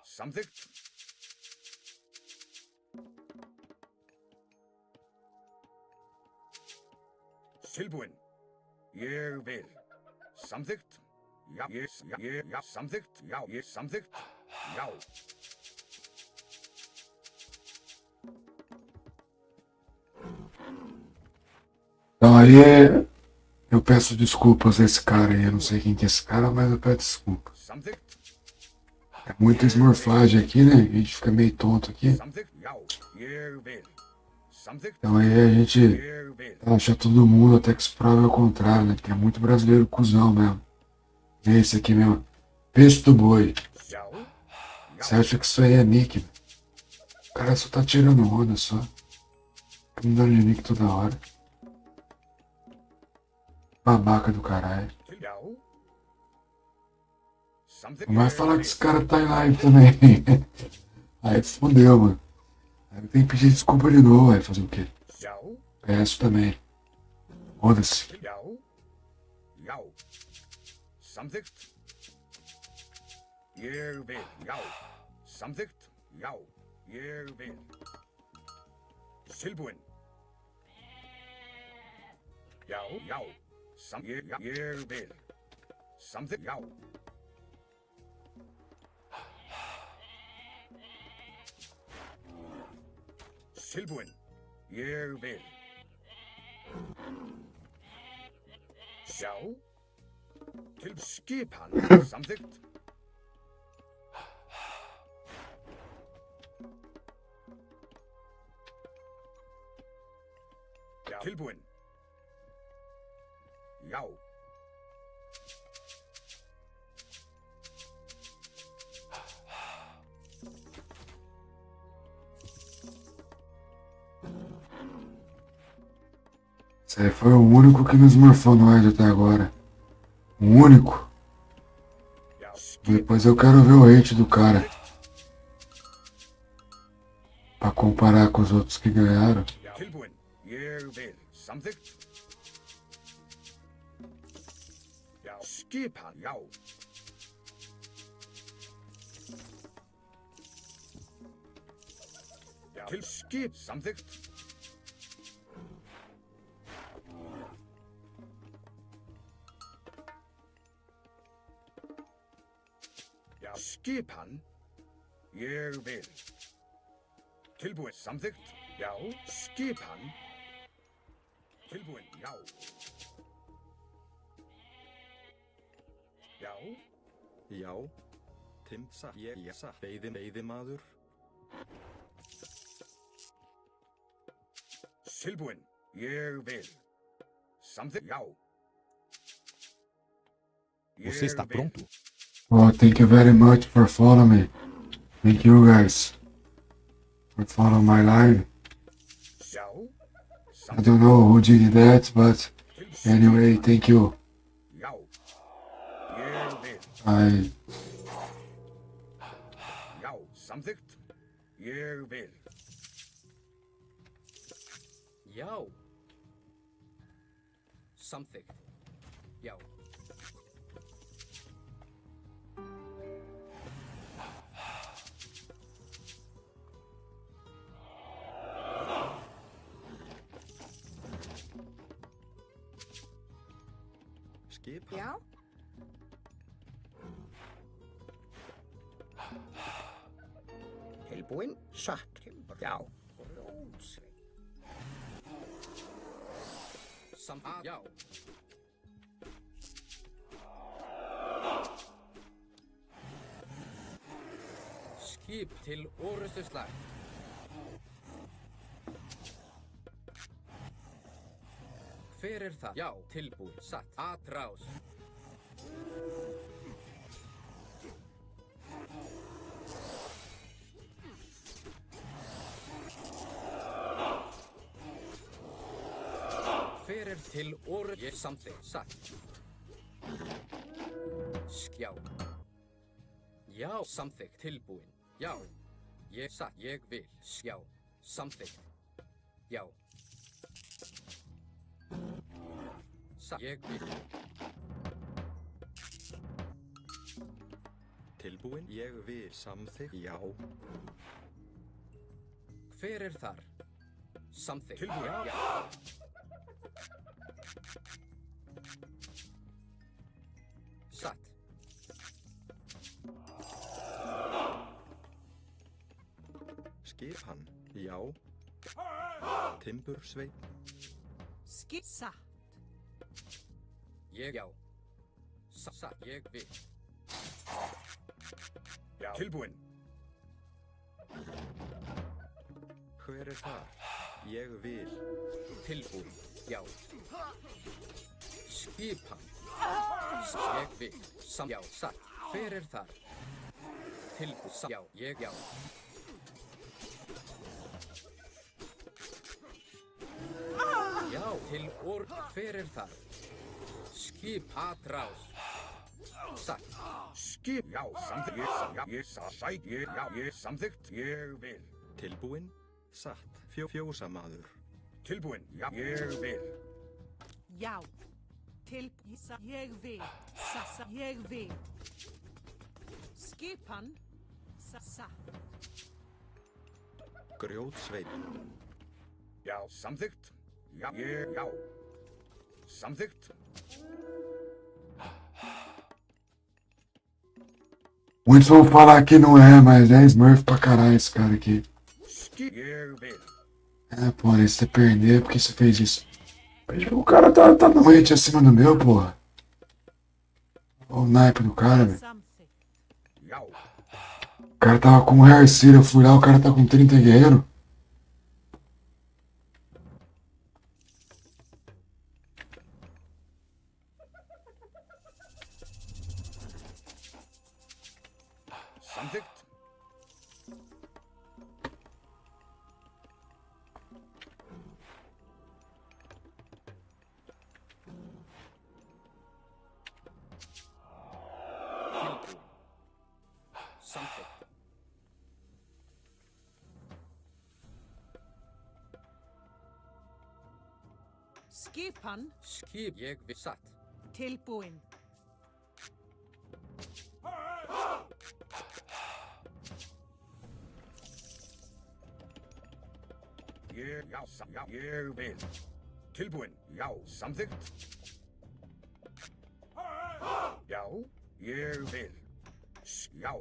Samþykkt. Tilbúin. Ég vil. Samþykkt. Já. Já. Samþykkt. Já. Ég samþykkt. Já. Então aí eu peço desculpas a esse cara aí. Eu não sei quem que é esse cara, mas eu peço desculpa. Samþykkt. É muita esmorfagem aqui, né? A gente fica meio tonto aqui. Samþykkt. Já. Ég vil. Samþykkt. Então aí a gente Ég vil. acha todo mundo até que se prove ao contrário, né? Porque é muito brasileiro cuzão mesmo. É esse aqui mesmo. Peixe do boi. Já. Você acha que isso aí é nick? O cara só tá tirando onda só. Tá me dando de nick toda hora. Babaca do caralho. Já. Samþykkt. Não vai falar que esse cara tá em live também. Aí fodeu, mano. Aí eu tenho que pedir desculpa de novo, vai fazer o quê? Já. Peço também. Foda-se. Já. Já. Samþykkt. Ég vil. Já. Samþykkt. Já. Ég vil. Tilbúin. Já. Já. Ég vil. Samþykkt. Já. Tilbúin. Ég vil. Já. Til skipan. Samþykkt. Já. Tilbúin. Já. Esse aí foi o único que nos morfou no Ed até agora. O único. Ja, skip. Depois eu quero ver o hate do cara. Pra comparar com os outros que ganharam. Ja, tilbúin. Ég vil. Samþykkt. Já, skipan. Já. Já, til skip. Samþykkt. Já, skipan. Ég vil. Tilbúin. Samþykkt. Já, skipan. Tilbúin. Já. Já. Já. Timsa. Ég satt. Veiðimaður. Tilbúin. Ég vil. Samþykkt. Já. Você está pronto? Oh, thank you very much for following me. Thank you guys for following my live. Já. I don't know who did that, but anyway, thank you. Já. Ég vil. I Já. Samþykkt. Ég vil. Já. Samþykkt. Já. Skipan. Já. Tilbúin, satt, timbur, já. Rótsveig. Já. Skip til orrustuslag. Hver er það? Já, tilbúin, satt, atrás. Hver er til ég samþykkt, satt. Já. Já, samþykkt, tilbúin. Já. Ég satt, ég vil. Já. Samþykkt. Já. Satt, ég vil. Tilbúin. Ég vil. Samþykkt. Já. Hver er þar? Samþykkt. Tilbúin. Já. Satt. Skipan. Já. Timbursveinn. Satt. Ég já. Satt, ég vil. Já. Tilbúin. Hver er þar? Ég vil. Tilbúin. Já. Skipan. Ég vil. Já, satt. Hver er þar? Tilbúin. Já, ég já. Já, til hver er þar? Skip atrás. Satt. Skip. Já. Samþykkt. Já. Ég satt. Ég samþykkt. Ég vil. Tilbúin. Satt. Fjósamaður. Tilbúin. Já. Ég vil. Já. Ég vil. Ég vil. Skipan. Satt. Grjótsveinn. Já. Samþykkt. Já. Ég já. Samþykkt. muitos vão falar que não é, mas é Smurf pra caralho esse cara aqui. Skip. Eu vil. É, porra, se você perder, por que você fez isso? O cara tá doente acima do meu, porra. Olha o naipe do cara, velho. Samþykkt. Já. O cara tava com um Hercir, eu fui lá, o cara tá com 30 guerreiro. Samþykkt. Skipan Skip, ég vil satt. tilbúin. Ég vil. Tilbúin, já, samþykkt. Já, ég vil. Já.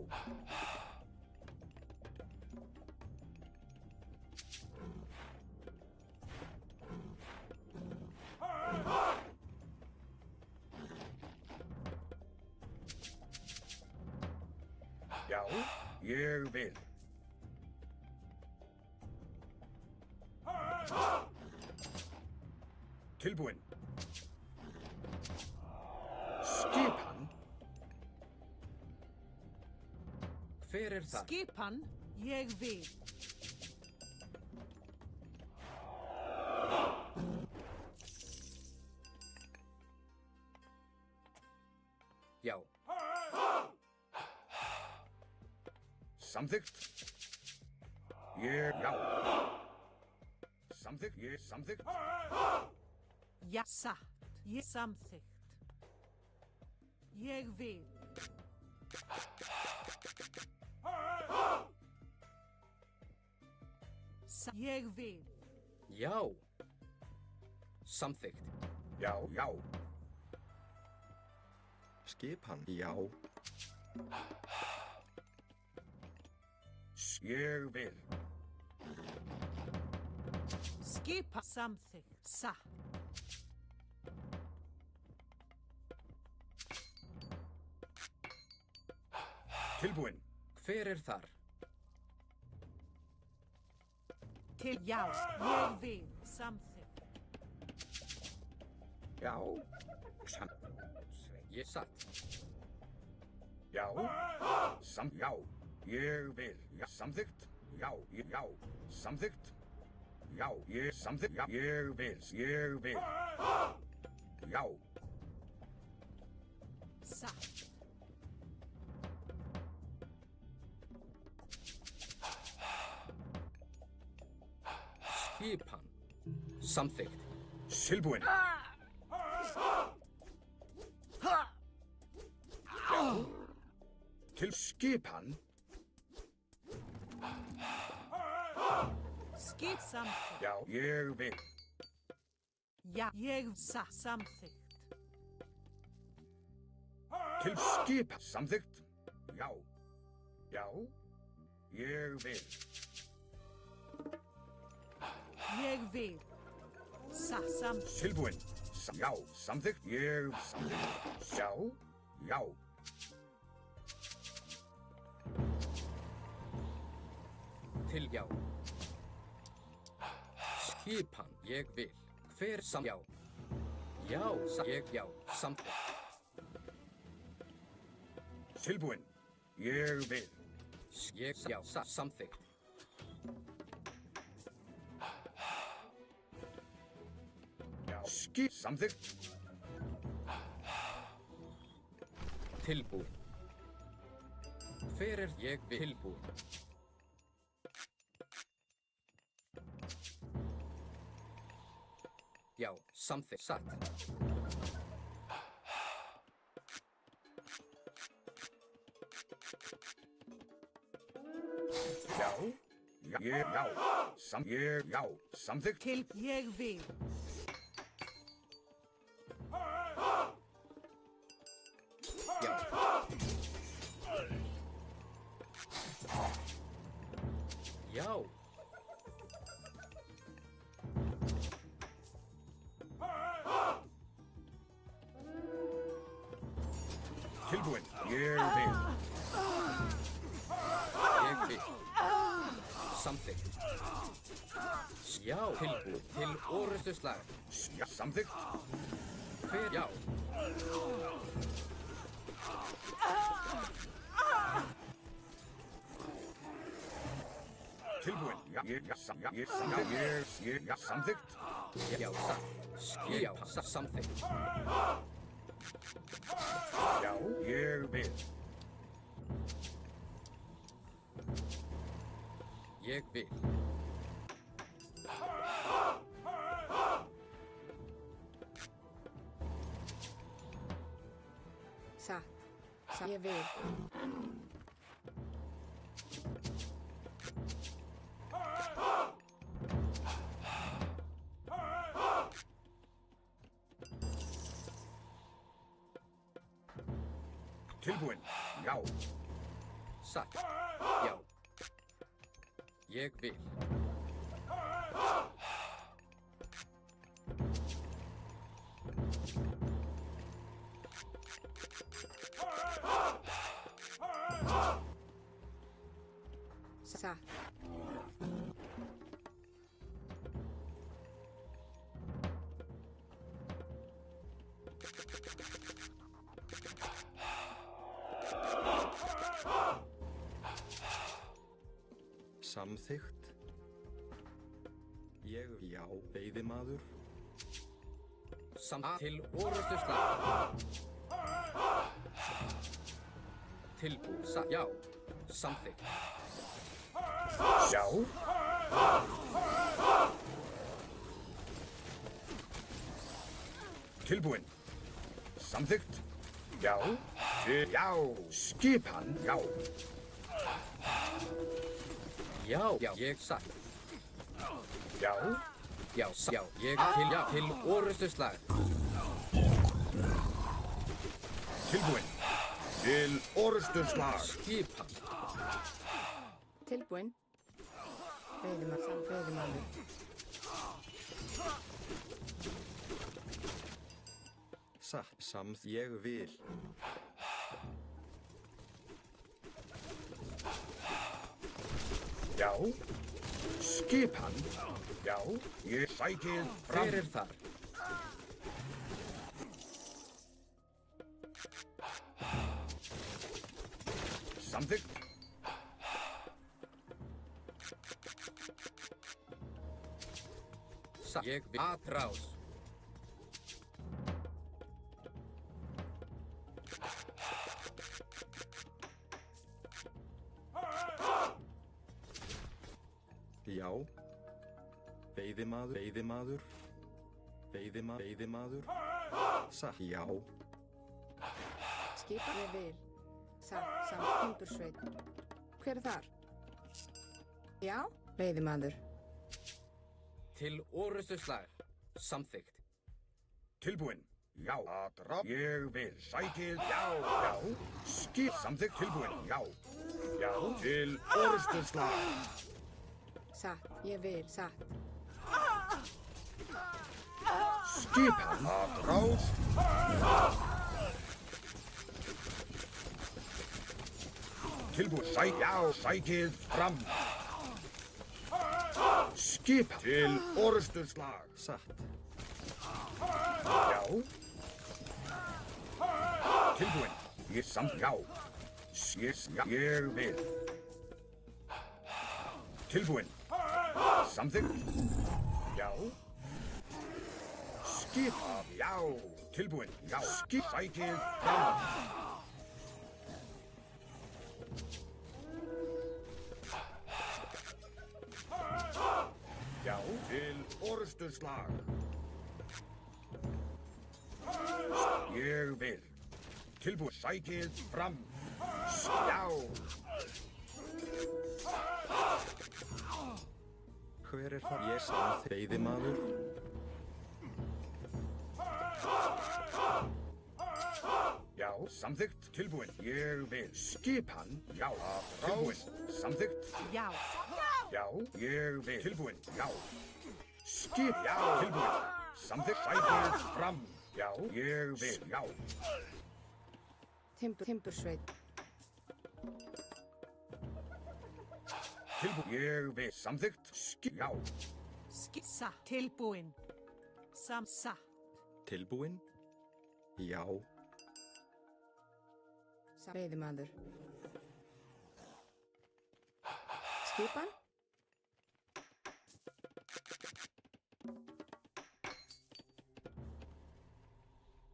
Já, ég vil. Tilbúin. Skipan. Hver er það? Skipan ég vil. Já. Samþykkt. Já. Samþykkt. Ja, satt. Ég samþykkt. Ég vil. Ég vil. Já. Samþykkt. Já. Skipan, já. Ég vil. Skipa samþykkt. Satt. Tilbúin. Hver er þar? Til já. Ég vil. Samþykkt. Já. Ég satt. Já. Já. Ég vil. Já. Samþykkt. Já. Samþykkt. Já. Samþykkt. Já. Ég vil. Já. Satt. Skipan. Samþykkt. Tilbúin. Til skipan. Skip samþykkt. Já, ég vil. Ja, ég samþykkt. Til skipan. Samþykkt. Já. Ég vil. Ég vil. Samþykkt. Tilbúin. Já, samþykkt. Samþykkt. Já. Til já. Skipan, ég vil. Hver já. Já, samþykkt. Tilbúin. Ég vil. Samþykkt. Já, samþykkt. Tilbúin. Hver er ég vil? Tilbúin. Já, samþykkt. Satt. Já, samþykkt. Til ég vil. Já. Já. Tilbúin. Ég vil. Ég vil. Samþykkt. Já, tilbúin. Til orustuslag. Já, samþykkt. Hver? Já. Tilbúin. Já, samþykkt. Já, samþykkt. Já, ég vil. Ég vil. ég vil. Tilbúinn. Já. Satt. Já. Ég vil. Satt. Samþykkt. Já, veiðimaður. Til orrustu slag. Tilbúin. Já. Samþykkt. Já. Tilbúinn. Samþykkt. Já. Já. Skipan. Já. Já. Ég satt. Já. Já. Já. Ég til orrustu slag. Tilbúinn. Til orrustuslag. Skipan. Tilbúinn. Veiðimaður. Samt ég vil. Já. Skipan. Já. Ég sækið fram. Hver þar? Samþykkt. Ég vil. Atrás. Já. Veiðimaður. Satt. Já. Skipa ég vil. Samt timbursveit. Hver þar? Já, veiðimaður. Til orrustu slag. Samþykkt. Tilbúinn. Já. Aðra. Ég vil. Sækið. Já. Skip. Samþykkt. Tilbúinn. Já. Já. Til orrustuslag. Satt, ég vil, satt. Skipan. Aðrás. Tilbúinn. Já. Sækið fram. Skipan. Til orrustuslag. Satt. Já. Tilbúinn. Ég samt. Já. Ég vil. Tilbúinn. Samþykkt. Já. Skipa. Já. Tilbúinn. Já. Sækið fram. Já. Til orrustuslag. Ég vil. Tilbúinn. Sækið fram. Já. Hver það? Ég samþykkt. Veiðimaður. Já. Samþykkt. Tilbúinn. Ég vil. Skipan. Já. Tilbúinn. Samþykkt. Já. Já. Ég vil. Tilbúinn. Já. Skip. Já. Tilbúinn. Samþykkt. Sækið fram. Já. Ég vil. Já. Timbursveit. Tilbúinn. Ég vil. Samþykkt. Skip. Já. Skissa. Tilbúinn. Satt. Tilbúinn. Já. Veiðimaður. Skipan.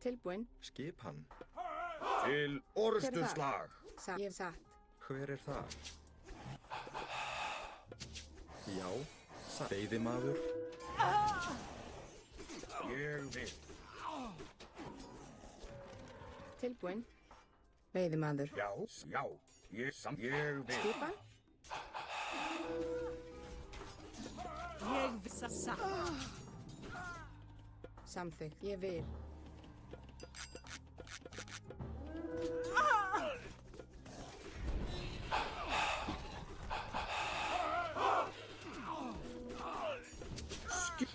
Tilbúinn. Skipan. Til orrustuslag. Ég satt. Hver það? Já. Satt. Veiðimaður. Ég vil. Tilbúinn. Veiðimaður. Já, já, ég vil. Skipan. Ég vil satt. Samþykkt. Ég vil.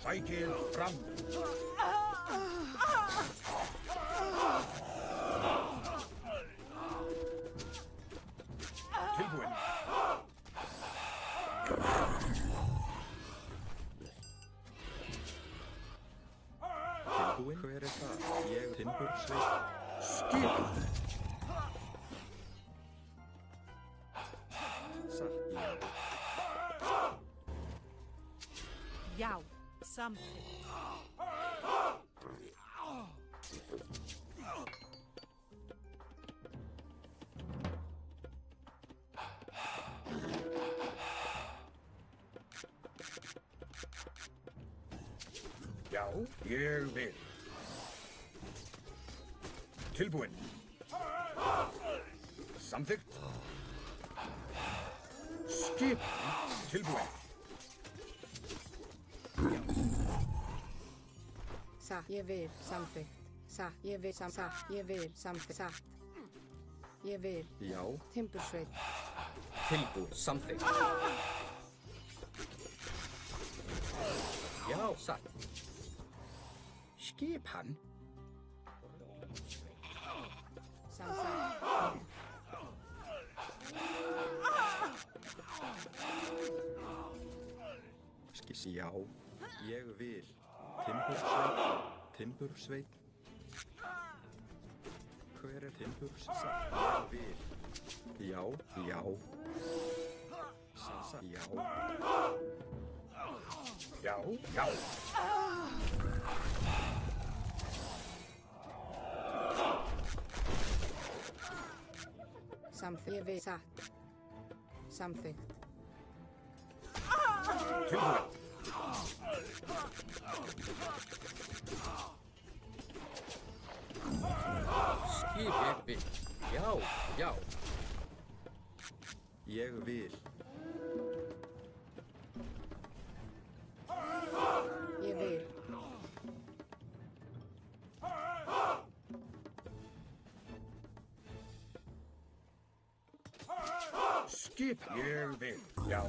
Sækið fram. Tilbúin. Tilbúin, hver er það? Ég timbursveit. Skip. Satt, já. Já, samþykkt. Já, ég vil. Tilbúin. Samþykkt. Skip. Tilbúin. Satt. Ég vil. Samþykkt. Satt. Ég vil. Satt. Ég vil. Samþykkt. Satt. Ég vil. Já, Timbursveit. Tilbúin. Samþykkt. Já, satt. Skipan. Samþykkt. skis, já. Ég vil. Timbursveit. Timbursveit. Hver er timbursveit? Ég vil. Já, já. Sasa, já. Já, já. Samþykkt. Ég vil. Satt. Samþykkt. Tilbúin. Skip ég vil. Já, já. Ég vil. Ég vil. Skip. Ég vil. Já.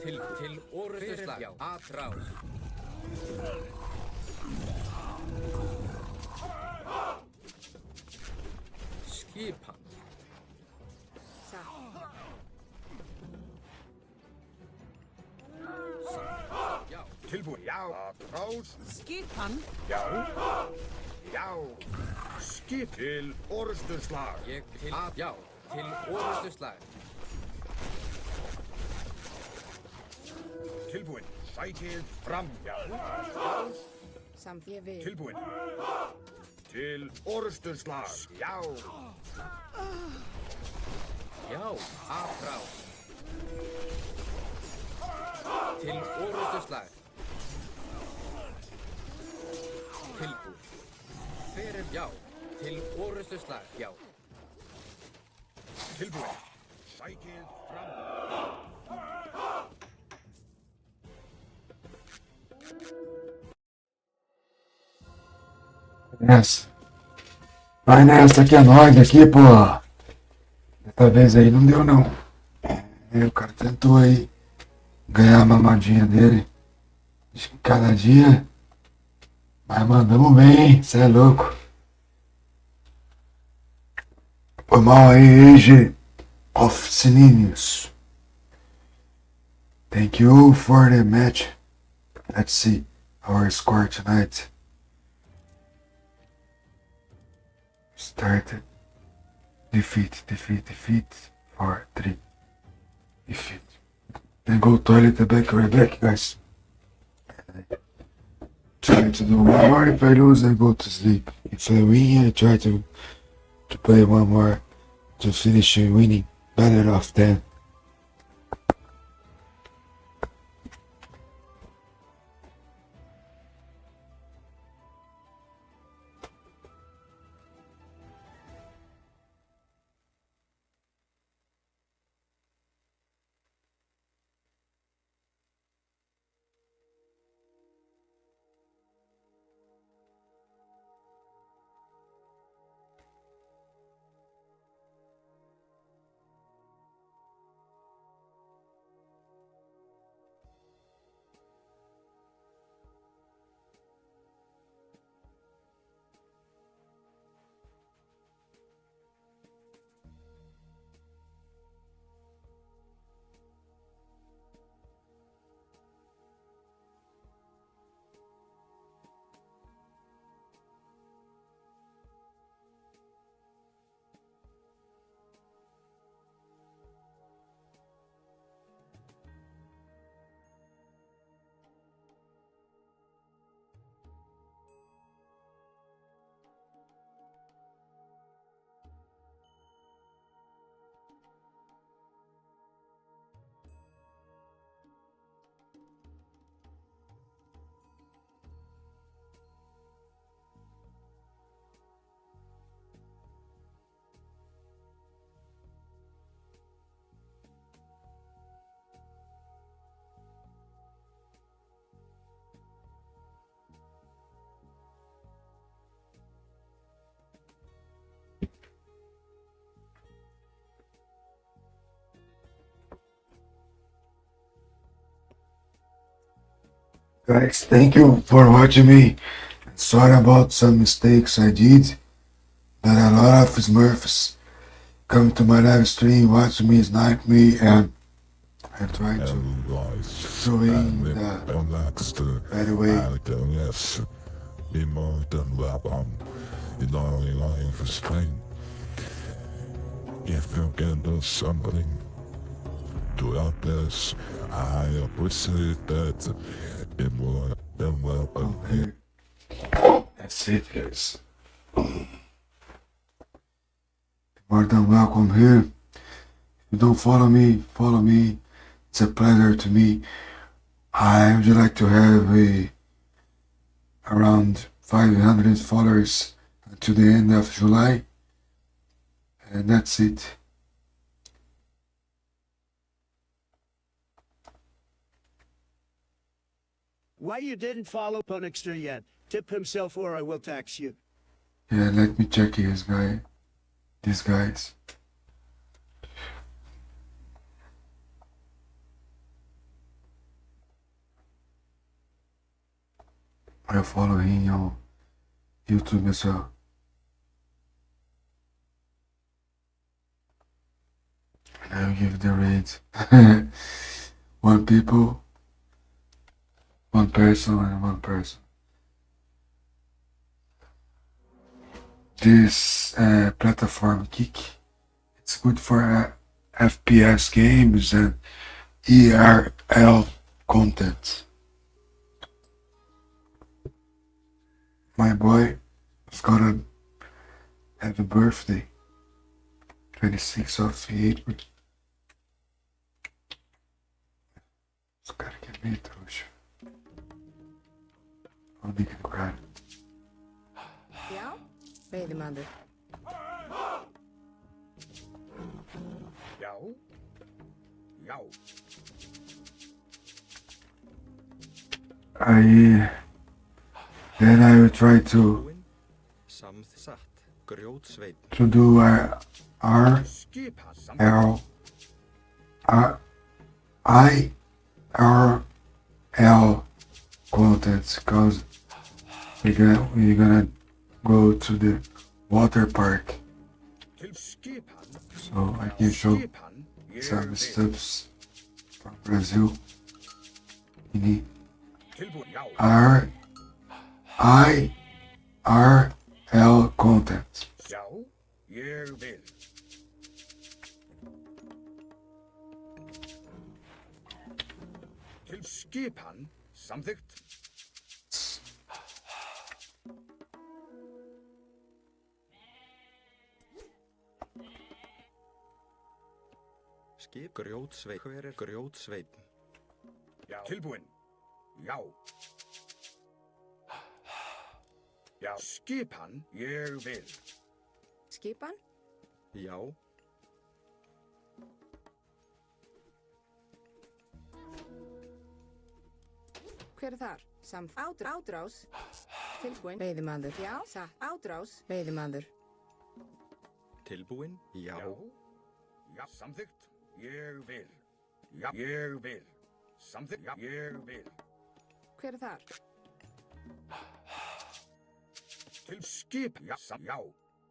Til orrustuslag. Já, atrás. Skipan. Satt. Já. Tilbúin. Já. Atrás. Skipan. Já. Já. Skip. Til orrustuslag. Ég til já. Til orrustuslag. Tilbúin. Sækið fram. Já. Já. Samþykkt. Ég vil. Tilbúin. Til orrustuslag. Já. Já, atrás. Til orrustuslag. Tilbúin. Fyrir já. Til orrustuslag. Já. Tilbúin. Sækið fram. Nessa. Vai nessa que é nóis aqui, pô. Dessa vez aí não deu, não. O cara tentou aí ganhar a mamadinha dele. Acho que cada dia. Mas mandamos bem, hein? Cê é louco. Foi mal aí, Age of Sininhos. Thank you for the match. Let's see our score tonight. Started. Defeat. 4-3. Defeat. Then go toilet and back, right back, guys. Try to do one more. If I lose, I go to sleep. If I win, I try to play one more to finish winning. Better off then. Guys, thank you for watching me. Sorry about some mistakes I did, but a lot of Smurfs come to my live stream, watch me, snipe me, and I try to join the better way. If you can do something throughout this, I appreciate that. It will Okay. That's it, guys. More than welcome here. If you don't follow me, follow me. It's a pleasure to me. I would like to have around 500 followers until the end of July. And that's it. Why you didn't follow Punixter yet? Tip himself or I will tax you. Yeah, let me check these guys. I follow him on YouTube as well. And I'll give the rate. One person and one person. This platform Kick, it's good for FPS games and ERL content. My boy is gonna have a birthday, 26th of April. Esse cara aqui é meio trouxa. Vou ligar o cara. Já? Veiðimaður. Já. Já. Then I will try to do IRL content because we're gonna go to the water park, so I can show some stuffs from Brazil. In IRL content. Já, ég vil. Til skipan, samþykkt. Skip grjótsveinn. Hver er grjótsveinn? Já. Tilbúinn. Já. Já. Skipan, ég vil. Skipan? Já. Hver er þar? Átrás. Tilbúinn. Veiðimaður. Já. Átrás. Veiðimaður. Tilbúinn? Já. Já. Samþykkt. Ég vil. Já. Ég vil. Samþykkt. Já. Ég vil. Hver er þar? Til skip. Já. Já.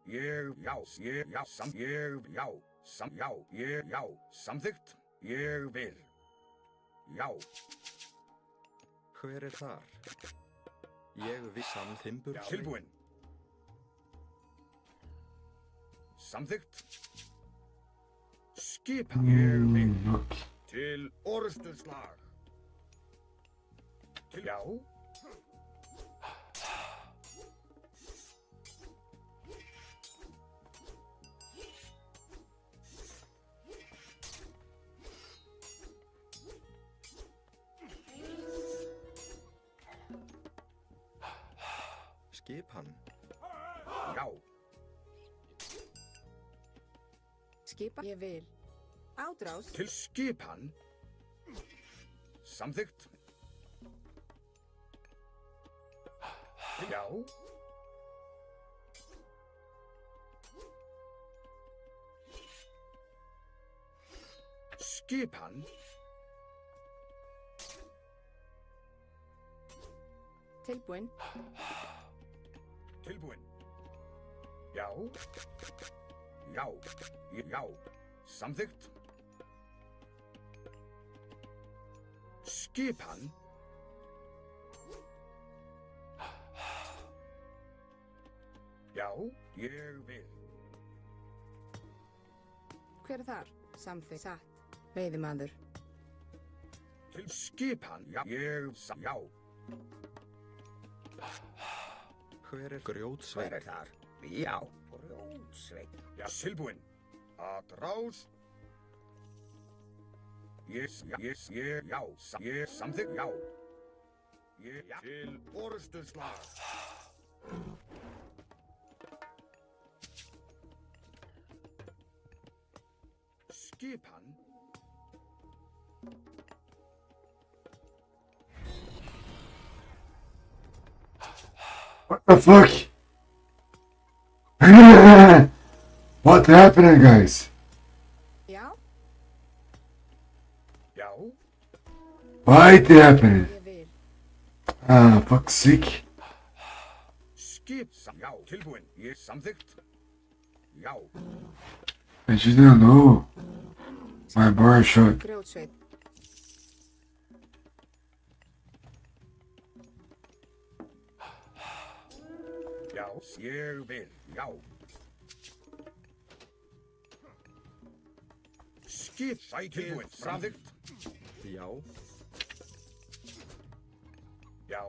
Ég. Já. Ég. Já. Ég. Já. Já. Ég. Já. Samþykkt. Ég vil. Já. Hver er þar? Ég vil samþimbur. Já. Tilbúinn. Samþykkt. Skipan. Ég vil. Til orrustuslag. Til. Já. Skipan. Já. Skipan. Ég vil. Átrás. Til skipan. Samþykkt. Já. Skipan. Tilbúin. Tilbúin. Já. Já. Já. Samþykkt. Skipan. Já, ég vil. Hver er þar? Samþykkt. Satt. Veiðimaður. Til skipan. Já, já. Hver er grjótsveinn? Hver er þar? Já, grjótsveinn. Já, tilbúin. Að rás. Ég samþykkt, já. Já. Til orustuslag. Skipan. What the fuck? What's happening, guys? Já. Já. What's happening? Ég vil. Fuck's sake. Já, tilbúin. Ég samþykkt. Já. I just don't know. My bar shot. Grjótsveinn. Já, ég vil. Já. Tilbúin. Samþykkt. Já. Já,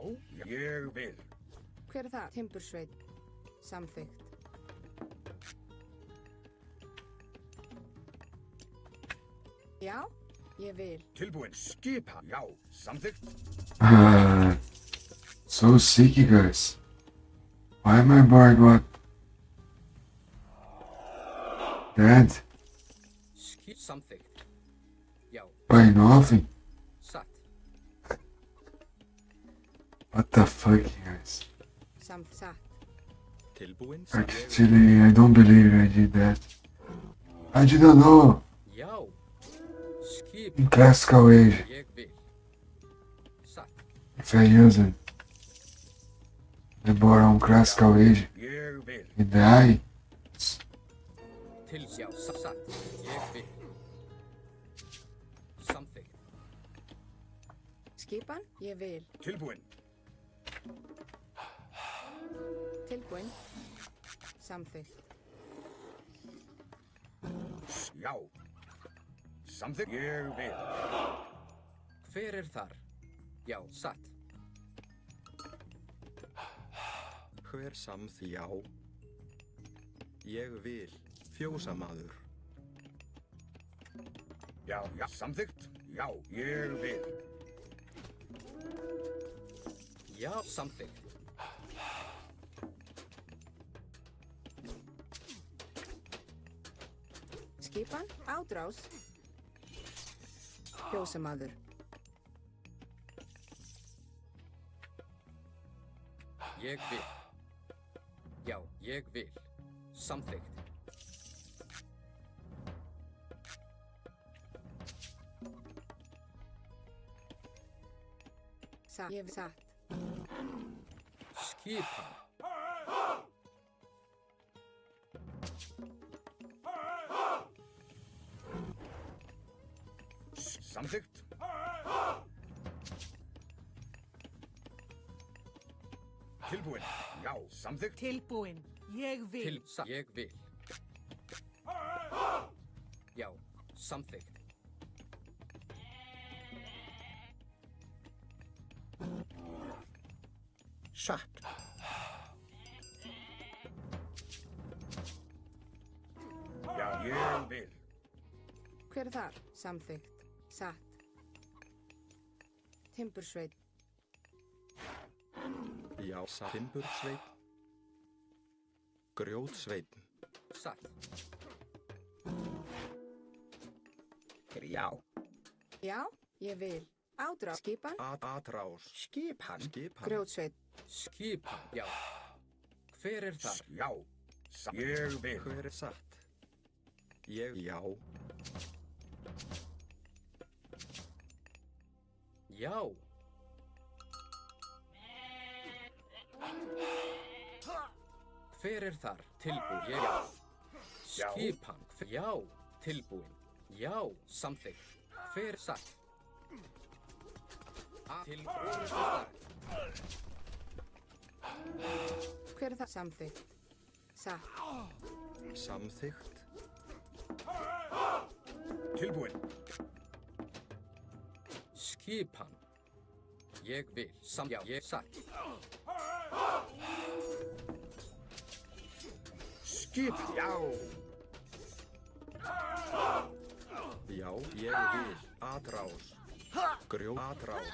ég vil. Hver er það? Timbursveinn. Samþykkt. Já, ég vil. Tilbúin. Skipan. Já, samþykkt. So sick, you guys. Why am I bored? What? Dead? Samþykkt. Já. By nothing. Satt. What the fuck, you guys? Satt. Tilbúin. Actually, I don't believe I did that. I didn't know. Já. Skip. In classical age, Ég vil. Satt. if I use it, I bought on classical age Ég vil. in the eye. Til já. Satt. Ég vil. Samþykkt. Skipan? Ég vil. Tilbúin. Tilbúin. Samþykkt. Já. Samþykkt. Ég vil. Hver er þar? Já. Satt. Hver já. Ég vil. Fjósamaður. Já, já. Samþykkt. Já, ég vil. Já. Samþykkt. Skipan? Ádrás. Fjósamaður. Ég vil. Já. Ég vil. Samþykkt. Satt. Ég vil. Satt. Skipan. Samþykkt. Tilbúin. Já, samþykkt. Tilbúin. Ég vil. Til. Satt. Ég vil. Já. Samþykkt. Satt. Já, ég vil. Hver er þar? Samþykkt. Satt. Timbursveinn. Já. Timbursveinn. Grjótsveinn. Satt. Já. Já, ég vil. Ádrás. Skipan? Atrás. Skipan. Grjótsveinn. Skipan. Já. Hver er þar? Já. Ég vil. Hver er satt? Ég já. Já. Hver er þar? Tilbúin. Já. Skipan. Já. Tilbúin. Já. Samþykkt. Hver satt? Til orrustuslag. Hver er það? Samþykkt. Satt. Samþykkt. Tilbúin. Skipan. Ég vil. Já. Ég satt. Skip. Já. Já, ég vil. Atrás. Atrás.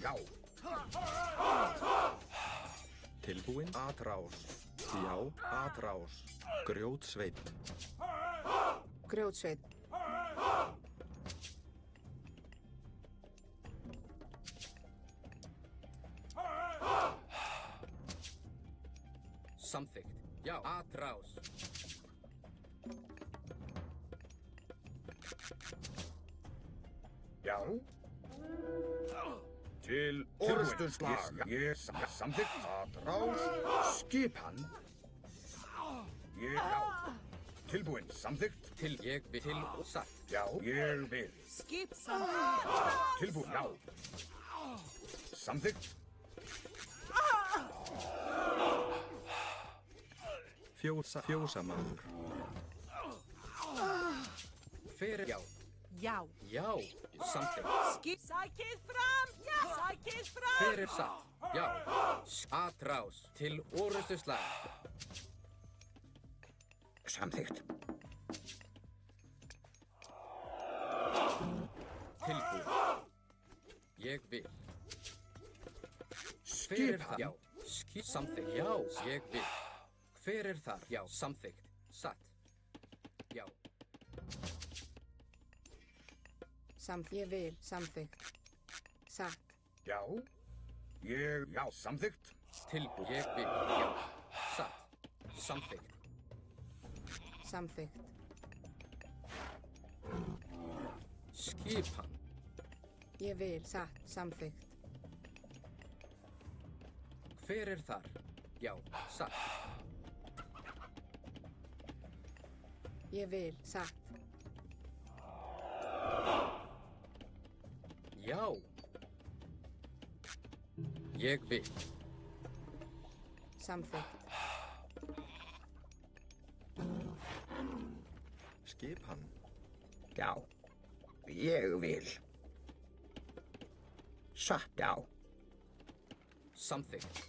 Já. Tilbúin. Atrás. Já, atrás. Grjótsveinn. Grjótsveinn. Samþykkt. Já. Atrás. Já. Til orrustuslag. Ég samþykkt. Atrás. Skipan. Ég já. Tilbúin. Samþykkt. Ég vil. Til og satt. Já. Ég vil. Skip samþykkt. Tilbúin. Já. Samþykkt. Fjósamaður. Hver er já? Já. Já. Samþykkt. Skip. Sækið fram. Já. Sækið fram. Hver er satt? Já. Atrás. Til orrustuslag. Samþykkt. Tilbúin. Ég vil. Hver er það? Já. Samþykkt. Já. Ég vil. Hver er þar? Já. Samþykkt. Satt. Já. Ég vil. Samþykkt. Satt. Já. Ég já. Samþykkt. Tilbúin. Ég vil. Já. Satt. Samþykkt. Samþykkt. Skipan. Ég vil. Satt. Samþykkt. Hver er þar? Já. Satt. Ég vil. Satt. Já. Ég vil. Samþykkt. Skipan. Já. Ég vil. Satt. Já. Samþykkt.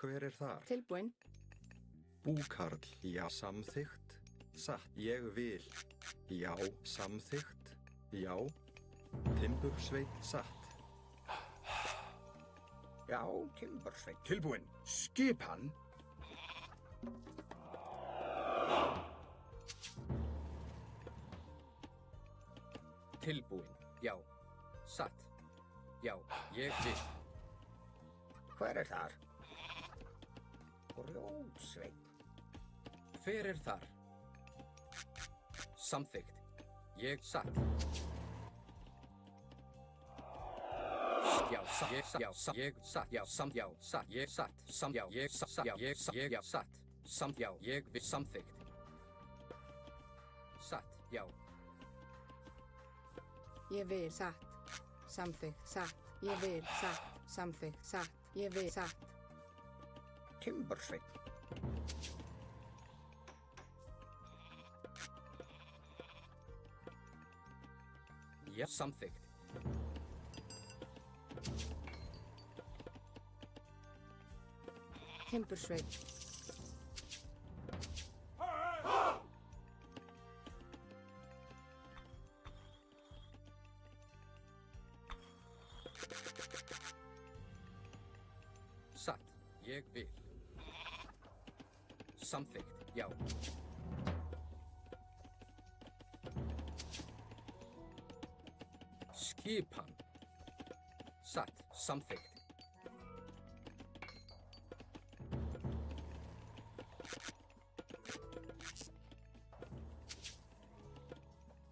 Hver er þar? Tilbúin. Búkarl. Já, samþykkt. Satt. Ég vil. Já, samþykkt. Já. Timbursveinn. Satt. Já. Timbursveinn. Tilbúin. Skipan. Tilbúin. Já. Satt. Já. Ég vil. Hver er þar? Grjótsveinn. Hver er þar? Samþykkt. Ég satt. Já, satt. Ég satt. Já, satt. Ég satt. Já, samt. Já, satt. Ég satt. Samt. Já, ég satt. Já, ég satt. Ég já, satt. Samt. Já, ég vil. Samþykkt. Satt. Já. Ég vil. Satt. Samþykkt. Satt. Ég vil. Satt. Samþykkt. Satt. Ég vil. Satt. Timbursveinn. Já, samþykkt. Timbursveinn. Satt. Ég vil. Samþykkt. Já. Skipan. Satt. Samþykkt.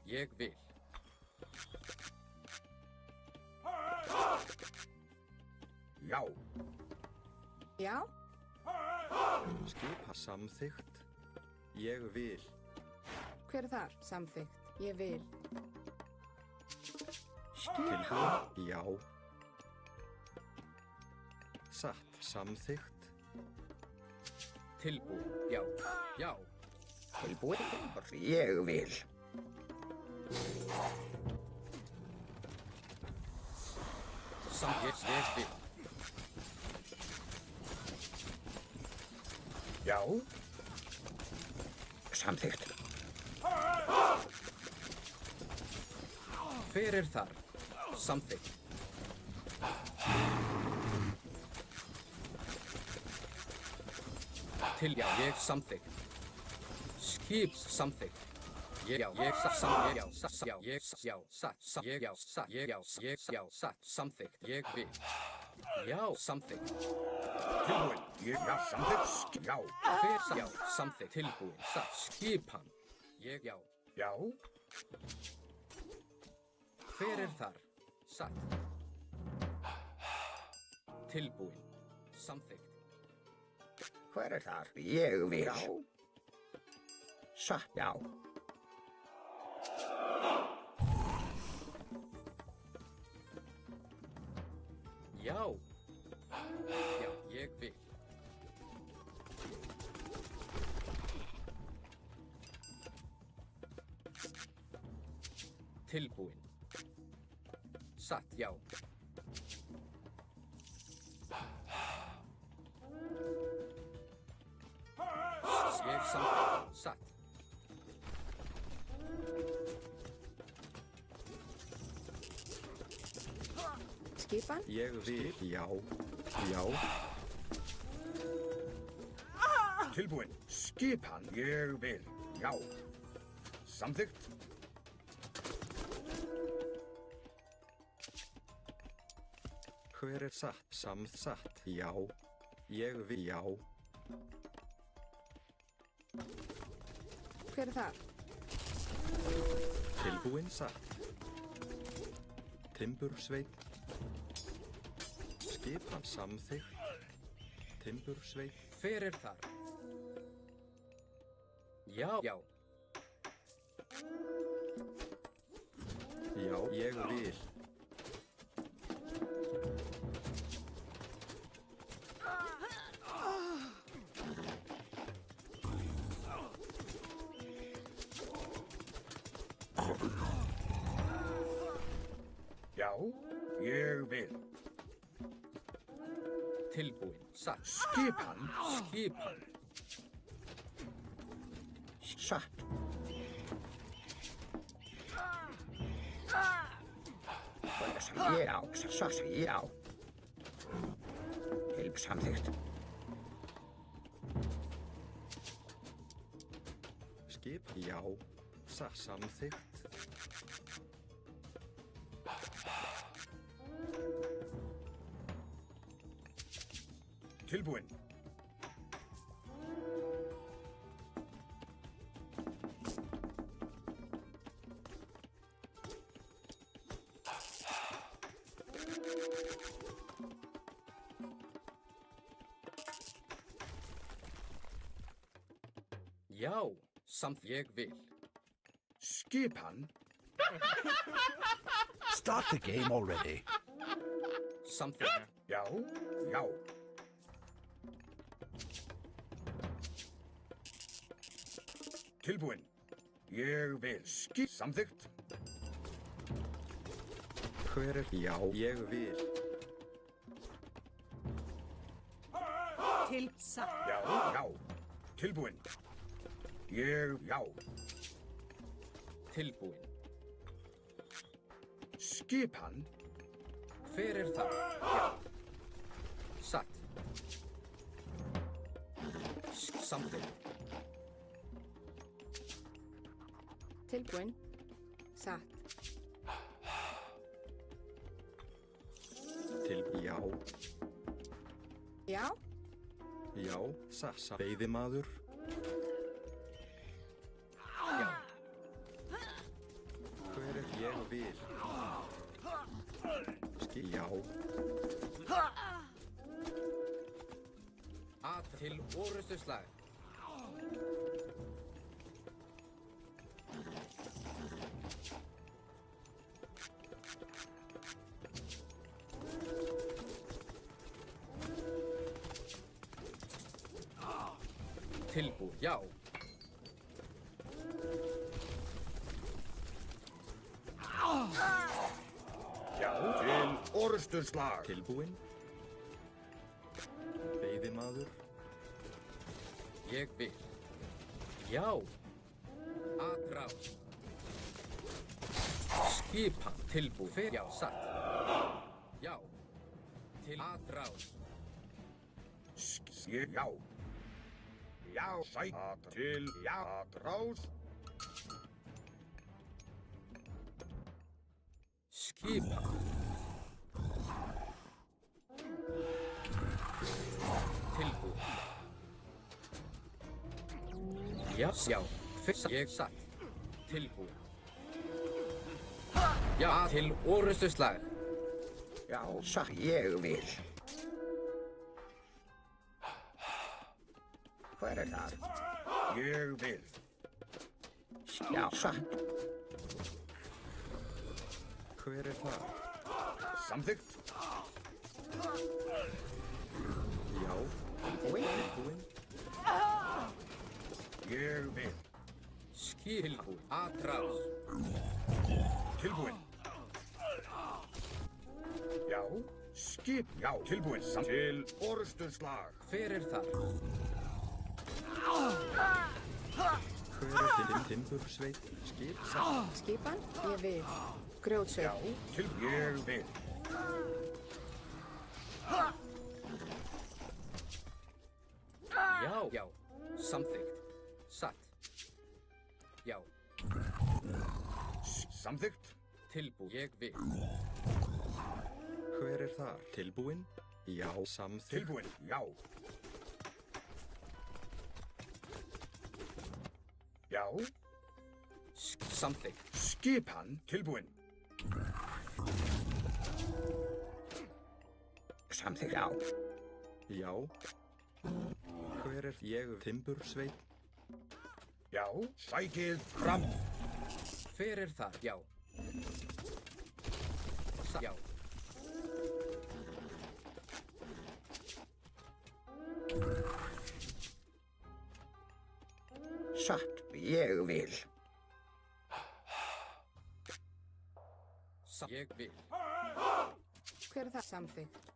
Ég vil. já. Já, Skipa samþykkt. Ég vil. hver er þar? Samþykkt. Ég vil. Tilbúin. Já. Satt. Samþykkt. Tilbúin. Já. Já. Tilbúin. Ég vil. Ég vil. Já. Samþykkt. Hver er þar? Samþykkt. Já, ég samþykkt. Skip samþykkt. Samþykkt. Ég vil. Já, samþykkt. Tilbúin. Já, samþykkt. Já. Hver já, samþykkt. Tilbúin. Skipan. Ég já. Já. Hver er þar? Satt. Tilbúin. Samþykkt. Hver er þar? Ég vil. Já. Satt, já. Já. Já, ég vil. Tilbúin. Satt, já. Ég samþykkt. Satt. Skipan? Ég vil. Já. Já. Tilbúin. Skipan. Ég vil. Já. Samþykkt. Hver er satt? Samþatt. Já. Ég vil. Já. Hver er þar? Tilbúin. Satt. Timbursveit. Skipan. Samþykkt. Timbursveit. Hver er þar? Já. Já. Já. Ég vil. Já. Ég vil. Tilbúin. Satt. Skipan. Skipan. Satt. Hver er sem ég á? Satt, já. Til samþykkt. Skip. Já. Samþykkt. Tilbúin. Já. Samt ég vil. Skipan. Start the game already. Samþykkt. Já. Já. Tilbúin. Ég vil. Samþykkt. Hver er? Já. Ég vil. Til satt. Já. Já. Tilbúin. Ég. Já. Tilbúin. Skipan. Hver er þar? Já. Satt. Samþykkt. Tilbúin. Satt. Já. Já. Já. Sassa. Veiðimaður. Já. Hver er? Ég vil. Já. Til orustuslag. Tilbúið, já. Já, til orustuslag. Tilbúinn. Veiðimaður. Ég vil. Já. Atrás. Skipan tilbúið. Já, satt. Já. Til atrás. Já. Já, sæt. Til, já, atrás. Skipan. Tilbúið. Já, já. Fyrst ég satt. Tilbúið. Já, til orustuslag. Já, satt. Ég vil. Hver er þar? Ég vil. Já, satt. Hver er það? Samþykkt. Já. Tilbúinn. Ég vil. Tilbúið. Atrás. Tilbúinn. Já. Skip. Já, tilbúinn. Til orustuslag. Hver er þar? Hver er timbursveit? Skip. Satt. Skipan, ég vil. Já, Grjótsveit. til ég vil. Já, já. Samþykkt. Satt. Já. Samþykkt. Tilbúið. Ég vil. Hver er þar? Tilbúinn. Já. Samþykkt. Tilbúinn. Já. Já. Samþykkt. Skipan tilbúinn. Samþykkt. Já. Já. Hver er ég? Timbursveit. Já. Sækið fram. Hver er þar? Já. Já. Satt. Ég vil. Ég vil. Hver er það? Samþykkt.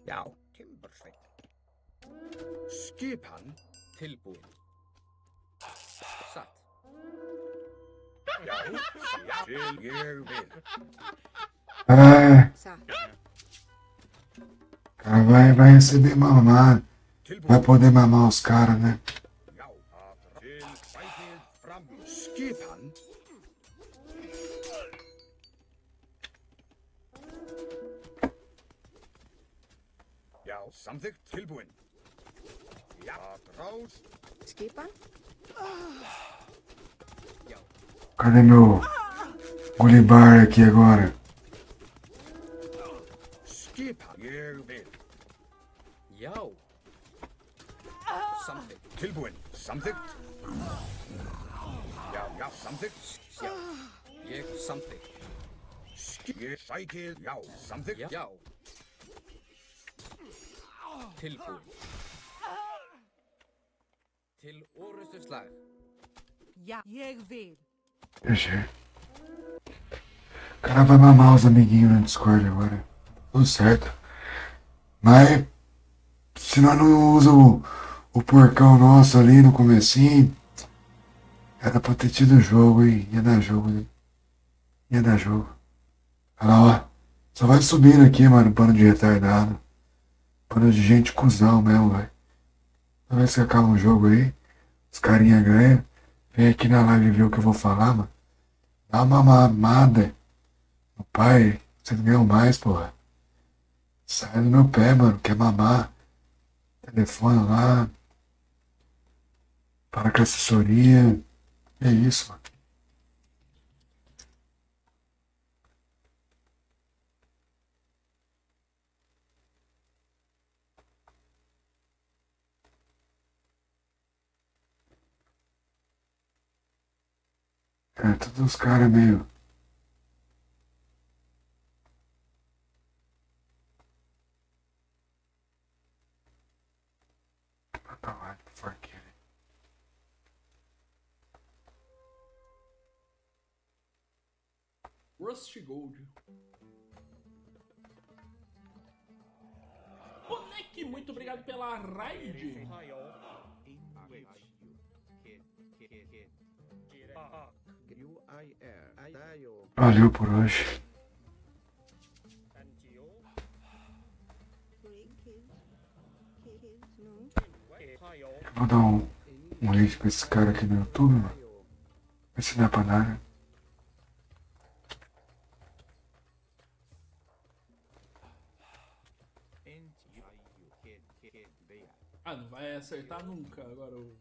Já. Timbursveit. Skipan. Tilbúið. Satt. Já. Til ég vil. Satt. Cara, vai receber mamar. Vai Tilbúinn. poder mamar os caras, né? Já. Til sækið fram. Skipan. Já. Samþykkt. Tilbúinn. Já. Atrás. Skipan, Já. Cadê meu Gullibar aqui agora? Skipan. Ég vil. Já. Samþykkt. Tilbúinn. Samþykkt. Já. Já. Samþykkt. Já. Ég samþykkt. Ég sækið. Já. Samþykkt. Já. Tilbúið. Til orustuslag. Já, ég vil. Deixa eu. O cara vai mamar os amiguinhos no Discord agora. Tudo certo. Mas se nós não usa o porcão nosso ali no comecinho, era pra ter tido jogo, hein? Ia dar jogo, né? Ia dar jogo. Olha lá, ó. Só vai subindo aqui, mano, bando de retardado. Bando de gente cuzão mesmo, velho. Toda vez que acaba um jogo aí, os carinha ganham. Vem aqui na live ver o que eu vou falar, mano. Dá uma mamada. Meu pai, você não ganhou mais, porra. Sai do meu pé, mano. Quer mamar? Telefone lá. Para com a assessoria. É isso, mano. É, todos os caras meio. Tá lá, porque. Rust Gold. Moleque, muito obrigado pela raid. Valeu por hoje. Eu vou dar um link pra esse cara aqui no YouTube, mano. Ver se não é pra nada. Ah, não vai acertar nunca agora o...